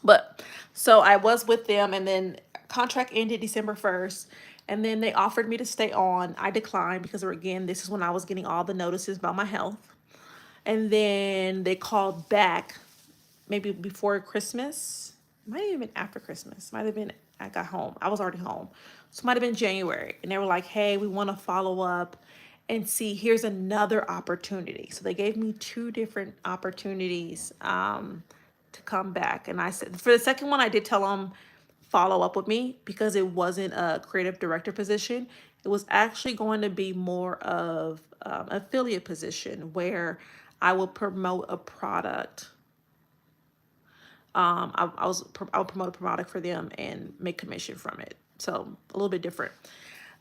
But so I was with them, and then contract ended December 1st, and then they offered me to stay on. I declined because, again, this is when I was getting all the notices about my health. And then they called back maybe before Christmas. Might have been after Christmas. Might have been, I got home. I was already home. So it might have been January. And they were like, hey, we want to follow up and see, here's another opportunity. So they gave me two different opportunities to come back. And I said, for the second one, I did tell them follow up with me because it wasn't a creative director position. It was actually going to be more of affiliate position where I will promote a product. I would promote a product for them and make commission from it. So a little bit different.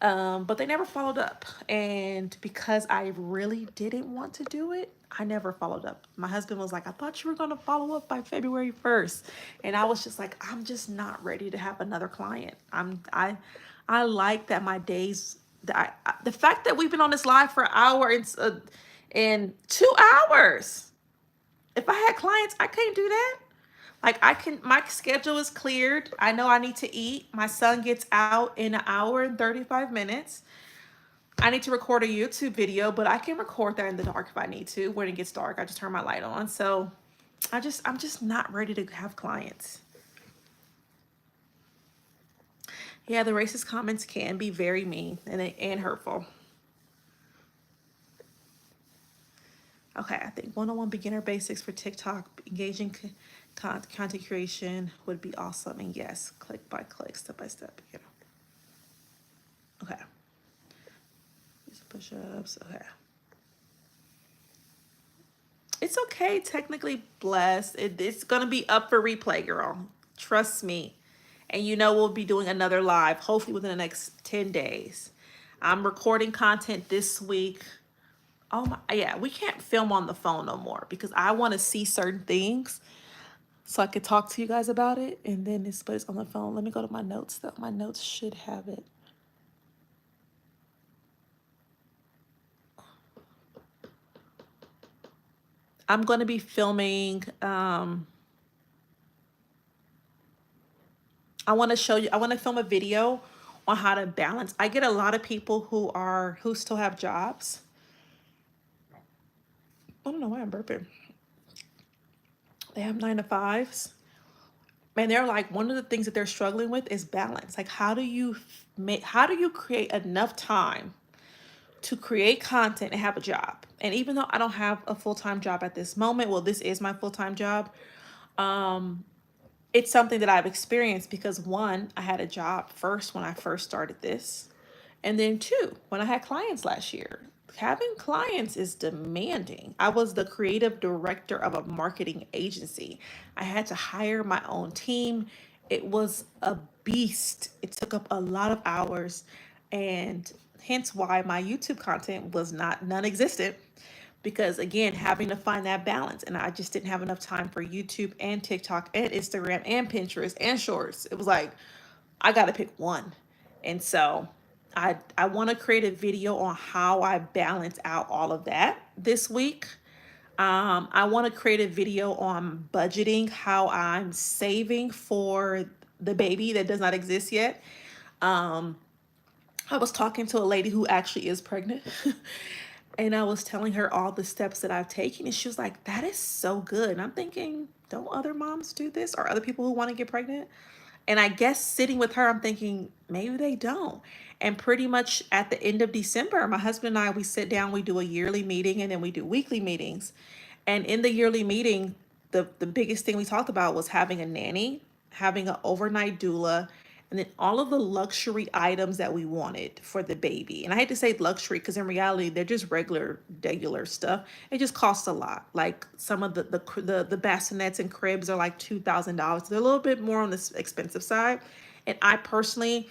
But they never followed up. And because I really didn't want to do it, I never followed up. My husband was like, I thought you were going to follow up by February 1st. And I was just like, I'm just not ready to have another client. I like that my days, the fact that we've been on this live for an hour and 2 hours. If I had clients, I couldn't do that. Like my schedule is cleared. I know I need to eat. My son gets out in an hour and 35 minutes. I need to record a YouTube video, but I can record that in the dark if I need to. When it gets dark, I just turn my light on. So I'm just not ready to have clients. Yeah, the racist comments can be very mean and hurtful. Okay, I think 101 beginner basics for TikTok, engaging content creation would be awesome. And yes, click by click, step by step. Yeah. Okay. These push-ups. Okay. It's okay, technically blessed. It's gonna be up for replay, girl. Trust me. And you know we'll be doing another live, hopefully within the next 10 days. I'm recording content this week. Oh my, yeah, we can't film on the phone no more because I want to see certain things so I could talk to you guys about it. And then it's, but it's on the phone. Let me go to my notes though. My notes should have it. I'm going to be filming, I want to show you, I want to film a video on how to balance. I get a lot of people who still have jobs. I don't know why I'm burping. They have 9 to 5s. And they're like, one of the things that they're struggling with is balance. Like, how do you create enough time to create content and have a job? And even though I don't have a full-time job at this moment, well, this is my full-time job. It's something that I've experienced because one, I had a job first when I first started this. And then two, when I had clients last year. Having clients is demanding. I was the creative director of a marketing agency. I had to hire my own team. It was a beast. It took up a lot of hours, and hence why my YouTube content was not non-existent, because again, having to find that balance, and I just didn't have enough time for YouTube and TikTok and Instagram and Pinterest and Shorts. It was like I got to pick one. And so I want to create a video on how I balance out all of that this week. I want to create a video on budgeting, how I'm saving for the baby that does not exist yet. I was talking to a lady who actually is pregnant. And I was telling her all the steps that I've taken, and she was like, that is so good. And I'm thinking, don't other moms do this, or other people who want to get pregnant? And I guess sitting with her, I'm thinking, maybe they don't. And pretty much at the end of December, my husband and I, we sit down, we do a yearly meeting, and then we do weekly meetings. And in the yearly meeting, the biggest thing we talked about was having a nanny, having an overnight doula, and then all of the luxury items that we wanted for the baby. And I hate to say luxury because in reality they're just regular stuff. It just costs a lot. Like some of the bassinets and cribs are like $2,000. They're a little bit more on the expensive side. And I personally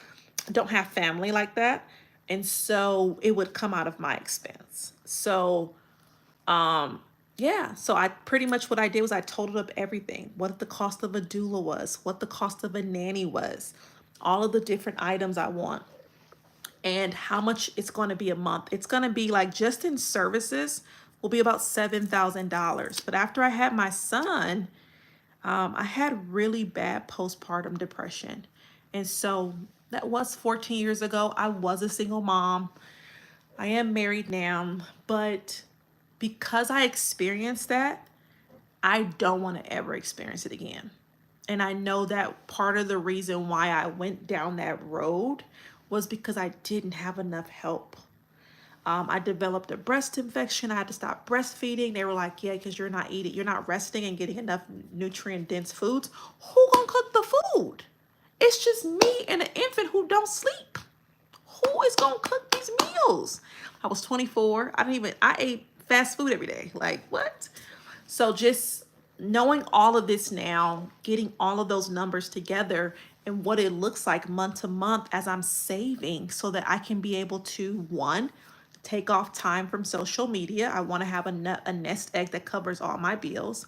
don't have family like that, and so it would come out of my expense. So yeah, so I pretty much what I did was I totaled up everything. What the cost of a doula was, what the cost of a nanny was, all of the different items I want, and how much it's going to be a month. It's going to be like just in services will be about $7,000. But after I had my son, I had really bad postpartum depression. And so that was 14 years ago. I was a single mom. I am married now, but because I experienced that, I don't want to ever experience it again. And I know that part of the reason why I went down that road was because I didn't have enough help. I developed a breast infection. I had to stop breastfeeding. They were like, yeah, because you're not eating, you're not resting and getting enough nutrient dense foods. Who gonna cook the food? It's just me and an infant who don't sleep. Who is gonna cook these meals? I was 24. I ate fast food every day. Like, what? So just knowing all of this now, getting all of those numbers together and what it looks like month to month as I'm saving so that I can be able to, one, take off time from social media. I want to have a nest egg that covers all my bills.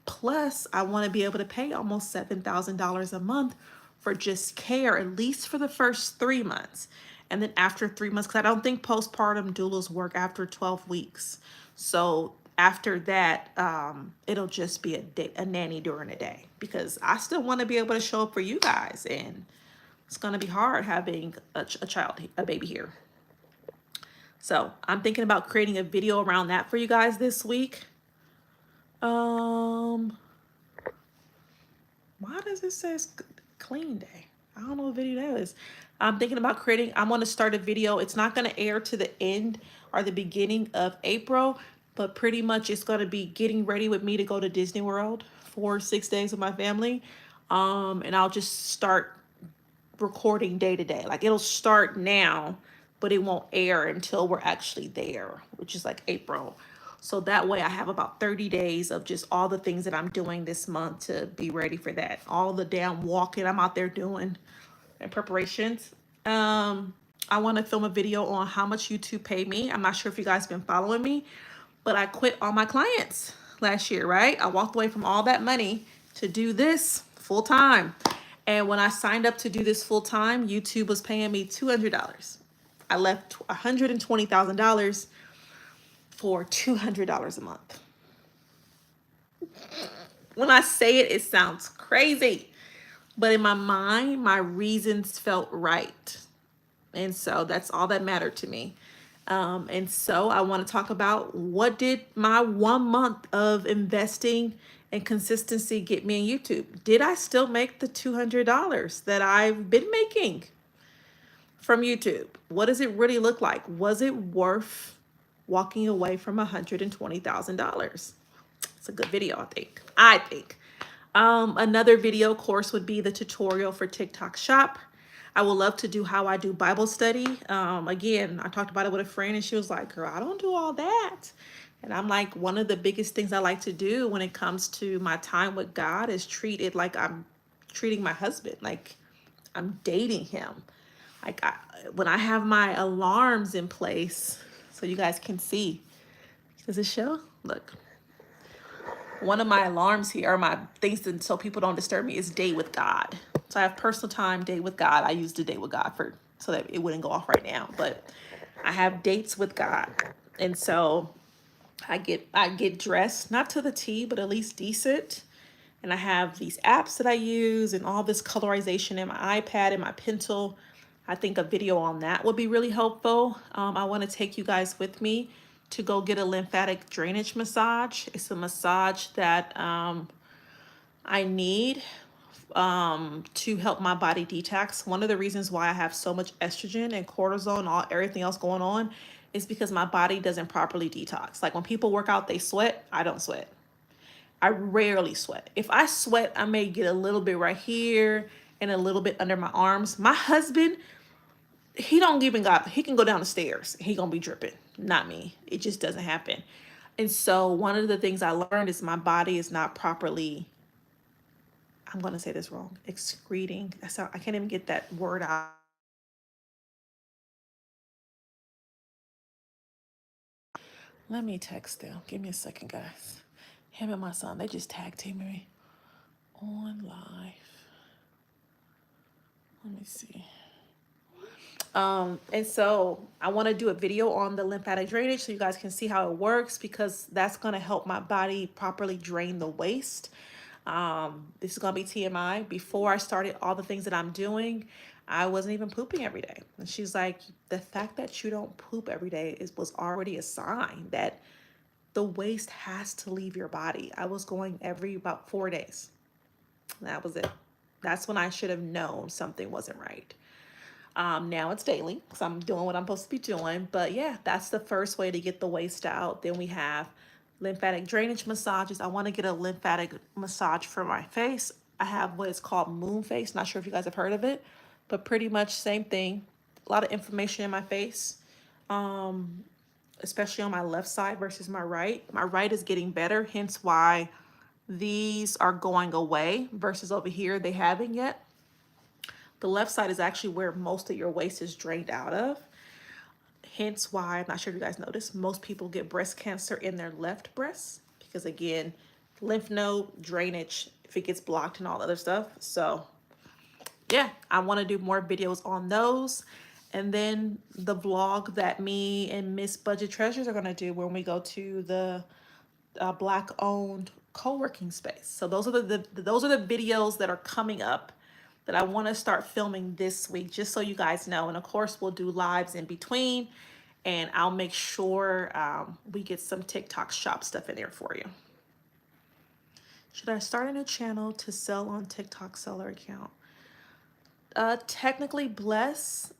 Plus, I want to be able to pay almost $7,000 a month for just care, at least for the first 3 months. And then after 3 months, because I don't think postpartum doulas work after 12 weeks. So after that, it'll just be a nanny during the day, because I still want to be able to show up for you guys. And it's going to be hard having a baby here. So I'm thinking about creating a video around that for you guys this week. Why does it say clean day? I don't know what video that is. I'm thinking about I'm going to start a video. It's not going to air to the end or the beginning of April, but pretty much it's going to be getting ready with me to go to Disney World for 6 days with my family. And I'll just start recording day to day. Like, it'll start now, but it won't air until we're actually there, which is like April. So that way I have about 30 days of just all the things that I'm doing this month to be ready for that. All the damn walking I'm out there doing and preparations. I want to film a video on how much YouTube paid me. I'm not sure if you guys been following me, but I quit all my clients last year, right? I walked away from all that money to do this full time. And when I signed up to do this full time, YouTube was paying me $200. I left $120,000 for $200 a month. When I say it, it sounds crazy, but in my mind, my reasons felt right. And so that's all that mattered to me. And so I want to talk about what did my 1 month of investing and consistency get me in YouTube? Did I still make the $200 that I've been making from YouTube? What does it really look like? Was it worth walking away from $120,000? It's a good video, I think. Another video course would be the tutorial for TikTok Shop. I would love to do how I do Bible study. Again, I talked about it with a friend and she was like, girl, I don't do all that. And I'm like, one of the biggest things I like to do when it comes to my time with God is treat it like I'm treating my husband, like I'm dating him. Like when I have my alarms in place, so you guys can see. Does it show? Look. One of my alarms here, or my things that so people don't disturb me, is day with God. So I have personal time, day with God. I use the day with God for so that it wouldn't go off right now. But I have dates with God. And so I get dressed, not to the T, but at least decent. And I have these apps that I use and all this colorization in my iPad and my pencil. I think a video on that would be really helpful. I want to take you guys with me to go get a lymphatic drainage massage. It's a massage that I need to help my body detox. One of the reasons why I have so much estrogen and cortisol and everything else going on is because my body doesn't properly detox. Like when people work out, they sweat. I don't sweat. I rarely sweat. If I sweat, I may get a little bit right here and a little bit under my arms. My husband, he can go down the stairs. He gonna be dripping. Not me. It just doesn't happen. And so one of the things I learned is my body is not properly, I'm gonna say this wrong, excreting. I can't even get that word out. Let me text them. Give me a second, guys. Him and my son, they just tag teaming me on live. Let me see. And so I want to do a video on the lymphatic drainage so you guys can see how it works, because that's going to help my body properly drain the waste. This is going to be TMI. Before I started all the things that I'm doing, I wasn't even pooping every day. And she's like, the fact that you don't poop every day was already a sign that the waste has to leave your body. I was going every about 4 days. That was it. That's when I should have known something wasn't right. Now it's daily because I'm doing what I'm supposed to be doing. But yeah, that's the first way to get the waste out. Then we have lymphatic drainage massages. I want to get a lymphatic massage for my face. I have what is called moon face. Not sure if you guys have heard of it, but pretty much same thing. A lot of inflammation in my face, especially on my left side versus my right. My right is getting better, hence why these are going away versus over here they haven't yet. The left side is actually where most of your waste is drained out of. Hence why, I'm not sure if you guys noticed, most people get breast cancer in their left breast. Because again, lymph node drainage, if it gets blocked and all other stuff. So yeah, I want to do more videos on those. And then the vlog that me and Miss Budget Treasures are going to do when we go to the Black owned co-working space. So those are the videos that are coming up that I want to start filming this week, just so you guys know. And of course, we'll do lives in between, and I'll make sure we get some TikTok shop stuff in there for you. Should I start a new channel to sell on TikTok seller account? Technically, Bless,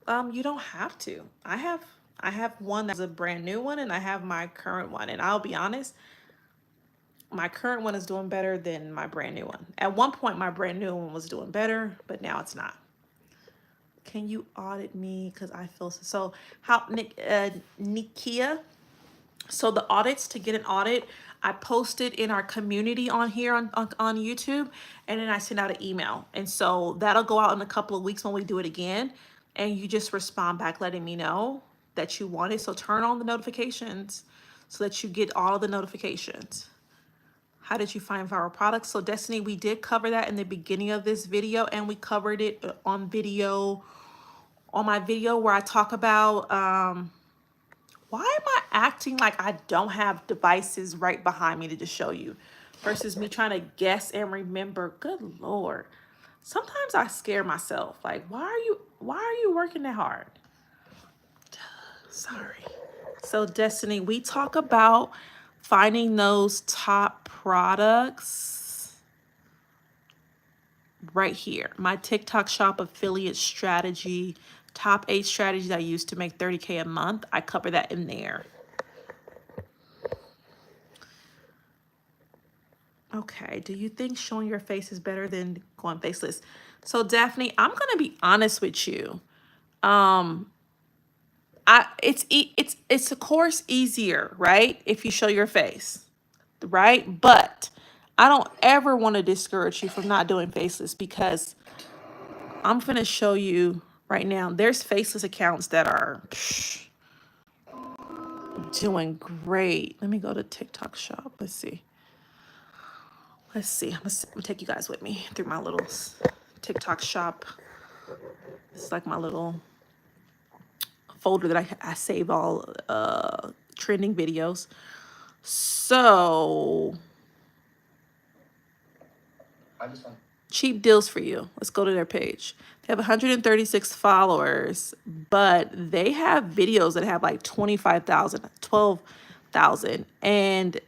you don't have to. I have one that's a brand new one, and I have my current one. And I'll be honest, my current one is doing better than my brand new one. At one point, my brand new one was doing better, but now it's not. Can you audit me? Because I feel so. How, Nikia? So the audits, to get an audit, I posted in our community on here on YouTube, and then I send out an email. And so that'll go out in a couple of weeks when we do it again. And you just respond back letting me know that you want it. So turn on the notifications so that you get all the notifications. How did you find viral products? So Destiny, we did cover that in the beginning of this video, and we covered it on video, on my video where I talk about, why am I acting like I don't have devices right behind me to just show you versus me trying to guess and remember? Good Lord. Sometimes I scare myself. Like, why are you working that hard? Sorry. So Destiny, we talk about finding those top products right here. My TikTok shop affiliate strategy, top 8 strategies I use to make 30K a month. I cover that in there. Okay, do you think showing your face is better than going faceless? So Daphne, I'm gonna be honest with you. It's of course easier, right? If you show your face, right? But I don't ever want to discourage you from not doing faceless, because I'm gonna show you right now. There's faceless accounts that are doing great. Let me go to TikTok shop. Let's see. I'm gonna take you guys with me through my little TikTok shop. It's like my little folder that I save all trending videos. So cheap deals for you. Let's go to their page. They have 136 followers, but they have videos that have like 25,000, 12,000, and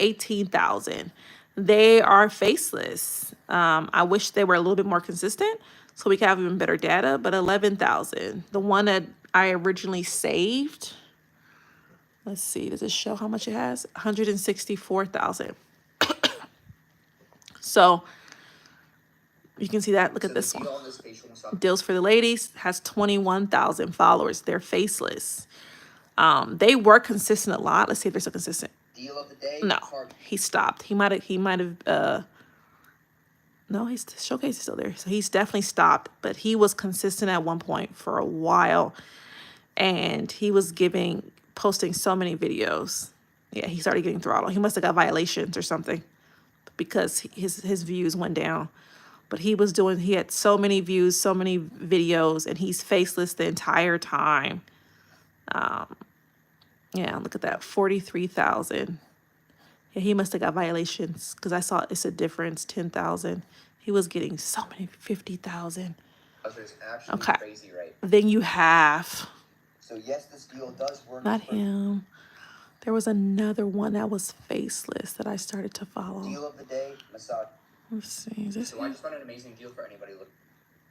18,000. They are faceless. I wish they were a little bit more consistent so we could have even better data, but 11,000. The one that I originally saved, let's see, does it show how much it has? 164,000. So you can see that. Look at this one. Deals for the Ladies has 21,000 followers. They're faceless. They were consistent a lot. Let's see if they're still consistent. Deal of the day. No, he stopped. He might have. No, his showcase is still there. So he's definitely stopped. But he was consistent at one point for a while, and he was posting so many videos. Yeah, he started getting throttled. He must have got violations or something, because his views went down. But he had so many views, so many videos, and he's faceless the entire time. Yeah, look at that, 43,000. Yeah, he must have got violations, because I saw it's a difference, 10,000. He was getting so many, 50,000. Okay. Crazy, right? Then you have. So yes, this deal does work. Not him. There was another one that was faceless that I started to follow. Deal of the day, massage. Let's see. Is this? So I just found an amazing deal for anybody looking.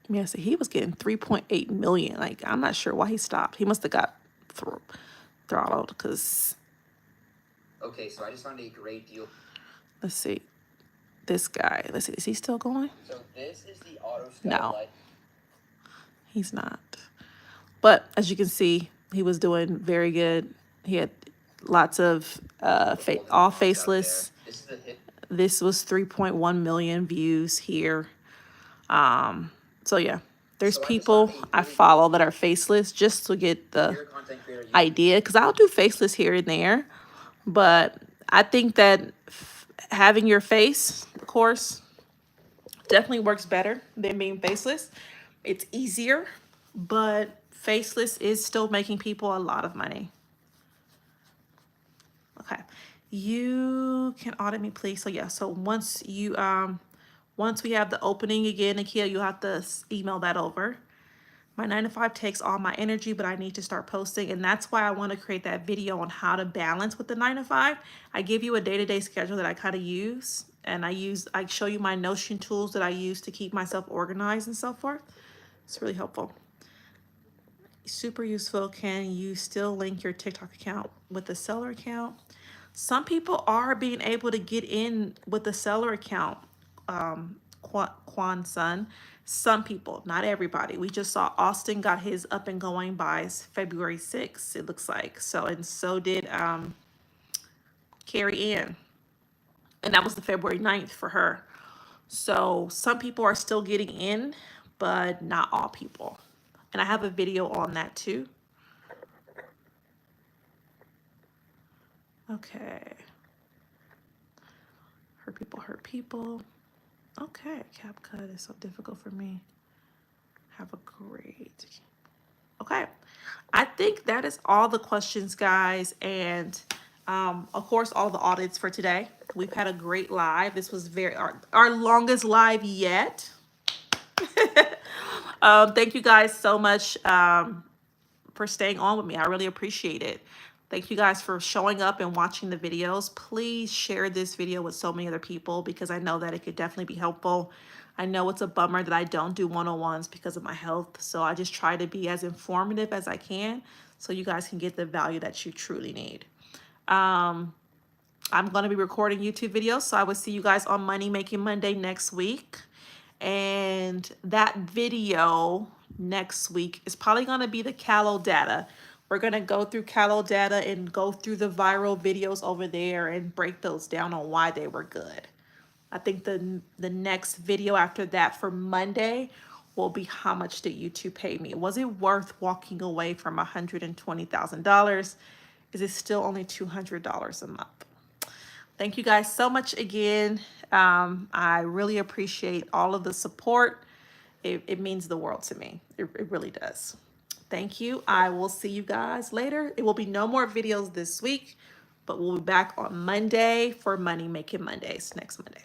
Yeah, so he was getting 3.8 million. Like, I'm not sure why he stopped. He must have got throttled, because. Okay, so I just found a great deal. Let's see. This guy. Let's see. Is he still going? So this is the auto skylight. No, he's not. But as you can see, he was doing very good. He had lots of all faceless. This is the hit. This was 3.1 million views here. So yeah, there's people I follow that are faceless just to get the idea, because I'll do faceless here and there, but I think that having your face, of course, definitely works better than being faceless. It's easier, but faceless is still making people a lot of money. Okay, you can audit me, please. So yeah, so once we have the opening again, Nakia, you'll have to email that over. My 9 to 5 takes all my energy, but I need to start posting, and that's why I want to create that video on how to balance with the 9 to 5. I give you a day-to-day schedule that I kind of use, and I show you my Notion tools that I use to keep myself organized and so forth. It's really helpful. Super useful. Can you still link your TikTok account with the seller account? Some people are being able to get in with the seller account, Quan Sun. Some people, not everybody. We just saw Austin got his up and going by February 6th, it looks like. So, and so did Carrie Anne. And that was the February 9th for her. So some people are still getting in, but not all people. And I have a video on that too. Okay. Hurt people, hurt people. Okay, CapCut is so difficult for me. Have a great. Okay, I think that is all the questions, guys, and of course all the audits for today. We've had a great live. This was our longest live yet. Thank you guys so much for staying on with me. I really appreciate it. Thank you guys for showing up and watching the videos. Please share this video with so many other people because I know that it could definitely be helpful. I know it's a bummer that I don't do one-on-ones because of my health. So I just try to be as informative as I can so you guys can get the value that you truly need. I'm going to be recording YouTube videos. So I will see you guys on Money Making Monday next week. And that video next week is probably going to be the Callow data. We're going to go through Callow data and go through the viral videos over there and break those down on why they were good. I think the next video after that for Monday will be how much did YouTube pay me? Was it worth walking away from $120,000? Is it still only $200 a month? Thank you guys so much again. I really appreciate all of the support. It means the world to me. It really does. Thank you. I will see you guys later. It will be no more videos this week, but we'll be back on Monday for Money Making Mondays next Monday.